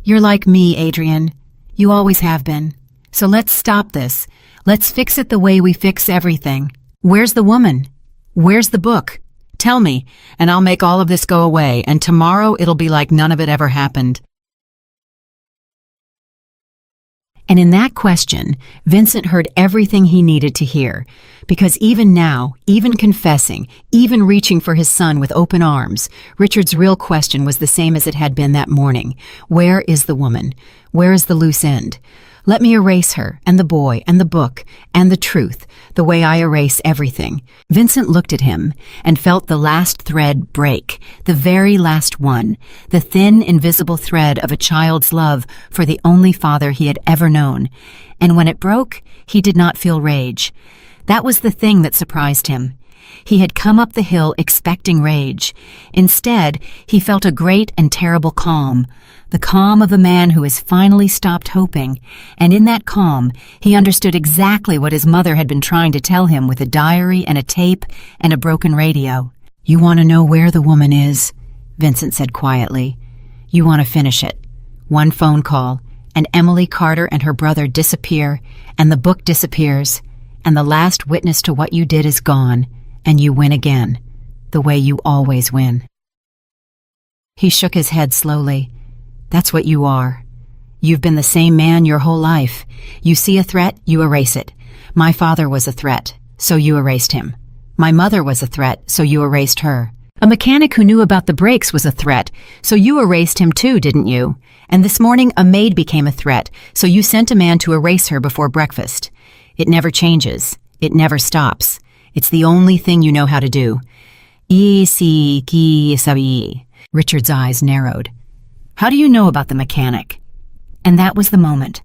You're like me, Adrian. You always have been. So let's stop this. Let's fix it the way we fix everything. Where's the woman? Where's the book? Tell me, and I'll make all of this go away, and tomorrow it'll be like none of it ever happened. And in that question, Vincent heard everything he needed to hear, because even now, even confessing, even reaching for his son with open arms, Richard's real question was the same as it had been that morning. Where is the woman? Where is the loose end? Let me erase her, and the boy, and the book, and the truth, the way I erase everything. Vincent looked at him and felt the last thread break, the very last one, the thin, invisible thread of a child's love for the only father he had ever known. And when it broke, he did not feel rage. That was the thing that surprised him. He had come up the hill expecting rage. Instead, he felt a great and terrible calm, the calm of a man who has finally stopped hoping, and in that calm, he understood exactly what his mother had been trying to tell him with a diary and a tape and a broken radio. You want to know where the woman is, Vincent said quietly. You want to finish it. One phone call, and Emily Carter and her brother disappear, and the book disappears, and the last witness to what you did is gone, and you win again, the way you always win. He shook his head slowly. That's what you are. You've been the same man your whole life. You see a threat, you erase it. My father was a threat, so you erased him. My mother was a threat, so you erased her. A mechanic who knew about the brakes was a threat, so you erased him too, didn't you? And this morning a maid became a threat, so you sent a man to erase her before breakfast. It never changes. It never stops. It's the only thing you know how to do. Richard's eyes narrowed. How do you know about the mechanic? And that was the moment.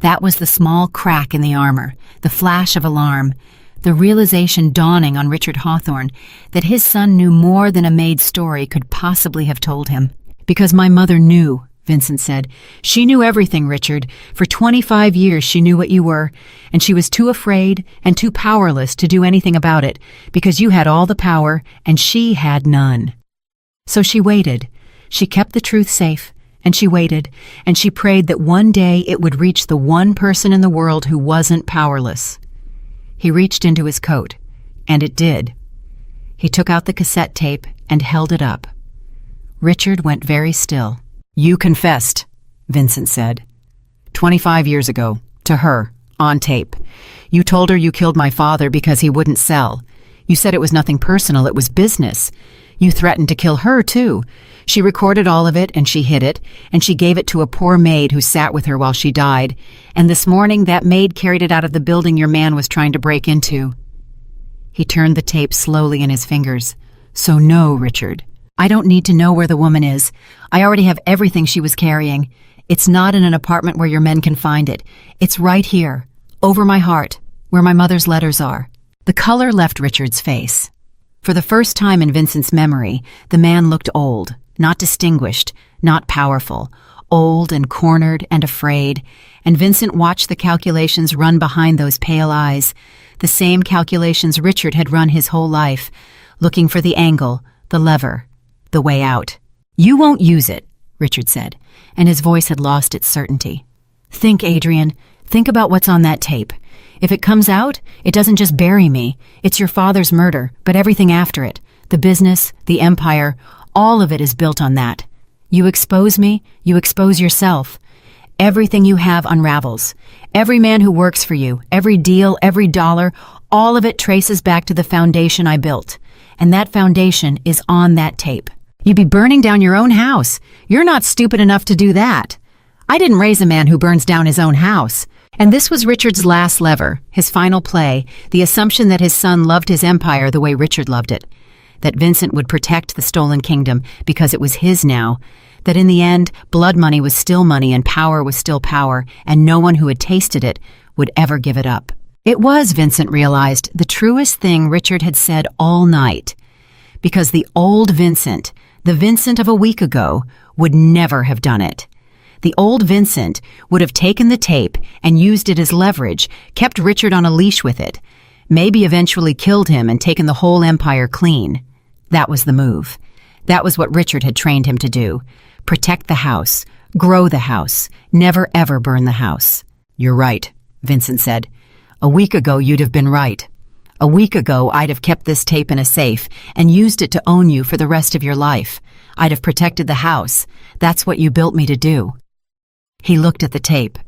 That was the small crack in the armor, the flash of alarm, the realization dawning on Richard Hawthorne that his son knew more than a maid's story could possibly have told him. Because my mother knew, Vincent said. She knew everything, Richard. For 25 years she knew what you were, and she was too afraid and too powerless to do anything about it, because you had all the power and she had none. So she waited. She kept the truth safe, and she waited, and she prayed that one day it would reach the one person in the world who wasn't powerless. He reached into his coat, and it did. He took out the cassette tape and held it up. Richard went very still. You confessed, Vincent said. 25 years ago, to her, on tape. You told her you killed my father because he wouldn't sell. You said it was nothing personal, it was business. You threatened to kill her, too. She recorded all of it, and she hid it, and she gave it to a poor maid who sat with her while she died. And this morning, that maid carried it out of the building your man was trying to break into. He turned the tape slowly in his fingers. So no, Richard. I don't need to know where the woman is. I already have everything she was carrying. It's not in an apartment where your men can find it. It's right here, over my heart, where my mother's letters are. The color left Richard's face. For the first time in Vincent's memory, the man looked old, not distinguished, not powerful, old and cornered and afraid, and Vincent watched the calculations run behind those pale eyes, the same calculations Richard had run his whole life, looking for the angle, the lever, the way out. You won't use it, Richard said, and his voice had lost its certainty. Think, Adrian. Think about what's on that tape. If it comes out, it doesn't just bury me. It's your father's murder, but everything after it. The business, the empire, all of it is built on that. You expose me, you expose yourself. Everything you have unravels. Every man who works for you, every deal, every dollar, all of it traces back to the foundation I built. And that foundation is on that tape. You'd be burning down your own house. You're not stupid enough to do that. I didn't raise a man who burns down his own house. And this was Richard's last lever, his final play, the assumption that his son loved his empire the way Richard loved it, that Vincent would protect the stolen kingdom because it was his now, that in the end, blood money was still money and power was still power, and no one who had tasted it would ever give it up. It was, Vincent realized, the truest thing Richard had said all night, because the old Vincent, the Vincent of a week ago, would never have done it. The old Vincent would have taken the tape and used it as leverage, kept Richard on a leash with it, maybe eventually killed him and taken the whole empire clean. That was the move. That was what Richard had trained him to do. Protect the house, grow the house, never ever burn the house. You're right, Vincent said. A week ago you'd have been right. A week ago I'd have kept this tape in a safe and used it to own you for the rest of your life. I'd have protected the house. That's what you built me to do. He looked at the tape.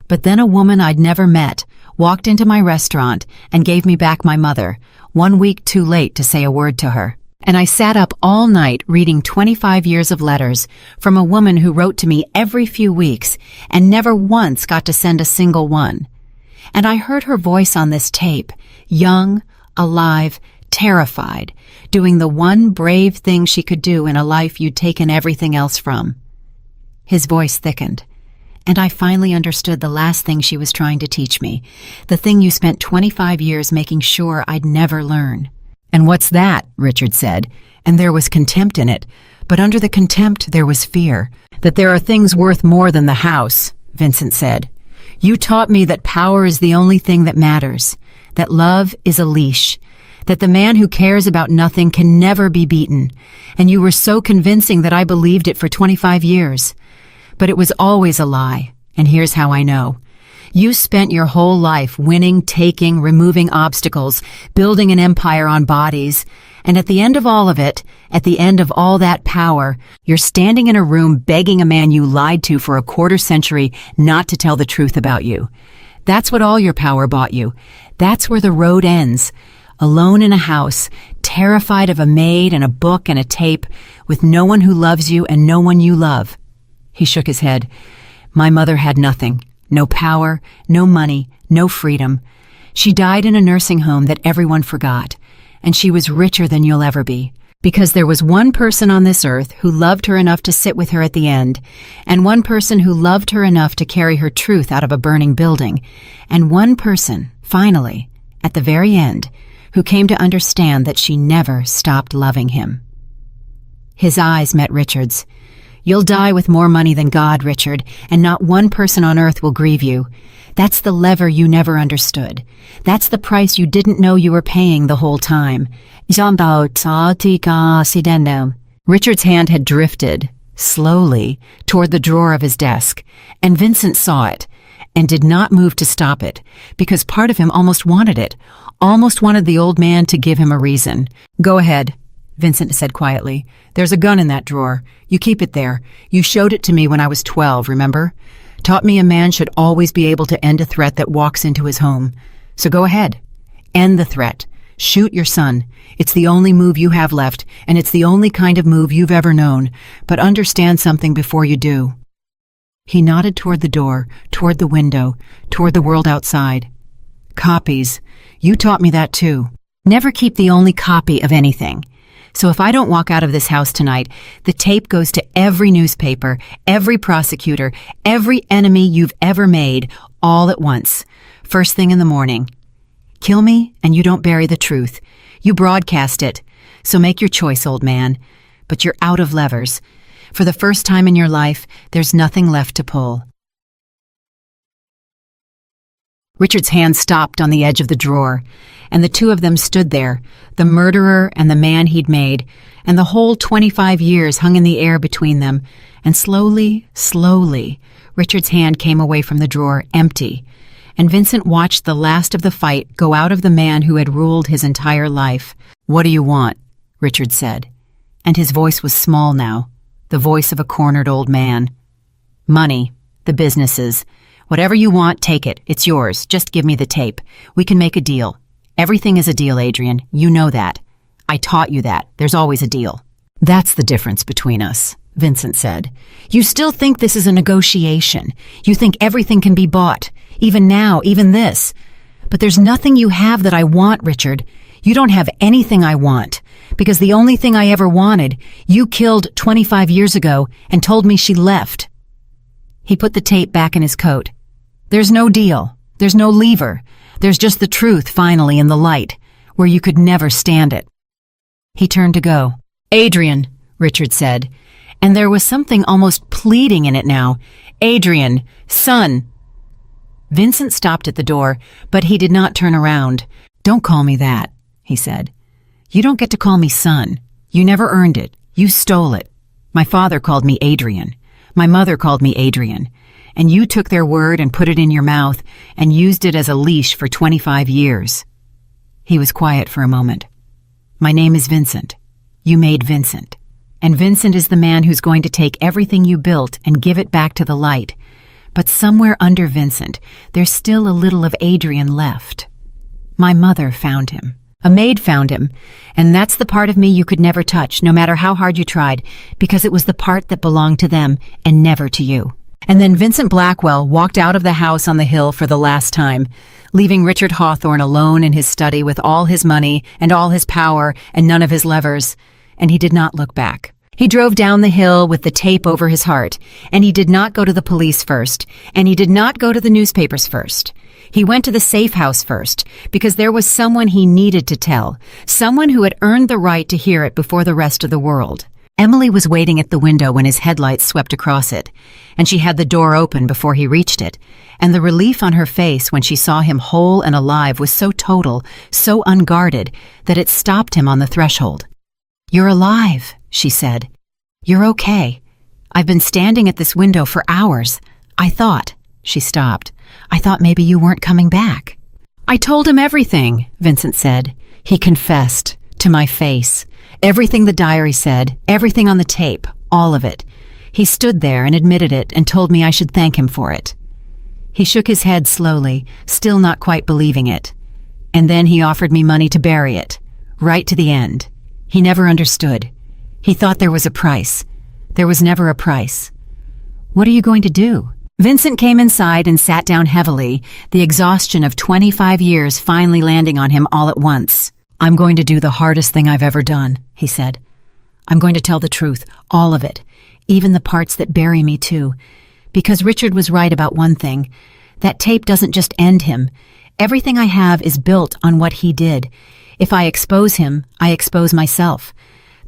But then a woman I'd never met walked into my restaurant and gave me back my mother, 1 week too late to say a word to her. And I sat up all night reading 25 years of letters from a woman who wrote to me every few weeks and never once got to send a single one. And I heard her voice on this tape, young, alive, terrified, doing the one brave thing she could do in a life you'd taken everything else from. His voice thickened, and I finally understood the last thing she was trying to teach me, the thing you spent 25 years making sure I'd never learn. And what's that? Richard said, and there was contempt in it, but under the contempt there was fear. That there are things worth more than the house, Vincent said. You taught me that power is the only thing that matters, that love is a leash, that the man who cares about nothing can never be beaten, and you were so convincing that I believed it for 25 years. But it was always a lie, and here's how I know. You spent your whole life winning, taking, removing obstacles, building an empire on bodies, And at the end of all of it, at the end of all that power, you're standing in a room begging a man you lied to for a quarter century not to tell the truth about you. That's what all your power bought you. That's where the road ends. Alone in a house, terrified of a maid and a book and a tape, with no one who loves you and no one you love. He shook his head. My mother had nothing. No power, no money, no freedom. She died in a nursing home that everyone forgot. And she was richer than you'll ever be. Because there was one person on this earth who loved her enough to sit with her at the end, and one person who loved her enough to carry her truth out of a burning building, and one person, finally, at the very end, who came to understand that she never stopped loving him. His eyes met Richard's. You'll die with more money than God, Richard, and not one person on earth will grieve you. That's the lever you never understood. That's the price you didn't know you were paying the whole time. Richard's hand had drifted, slowly, toward the drawer of his desk, and Vincent saw it, and did not move to stop it, because part of him almost wanted it, almost wanted the old man to give him a reason. Go ahead, Vincent said quietly. There's a gun in that drawer. You keep it there. You showed it to me when I was 12, remember? Taught me a man should always be able to end a threat that walks into his home. So go ahead. End the threat. Shoot your son. It's the only move you have left, and it's the only kind of move you've ever known. But understand something before you do. He nodded toward the door, toward the window, toward the world outside. Copies. You taught me that too. Never keep the only copy of anything. So if I don't walk out of this house tonight, the tape goes to every newspaper, every prosecutor, every enemy you've ever made, all at once. First thing in the morning. Kill me, and you don't bury the truth. You broadcast it. So make your choice, old man. But you're out of levers. For the first time in your life, there's nothing left to pull. Richard's hand stopped on the edge of the drawer, and the two of them stood there, the murderer and the man he'd made, and the whole 25 years hung in the air between them, and slowly, slowly, Richard's hand came away from the drawer empty, and Vincent watched the last of the fight go out of the man who had ruled his entire life. What do you want? Richard said, and his voice was small now, the voice of a cornered old man. Money, the businesses. Whatever you want, take it. It's yours. Just give me the tape. We can make a deal. Everything is a deal, Adrian. You know that. I taught you that. There's always a deal. That's the difference between us, Vincent said. You still think this is a negotiation. You think everything can be bought. Even now, even this. But there's nothing you have that I want, Richard. You don't have anything I want. Because the only thing I ever wanted, you killed 25 years ago and told me she left. He put the tape back in his coat. There's no deal. There's no lever. There's just the truth finally in the light, where you could never stand it. He turned to go. Adrian, Richard said, and there was something almost pleading in it now. Adrian, son. Vincent stopped at the door, but he did not turn around. Don't call me that, he said. You don't get to call me son. You never earned it. You stole it. My father called me Adrian. My mother called me Adrian. And you took their word and put it in your mouth and used it as a leash for 25 years. He was quiet for a moment. My name is Vincent. You made Vincent. And Vincent is the man who's going to take everything you built and give it back to the light. But somewhere under Vincent, there's still a little of Adrian left. My mother found him. A maid found him. And that's the part of me you could never touch, no matter how hard you tried, because it was the part that belonged to them and never to you. And then Vincent Blackwell walked out of the house on the hill for the last time, leaving Richard Hawthorne alone in his study with all his money and all his power and none of his levers, and he did not look back. He drove down the hill with the tape over his heart, and he did not go to the police first, and he did not go to the newspapers first. He went to the safe house first, because there was someone he needed to tell, someone who had earned the right to hear it before the rest of the world. Emily was waiting at the window when his headlights swept across it, and she had the door open before he reached it, and the relief on her face when she saw him whole and alive was so total, so unguarded, that it stopped him on the threshold. You're alive, she said. You're okay. I've been standing at this window for hours. I thought, she stopped, I thought maybe you weren't coming back. I told him everything, Vincent said. He confessed To my face. Everything the diary said, everything on the tape, all of it. He stood there and admitted it and told me I should thank him for it. He shook his head slowly, still not quite believing it. And then he offered me money to bury it, right to the end. He never understood. He thought there was a price. There was never a price. What are you going to do? Vincent came inside and sat down heavily, the exhaustion of 25 years finally landing on him all at once. I'm going to do the hardest thing I've ever done, he said. I'm going to tell the truth, all of it, even the parts that bury me too. Because Richard was right about one thing. That tape doesn't just end him. Everything I have is built on what he did. If I expose him, I expose myself.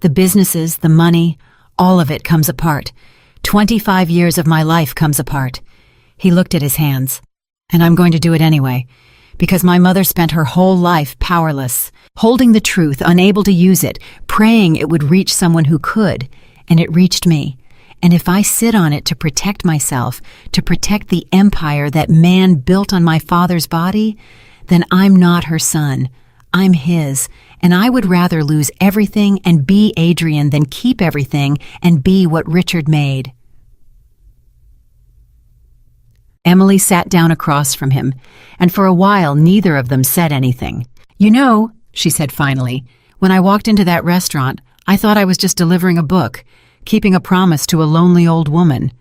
The businesses, the money, all of it comes apart. 25 years of my life comes apart. He looked at his hands. And I'm going to do it anyway. Because my mother spent her whole life powerless, holding the truth, unable to use it, praying it would reach someone who could. And it reached me. And if I sit on it to protect myself, to protect the empire that man built on my father's body, then I'm not her son. I'm his, and I would rather lose everything and be Adrian than keep everything and be what Richard made. Emily sat down across from him, and for a while neither of them said anything. You know, she said finally, when I walked into that restaurant, I thought I was just delivering a book, keeping a promise to a lonely old woman.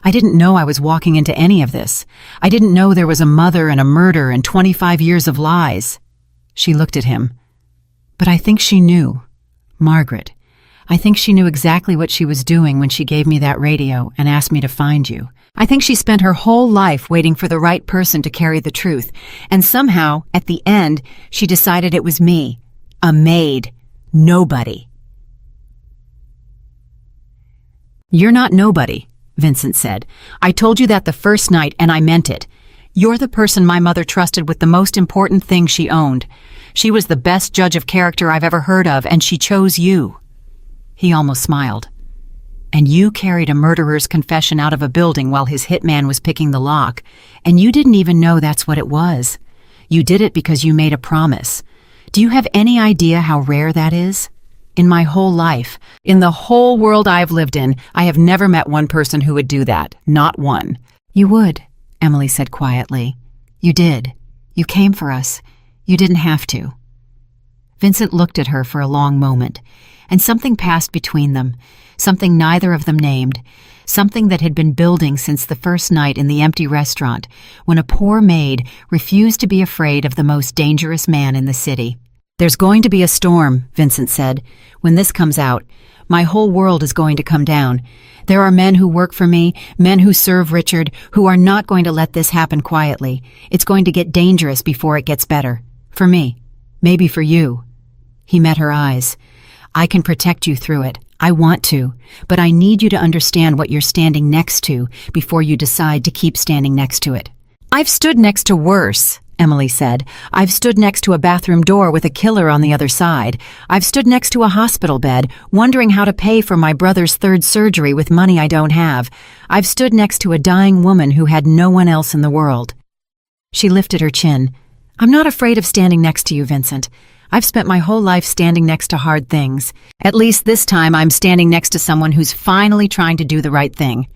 I didn't know I was walking into any of this. I didn't know there was a mother and a murder and 25 years of lies. She looked at him. But I think she knew. Margaret. I think she knew exactly what she was doing when she gave me that radio and asked me to find you. I think she spent her whole life waiting for the right person to carry the truth, and somehow, at the end, she decided it was me. A maid. Nobody. You're not nobody, Vincent said. I told you that the first night, and I meant it. You're the person my mother trusted with the most important thing she owned. She was the best judge of character I've ever heard of, and she chose you. He almost smiled. And you carried a murderer's confession out of a building while his hitman was picking the lock, and you didn't even know that's what it was. You did it because you made a promise. Do you have any idea how rare that is? In my whole life, in the whole world I've lived in, I have never met one person who would do that. Not one. You would, Emily said quietly. You did. You came for us. You didn't have to. Vincent looked at her for a long moment, and something passed between them, something neither of them named, something that had been building since the first night in the empty restaurant, when a poor maid refused to be afraid of the most dangerous man in the city. There's going to be a storm, Vincent said. When this comes out, my whole world is going to come down. There are men who work for me, men who serve Richard, who are not going to let this happen quietly. It's going to get dangerous before it gets better. For me. Maybe for you. He met her eyes. I can protect you through it. I want to. But I need you to understand what you're standing next to before you decide to keep standing next to it. I've stood next to worse, Emily said. I've stood next to a bathroom door with a killer on the other side. I've stood next to a hospital bed, wondering how to pay for my brother's third surgery with money I don't have. I've stood next to a dying woman who had no one else in the world. She lifted her chin. I'm not afraid of standing next to you, Vincent. I've spent my whole life standing next to hard things. At least this time I'm standing next to someone who's finally trying to do the right thing.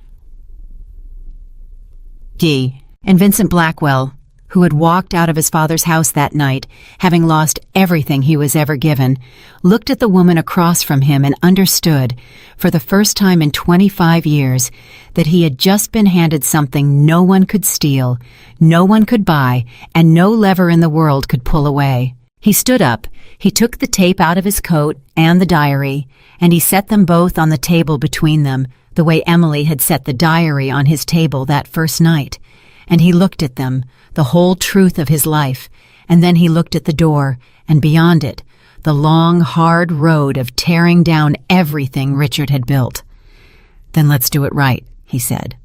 And Vincent Blackwell, who had walked out of his father's house that night, having lost everything he was ever given, looked at the woman across from him and understood, for the first time in 25 years, that he had just been handed something no one could steal, no one could buy, and no lever in the world could pull away. He stood up, he took the tape out of his coat and the diary, and he set them both on the table between them, the way Emily had set the diary on his table that first night. And he looked at them, the whole truth of his life, and then he looked at the door, and beyond it, the long, hard road of tearing down everything Richard had built. Then let's do it right, he said.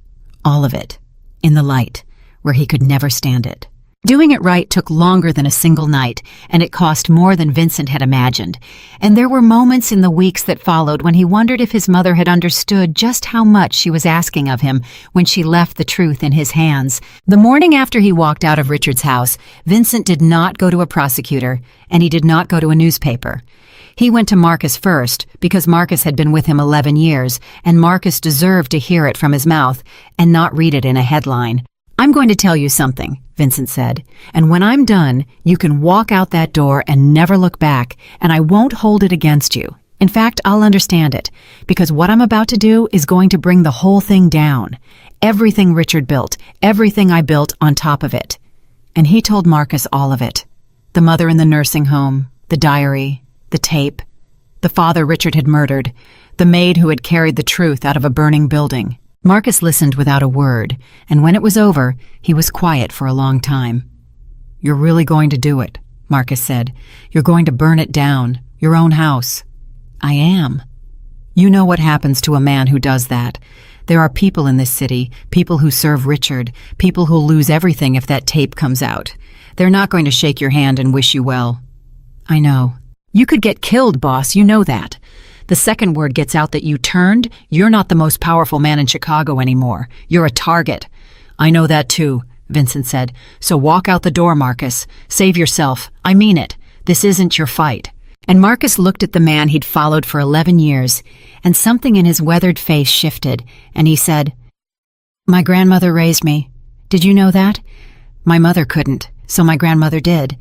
All of it. In the light, where he could never stand it. Doing it right took longer than a single night, and it cost more than Vincent had imagined. And there were moments in the weeks that followed when he wondered if his mother had understood just how much she was asking of him when she left the truth in his hands. The morning after he walked out of Richard's house, Vincent did not go to a prosecutor, and he did not go to a newspaper. He went to Marcus first because Marcus had been with him 11 years, and Marcus deserved to hear it from his mouth and not read it in a headline. "I'm going to tell you something," Vincent said, "and when I'm done, you can walk out that door and never look back, and I won't hold it against you. In fact, I'll understand it, because what I'm about to do is going to bring the whole thing down. Everything Richard built, everything I built on top of it." And he told Marcus all of it. The mother in the nursing home, the diary, the tape, the father Richard had murdered, the maid who had carried the truth out of a burning building. Marcus listened without a word, and when it was over, he was quiet for a long time. "You're really going to do it," Marcus said. "You're going to burn it down, your own house." "I am." "You know what happens to a man who does that. There are people in this city, people who serve Richard, people who'll lose everything if that tape comes out. They're not going to shake your hand and wish you well." "I know." "You could get killed, boss, you know that. The second word gets out that you turned, you're not the most powerful man in Chicago anymore. You're a target." "I know that too," Vincent said. "So walk out the door, Marcus. Save yourself. I mean it. This isn't your fight." And Marcus looked at the man he'd followed for 11 years, and something in his weathered face shifted, and he said, "My grandmother raised me. Did you know that? My mother couldn't, so my grandmother did.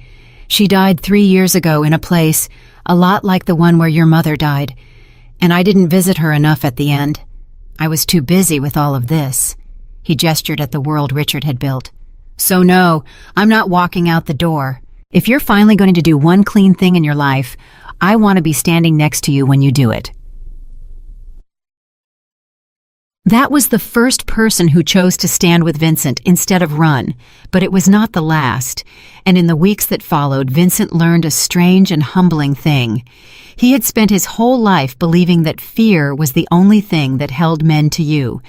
She died 3 years ago in a place a lot like the one where your mother died, and I didn't visit her enough at the end. I was too busy with all of this." He gestured at the world Richard had built. "So no, I'm not walking out the door. If you're finally going to do one clean thing in your life, I want to be standing next to you when you do it." That was the first person who chose to stand with Vincent instead of run, but it was not the last, and in the weeks that followed, Vincent learned a strange and humbling thing. He had spent his whole life believing that fear was the only thing that held men to you.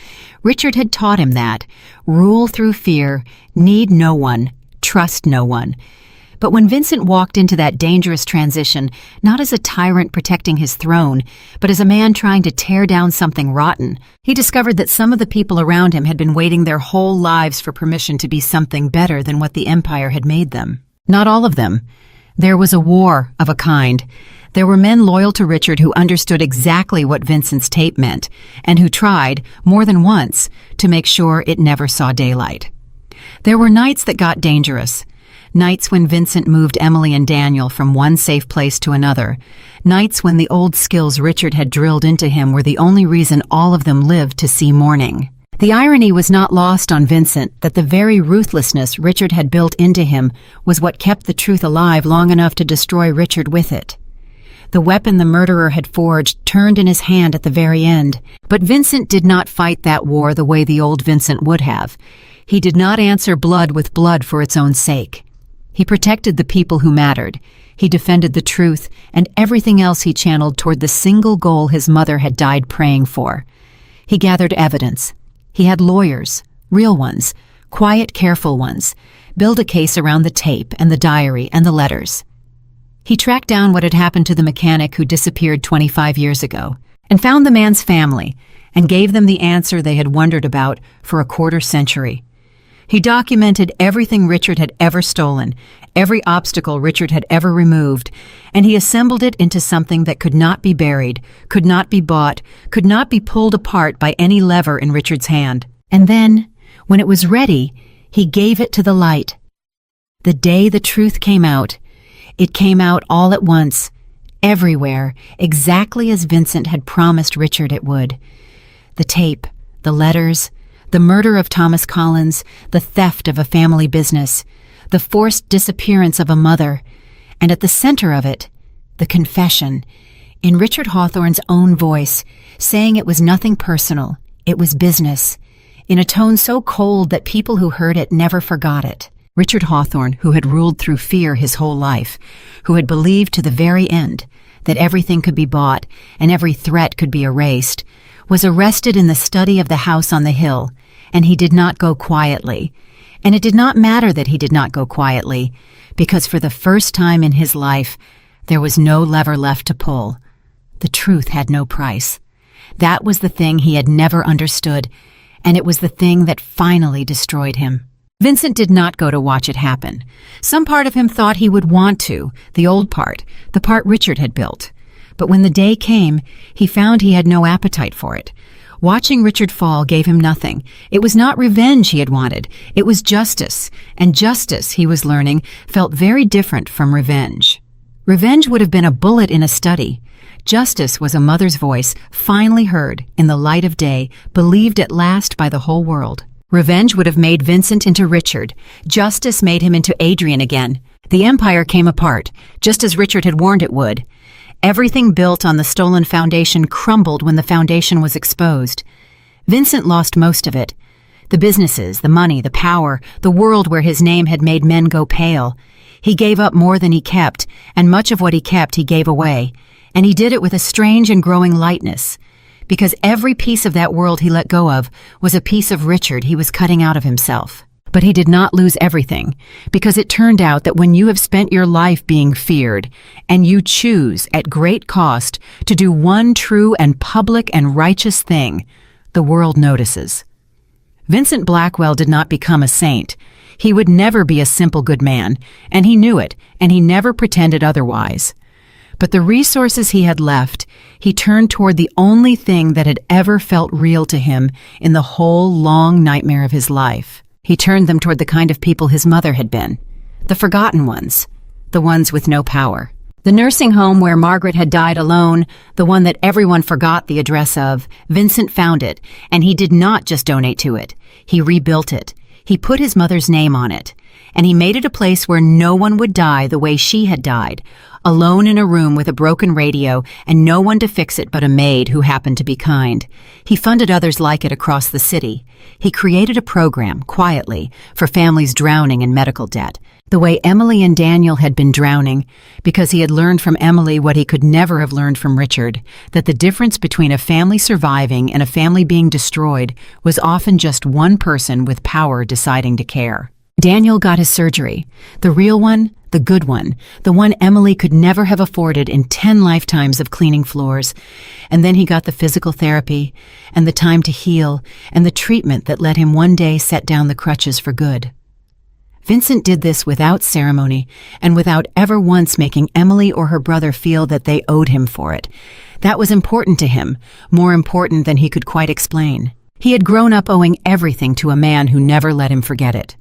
Richard had taught him that. Rule through fear, need no one, trust no one. But when Vincent walked into that dangerous transition, not as a tyrant protecting his throne, but as a man trying to tear down something rotten, he discovered that some of the people around him had been waiting their whole lives for permission to be something better than what the Empire had made them. Not all of them. There was a war of a kind. There were men loyal to Richard who understood exactly what Vincent's tape meant, and who tried, more than once, to make sure it never saw daylight. There were nights that got dangerous. Nights when Vincent moved Emily and Daniel from one safe place to another. Nights when the old skills Richard had drilled into him were the only reason all of them lived to see morning. The irony was not lost on Vincent that the very ruthlessness Richard had built into him was what kept the truth alive long enough to destroy Richard with it. The weapon the murderer had forged turned in his hand at the very end. But Vincent did not fight that war the way the old Vincent would have. He did not answer blood with blood for its own sake. He protected the people who mattered. He defended the truth, and everything else he channeled toward the single goal his mother had died praying for. He gathered evidence. He had lawyers, real ones, quiet, careful ones, build a case around the tape and the diary and the letters. He tracked down what had happened to the mechanic who disappeared 25 years ago, and found the man's family, and gave them the answer they had wondered about for a quarter century. He documented everything Richard had ever stolen, every obstacle Richard had ever removed, and he assembled it into something that could not be buried, could not be bought, could not be pulled apart by any lever in Richard's hand. And then, when it was ready, he gave it to the light. The day the truth came out, it came out all at once, everywhere, exactly as Vincent had promised Richard it would. The tape, the letters, the murder of Thomas Collins, the theft of a family business, the forced disappearance of a mother, and at the center of it, the confession, in Richard Hawthorne's own voice, saying it was nothing personal, it was business, in a tone so cold that people who heard it never forgot it. Richard Hawthorne, who had ruled through fear his whole life, who had believed to the very end that everything could be bought and every threat could be erased, was arrested in the study of the house on the hill, and he did not go quietly. And it did not matter that he did not go quietly, because for the first time in his life, there was no lever left to pull. The truth had no price. That was the thing he had never understood, and it was the thing that finally destroyed him. Vincent did not go to watch it happen. Some part of him thought he would want to, the old part, the part Richard had built. But when the day came, he found he had no appetite for it. Watching Richard fall gave him nothing. It was not revenge he had wanted. It was justice. And justice, he was learning, felt very different from revenge. Revenge would have been a bullet in a study. Justice was a mother's voice, finally heard, in the light of day, believed at last by the whole world. Revenge would have made Vincent into Richard. Justice made him into Adrian again. The empire came apart, just as Richard had warned it would. Everything built on the stolen foundation crumbled when the foundation was exposed. Vincent lost most of it. The businesses, the money, the power, the world where his name had made men go pale. He gave up more than he kept, and much of what he kept he gave away. And he did it with a strange and growing lightness, because every piece of that world he let go of was a piece of Richard he was cutting out of himself. But he did not lose everything, because it turned out that when you have spent your life being feared, and you choose, at great cost, to do one true and public and righteous thing, the world notices. Vincent Blackwell did not become a saint. He would never be a simple good man, and he knew it, and he never pretended otherwise. But the resources he had left, he turned toward the only thing that had ever felt real to him in the whole long nightmare of his life. He turned them toward the kind of people his mother had been, the forgotten ones, the ones with no power. The nursing home where Margaret had died alone, the one that everyone forgot the address of, Vincent found it, and he did not just donate to it. He rebuilt it. He put his mother's name on it, and he made it a place where no one would die the way she had died, alone in a room with a broken radio and no one to fix it but a maid who happened to be kind. He funded others like it across the city. He created a program, quietly, for families drowning in medical debt, the way Emily and Daniel had been drowning, because he had learned from Emily what he could never have learned from Richard, that the difference between a family surviving and a family being destroyed was often just one person with power deciding to care. Daniel got his surgery, the real one, the good one, the one Emily could never have afforded in 10 lifetimes of cleaning floors. And then he got the physical therapy, and the time to heal, and the treatment that let him one day set down the crutches for good. Vincent did this without ceremony, and without ever once making Emily or her brother feel that they owed him for it. That was important to him, more important than he could quite explain. He had grown up owing everything to a man who never let him forget it.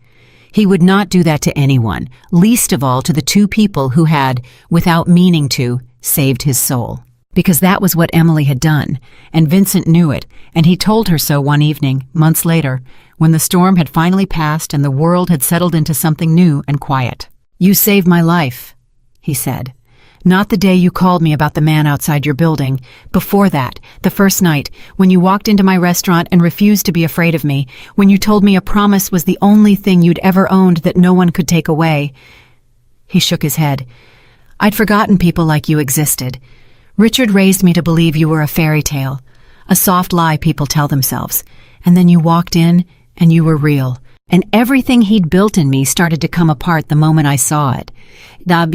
He would not do that to anyone, least of all to the two people who had, without meaning to, saved his soul. Because that was what Emily had done, and Vincent knew it, and he told her so one evening, months later, when the storm had finally passed and the world had settled into something new and quiet. "You saved my life," he said. "Not the day you called me about the man outside your building. Before that, the first night, when you walked into my restaurant and refused to be afraid of me, when you told me a promise was the only thing you'd ever owned that no one could take away." He shook his head. "I'd forgotten people like you existed. Richard raised me to believe you were a fairy tale, a soft lie people tell themselves. And then you walked in, and you were real. And everything he'd built in me started to come apart the moment I saw it. I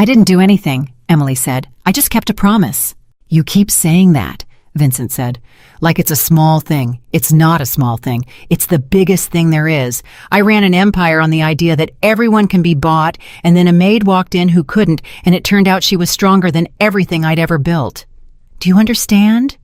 didn't do anything," Emily said. "I just kept a promise." "You keep saying that," Vincent said, "like it's a small thing. It's not a small thing. It's the biggest thing there is. I ran an empire on the idea that everyone can be bought, and then a maid walked in who couldn't, and it turned out she was stronger than everything I'd ever built. Do you understand?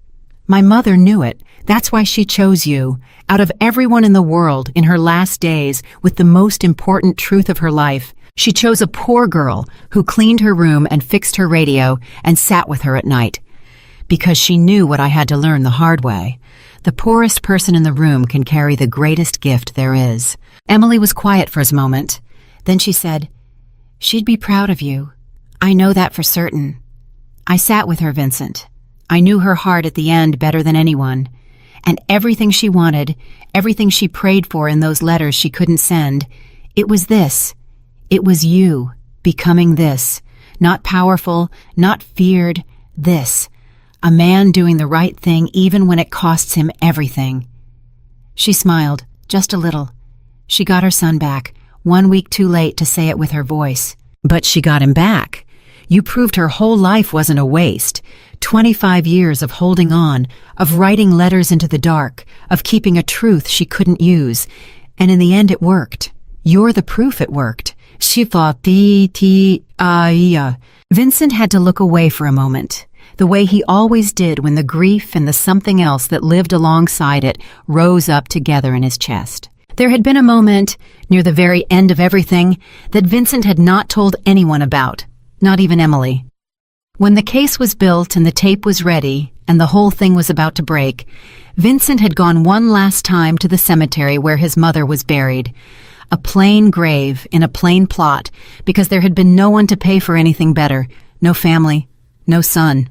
My mother knew it. That's why she chose you. Out of everyone in the world, in her last days, with the most important truth of her life, she chose a poor girl who cleaned her room and fixed her radio and sat with her at night. Because she knew what I had to learn the hard way. The poorest person in the room can carry the greatest gift there is." Emily was quiet for a moment. Then she said, "She'd be proud of you. I know that for certain. I sat with her, Vincent. I knew her heart at the end better than anyone. And everything she wanted, everything she prayed for in those letters she couldn't send, it was this. It was you, becoming this. Not powerful, not feared, this. A man doing the right thing even when it costs him everything." She smiled, just a little. She got her son back, 1 week too late to say it with her voice. But she got him back. You proved her whole life wasn't a waste. 25 years of holding on, of writing letters into the dark, of keeping a truth she couldn't use. And in the end it worked. You're the proof it worked. She thought Vincent had to look away for a moment, the way he always did when the grief and the something else that lived alongside it rose up together in his chest. There had been a moment, near the very end of everything, that Vincent had not told anyone about, not even Emily. When the case was built and the tape was ready, and the whole thing was about to break, Vincent had gone one last time to the cemetery where his mother was buried. A plain grave in a plain plot, because there had been no one to pay for anything better, no family, no son.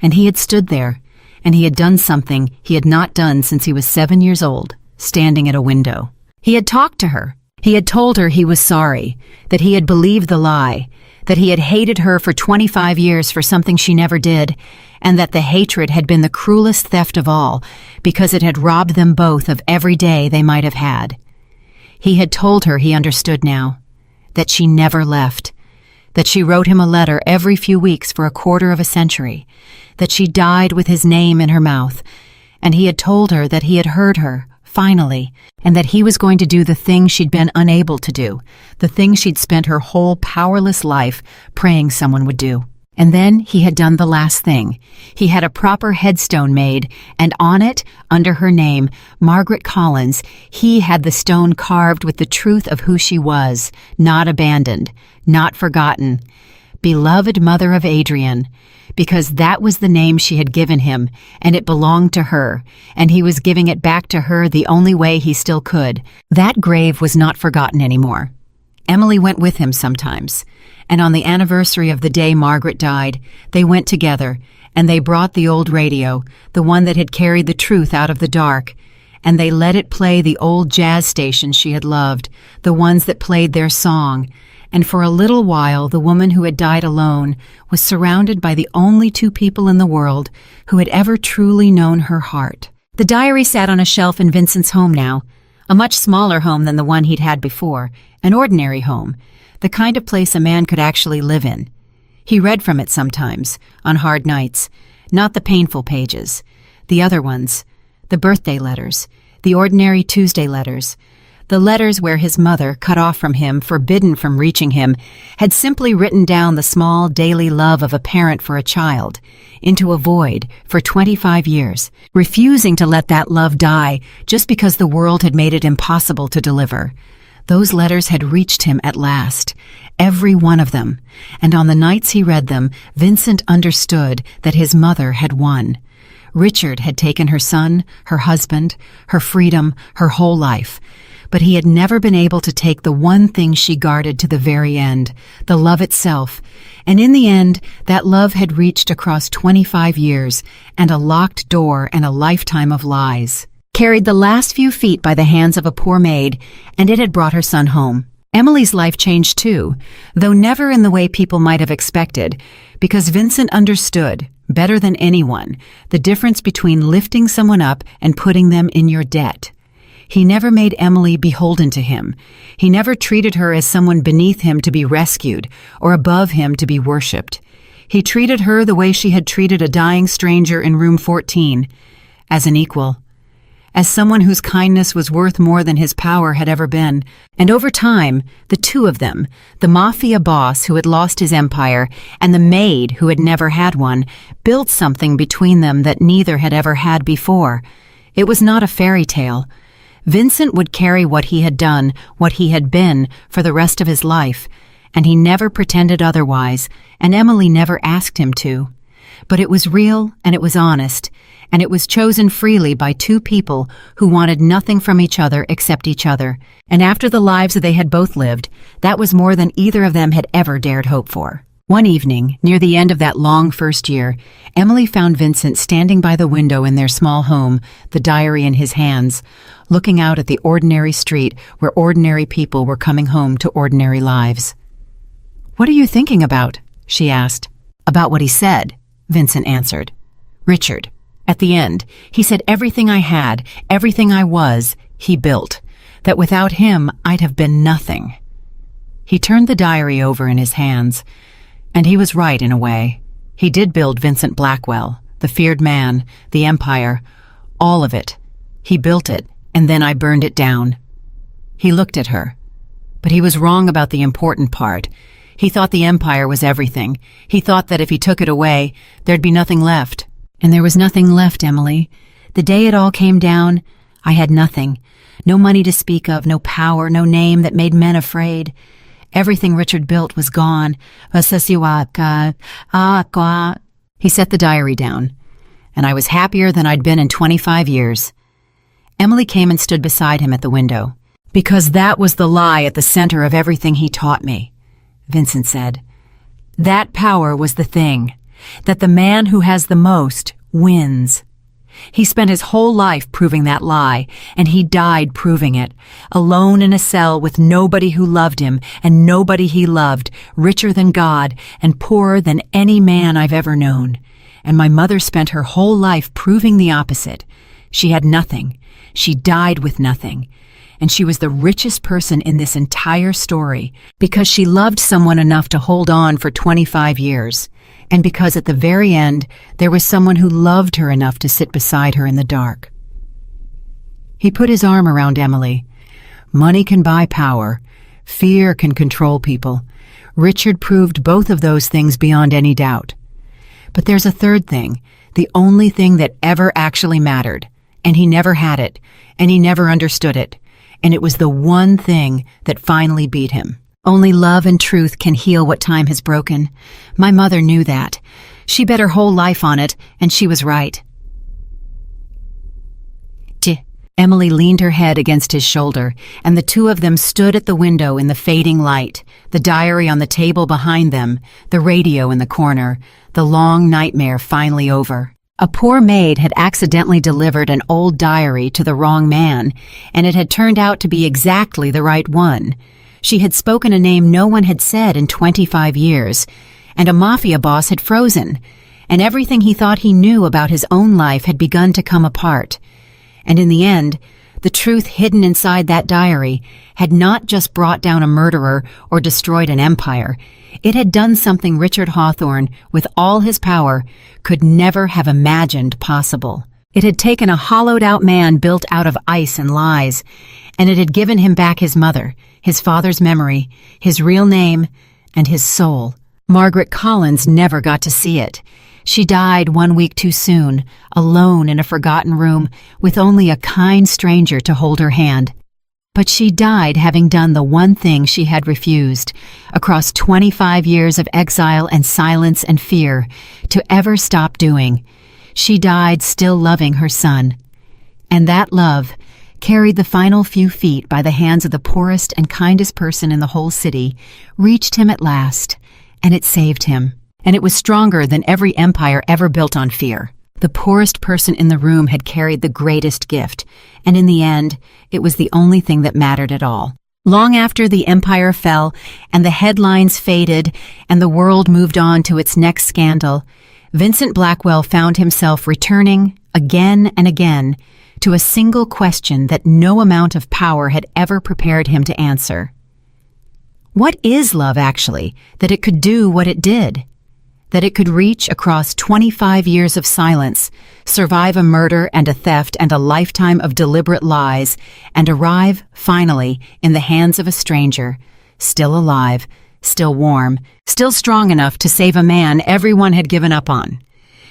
And he had stood there, and he had done something he had not done since he was 7 years old, standing at a window. He had talked to her. He had told her he was sorry, that he had believed the lie, that he had hated her for 25 years for something she never did, and that the hatred had been the cruelest theft of all, because it had robbed them both of every day they might have had. He had told her he understood now, that she never left, that she wrote him a letter every few weeks for a quarter of a century, that she died with his name in her mouth, and he had told her that he had heard her, finally, and that he was going to do the thing she'd been unable to do, the thing she'd spent her whole powerless life praying someone would do. And then he had done the last thing. He had a proper headstone made, and on it, under her name, Margaret Collins, he had the stone carved with the truth of who she was, not abandoned, not forgotten. Beloved mother of Adrian, because that was the name she had given him, and it belonged to her, and he was giving it back to her the only way he still could. That grave was not forgotten anymore. Emily went with him sometimes, and on the anniversary of the day Margaret died, they went together, and they brought the old radio, the one that had carried the truth out of the dark, and they let it play the old jazz stations she had loved, the ones that played their song, and for a little while the woman who had died alone was surrounded by the only two people in the world who had ever truly known her heart. The diary sat on a shelf in Vincent's home now, a much smaller home than the one he'd had before, an ordinary home, the kind of place a man could actually live in. He read from it sometimes, on hard nights, not the painful pages, the other ones, the birthday letters, the ordinary Tuesday letters, the letters where his mother, cut off from him, forbidden from reaching him, had simply written down the small daily love of a parent for a child, into a void for 25 years, refusing to let that love die just because the world had made it impossible to deliver. Those letters had reached him at last, every one of them, and on the nights he read them, Vincent understood that his mother had won. Richard had taken her son, her husband, her freedom, her whole life, but he had never been able to take the one thing she guarded to the very end, the love itself, and in the end, that love had reached across 25 years, and a locked door and a lifetime of lies. Carried the last few feet by the hands of a poor maid, and it had brought her son home. Emily's life changed too, though never in the way people might have expected, because Vincent understood, better than anyone, the difference between lifting someone up and putting them in your debt. He never made Emily beholden to him. He never treated her as someone beneath him to be rescued or above him to be worshipped. He treated her the way she had treated a dying stranger in room 14, as an equal, as someone whose kindness was worth more than his power had ever been. And over time, the two of them, the Mafia Boss who had lost his empire and the Maid who had never had one, built something between them that neither had ever had before. It was not a fairy tale. Vincent would carry what he had done, what he had been, for the rest of his life, and he never pretended otherwise, and Emily never asked him to. But it was real, and it was honest, and it was chosen freely by two people who wanted nothing from each other except each other, and after the lives they had both lived, that was more than either of them had ever dared hope for. One evening, near the end of that long first year, Emily found Vincent standing by the window in their small home, the diary in his hands, looking out at the ordinary street where ordinary people were coming home to ordinary lives. "What are you thinking about?" she asked. "About what he said," Vincent answered. "Richard. At the end, he said everything I had, everything I was, he built. That without him, I'd have been nothing." He turned the diary over in his hands. And he was right in a way. He did build Vincent Blackwell, the feared man, the empire, all of it. He built it, and then I burned it down. He looked at her. But he was wrong about the important part. He thought the empire was everything. He thought that if he took it away, there'd be nothing left. And there was nothing left, Emily. The day it all came down, I had nothing. No money to speak of, no power, no name that made men afraid. Everything Richard built was gone. He set the diary down, and I was happier than I'd been in 25 years. Emily came and stood beside him at the window. Because that was the lie at the center of everything he taught me, Vincent said. That power was the thing, that the man who has the most wins. He spent his whole life proving that lie, and he died proving it, alone in a cell with nobody who loved him and nobody he loved, richer than God and poorer than any man I've ever known. And my mother spent her whole life proving the opposite. She had nothing. She died with nothing. And she was the richest person in this entire story because she loved someone enough to hold on for 25 years. And because at the very end, there was someone who loved her enough to sit beside her in the dark. He put his arm around Emily. Money can buy power. Fear can control people. Richard proved both of those things beyond any doubt. But there's a third thing, the only thing that ever actually mattered. And he never had it, and he never understood it. And it was the one thing that finally beat him. Only love and truth can heal what time has broken. My mother knew that. She bet her whole life on it, and she was right. Emily leaned her head against his shoulder, and the two of them stood at the window in the fading light, the diary on the table behind them, the radio in the corner, the long nightmare finally over. A poor maid had accidentally delivered an old diary to the wrong man, and it had turned out to be exactly the right one. She had spoken a name no one had said in 25 years, and a mafia boss had frozen, and everything he thought he knew about his own life had begun to come apart. And in the end, the truth hidden inside that diary had not just brought down a murderer or destroyed an empire. It had done something Richard Hawthorne, with all his power, could never have imagined possible. It had taken a hollowed-out man built out of ice and lies, and it had given him back his mother, his father's memory, his real name, and his soul. Margaret Collins never got to see it. She died 1 week too soon, alone in a forgotten room, with only a kind stranger to hold her hand. But she died having done the one thing she had refused, across 25 years of exile and silence and fear, to ever stop doing. She died still loving her son. And that love, carried the final few feet by the hands of the poorest and kindest person in the whole city, reached him at last, and it saved him. And it was stronger than every empire ever built on fear. The poorest person in the room had carried the greatest gift, and in the end, it was the only thing that mattered at all. Long after the empire fell, and the headlines faded, and the world moved on to its next scandal, Vincent Blackwell found himself returning, again and again, to a single question that no amount of power had ever prepared him to answer. What is love, actually, that it could do what it did? That it could reach across 25 years of silence, survive a murder and a theft and a lifetime of deliberate lies, and arrive, finally, in the hands of a stranger, still alive, still warm, still strong enough to save a man everyone had given up on.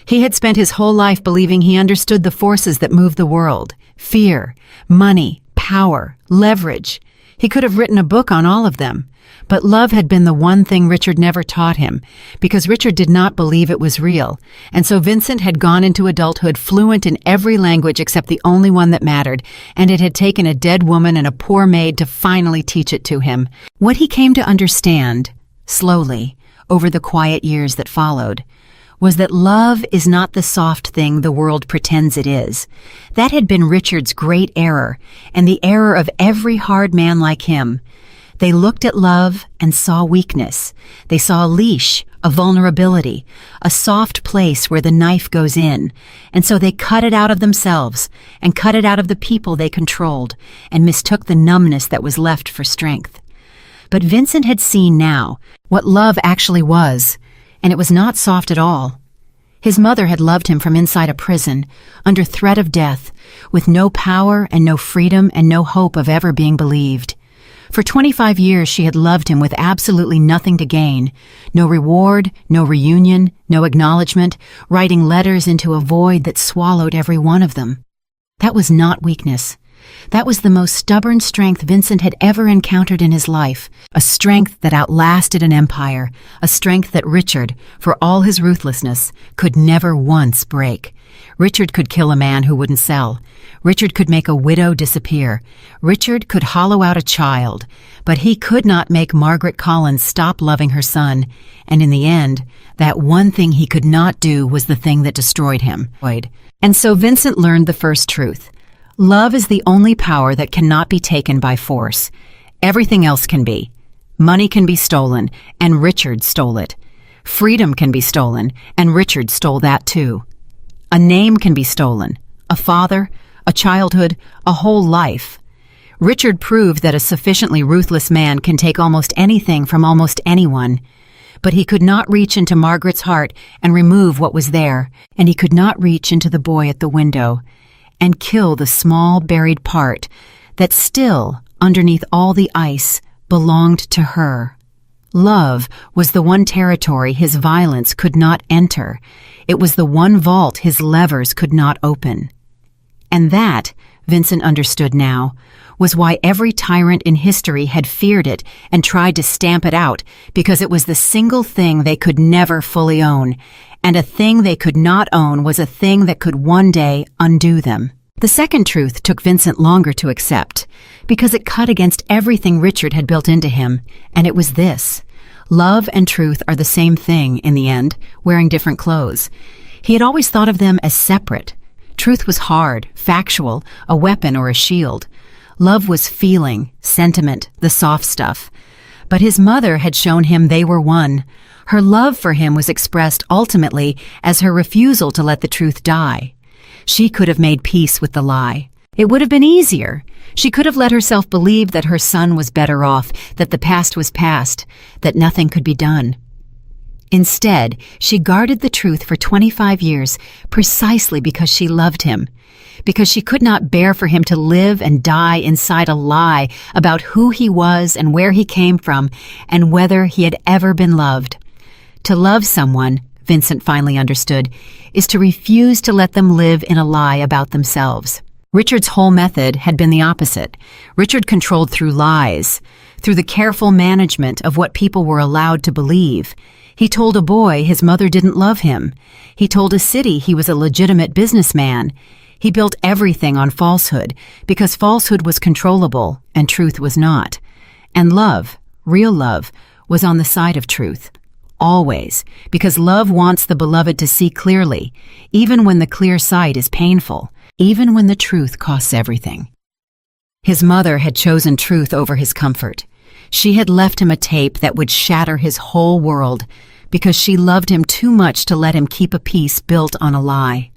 He had spent his whole life believing he understood the forces that move the world: fear, money, power, leverage. He could have written a book on all of them. But love had been the one thing Richard never taught him, because Richard did not believe it was real, and so Vincent had gone into adulthood fluent in every language except the only one that mattered, and it had taken a dead woman and a poor maid to finally teach it to him. What he came to understand, slowly, over the quiet years that followed, was that love is not the soft thing the world pretends it is. That had been Richard's great error, and the error of every hard man like him. They looked at love and saw weakness. They saw a leash, a vulnerability, a soft place where the knife goes in. And so they cut it out of themselves and cut it out of the people they controlled and mistook the numbness that was left for strength. But Vincent had seen now what love actually was, and it was not soft at all. His mother had loved him from inside a prison, under threat of death, with no power and no freedom and no hope of ever being believed. For 25 years she had loved him with absolutely nothing to gain. No reward, no reunion, no acknowledgement, writing letters into a void that swallowed every one of them. That was not weakness. That was the most stubborn strength Vincent had ever encountered in his life, a strength that outlasted an empire, a strength that Richard, for all his ruthlessness, could never once break. Richard could kill a man who wouldn't sell. Richard could make a widow disappear. Richard could hollow out a child, but he could not make Margaret Collins stop loving her son, and in the end, that one thing he could not do was the thing that destroyed him. And so Vincent learned the first truth. Love is the only power that cannot be taken by force. Everything else can be. Money can be stolen, and Richard stole it. Freedom can be stolen, and Richard stole that too. A name can be stolen. A father, a childhood, a whole life. Richard proved that a sufficiently ruthless man can take almost anything from almost anyone. But he could not reach into Margaret's heart and remove what was there, and he could not reach into the boy at the window and kill the small buried part that still, underneath all the ice, belonged to her. Love was the one territory his violence could not enter. It was the one vault his levers could not open. And that, Vincent understood now, was why every tyrant in history had feared it and tried to stamp it out, because it was the single thing they could never fully own, and a thing they could not own was a thing that could one day undo them. The second truth took Vincent longer to accept, because it cut against everything Richard had built into him, and it was this. Love and truth are the same thing in the end, wearing different clothes. He had always thought of them as separate. Truth was hard, factual, a weapon or a shield. Love was feeling, sentiment, the soft stuff. But his mother had shown him they were one. Her love for him was expressed ultimately as her refusal to let the truth die. She could have made peace with the lie. It would have been easier. She could have let herself believe that her son was better off, that the past was past, that nothing could be done. Instead, she guarded the truth for 25 years precisely because she loved him, because she could not bear for him to live and die inside a lie about who he was and where he came from and whether he had ever been loved. To love someone, Vincent finally understood, is to refuse to let them live in a lie about themselves. Richard's whole method had been the opposite. Richard controlled through lies, through the careful management of what people were allowed to believe. He told a boy his mother didn't love him. He told a city he was a legitimate businessman. He built everything on falsehood, because falsehood was controllable and truth was not. And love, real love, was on the side of truth. Always, because love wants the beloved to see clearly, even when the clear sight is painful, even when the truth costs everything. His mother had chosen truth over his comfort. She had left him a tape that would shatter his whole world, because she loved him too much to let him keep a peace built on a lie.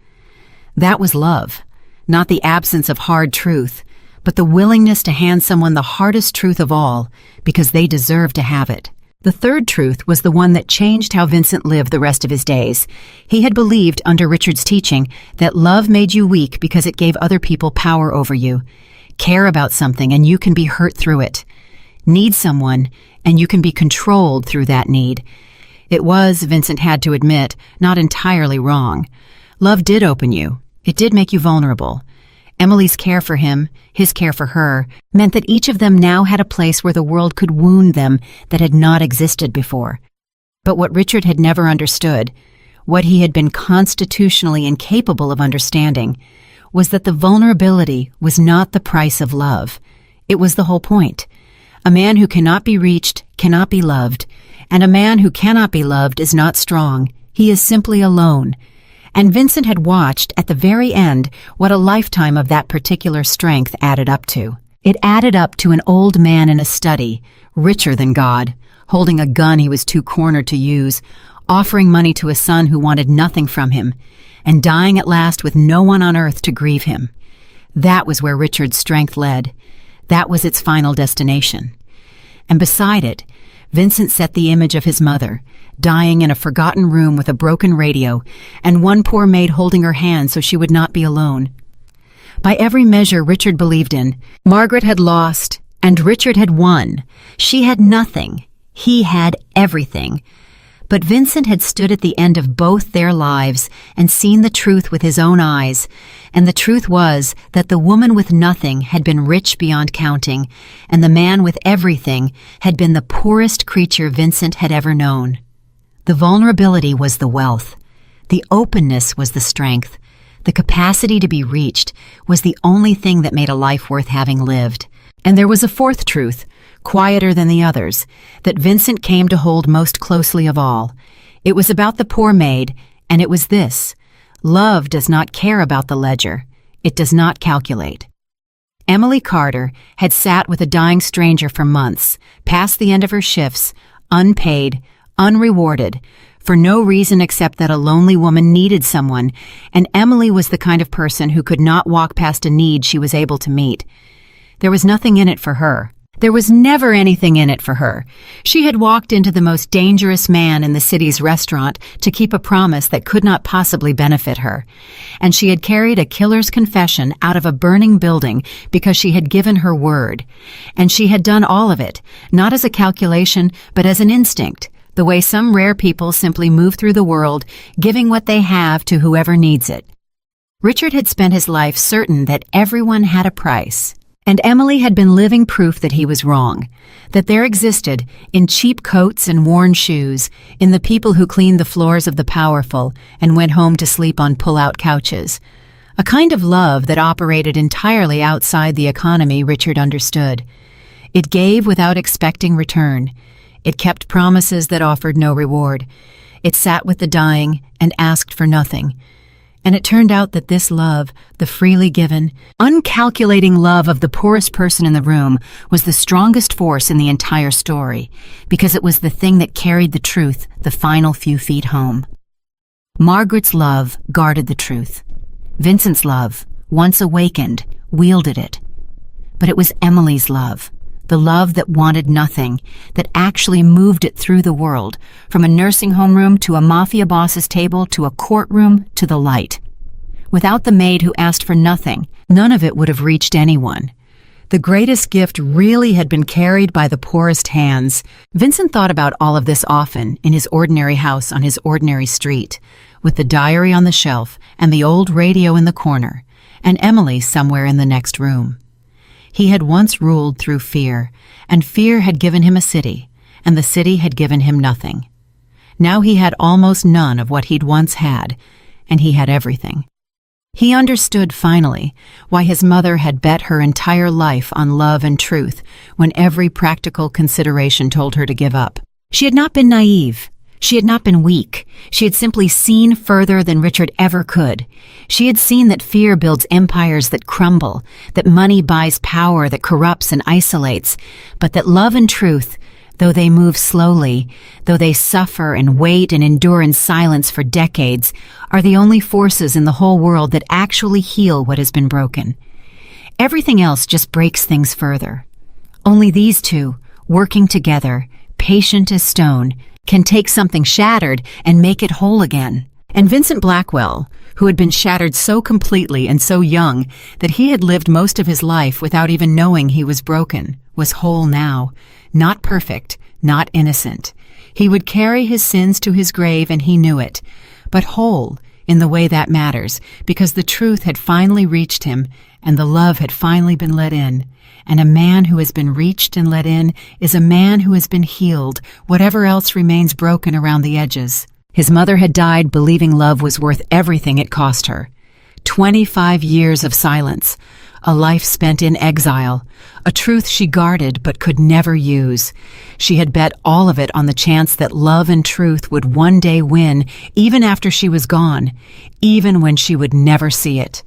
That was love, not the absence of hard truth, but the willingness to hand someone the hardest truth of all, because they deserved to have it. The third truth was the one that changed how Vincent lived the rest of his days. He had believed, under Richard's teaching, that love made you weak because it gave other people power over you. Care about something and you can be hurt through it. Need someone and you can be controlled through that need. It was, Vincent had to admit, not entirely wrong. Love did open you. It did make you vulnerable. Emily's care for him, his care for her, meant that each of them now had a place where the world could wound them that had not existed before. But what Richard had never understood, what he had been constitutionally incapable of understanding, was that the vulnerability was not the price of love. It was the whole point. A man who cannot be reached cannot be loved, and a man who cannot be loved is not strong. He is simply alone. And Vincent had watched, at the very end, what a lifetime of that particular strength added up to. It added up to an old man in a study, richer than God, holding a gun he was too cornered to use, offering money to a son who wanted nothing from him, and dying at last with no one on earth to grieve him. That was where Richard's strength led. That was its final destination. And beside it, Vincent set the image of his mother, dying in a forgotten room with a broken radio, and one poor maid holding her hand so she would not be alone. By every measure Richard believed in, Margaret had lost, And Richard had won. She had nothing. He had everything. But Vincent had stood at the end of both their lives and seen the truth with his own eyes, and the truth was that the woman with nothing had been rich beyond counting, and the man with everything had been the poorest creature Vincent had ever known. The vulnerability was the wealth. The openness was the strength. The capacity to be reached was the only thing that made a life worth having lived. And there was a fourth truth, quieter than the others, that Vincent came to hold most closely of all. It was about the poor maid, and it was this: love does not care about the ledger. It does not calculate. Emily Carter had sat with a dying stranger for months, past the end of her shifts, unpaid, unrewarded, for no reason except that a lonely woman needed someone, and Emily was the kind of person who could not walk past a need she was able to meet. There was nothing in it for her. There was never anything in it for her. She had walked into the most dangerous man in the city's restaurant to keep a promise that could not possibly benefit her. And she had carried a killer's confession out of a burning building because she had given her word. And she had done all of it, not as a calculation, but as an instinct, the way some rare people simply move through the world, giving what they have to whoever needs it. Richard had spent his life certain that everyone had a price. And Emily had been living proof that he was wrong, that there existed, in cheap coats and worn shoes, in the people who cleaned the floors of the powerful and went home to sleep on pull-out couches, a kind of love that operated entirely outside the economy Richard understood. It gave without expecting return. It kept promises that offered no reward. It sat with the dying and asked for nothing. And it turned out that this love, the freely given, uncalculating love of the poorest person in the room, was the strongest force in the entire story, because it was the thing that carried the truth the final few feet home. Margaret's love guarded the truth. Vincent's love, once awakened, wielded it. But it was Emily's love, the love that wanted nothing, that actually moved it through the world, from a nursing home room to a mafia boss's table to a courtroom to the light. Without the maid who asked for nothing, none of it would have reached anyone. The greatest gift really had been carried by the poorest hands. Vincent thought about all of this often in his ordinary house on his ordinary street, with the diary on the shelf and the old radio in the corner, and Emily somewhere in the next room. He had once ruled through fear, and fear had given him a city, and the city had given him nothing. Now he had almost none of what he'd once had, and he had everything. He understood finally why his mother had bet her entire life on love and truth when every practical consideration told her to give up. She had not been naive. She had not been weak. She had simply seen further than Richard ever could. She had seen that fear builds empires that crumble, that money buys power that corrupts and isolates, but that love and truth, though they move slowly, though they suffer and wait and endure in silence for decades, are the only forces in the whole world that actually heal what has been broken. Everything else just breaks things further. Only these two, working together, patient as stone, can take something shattered and make it whole again. And Vincent Blackwell, who had been shattered so completely and so young that he had lived most of his life without even knowing he was broken, was whole now, not perfect, not innocent. He would carry his sins to his grave, and he knew it, but whole in the way that matters, because the truth had finally reached him, and the love had finally been let in. And a man who has been reached and let in is a man who has been healed, whatever else remains broken around the edges. His mother had died believing love was worth everything it cost her. 25 years of silence, a life spent in exile, a truth she guarded but could never use. She had bet all of it on the chance that love and truth would one day win, even after she was gone, even when she would never see it.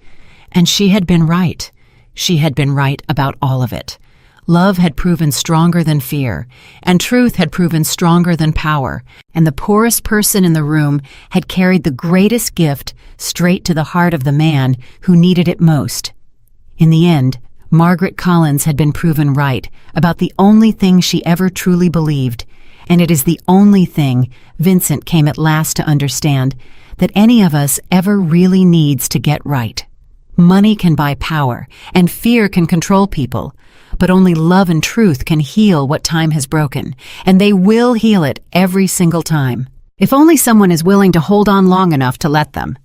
And she had been right. She had been right about all of it. Love had proven stronger than fear, and truth had proven stronger than power, and the poorest person in the room had carried the greatest gift straight to the heart of the man who needed it most. In the end, Margaret Collins had been proven right about the only thing she ever truly believed, and it is the only thing Vincent came at last to understand, that any of us ever really needs to get right. Money can buy power, and fear can control people, but only love and truth can heal what time has broken, and they will heal it every single time. If only someone is willing to hold on long enough to let them.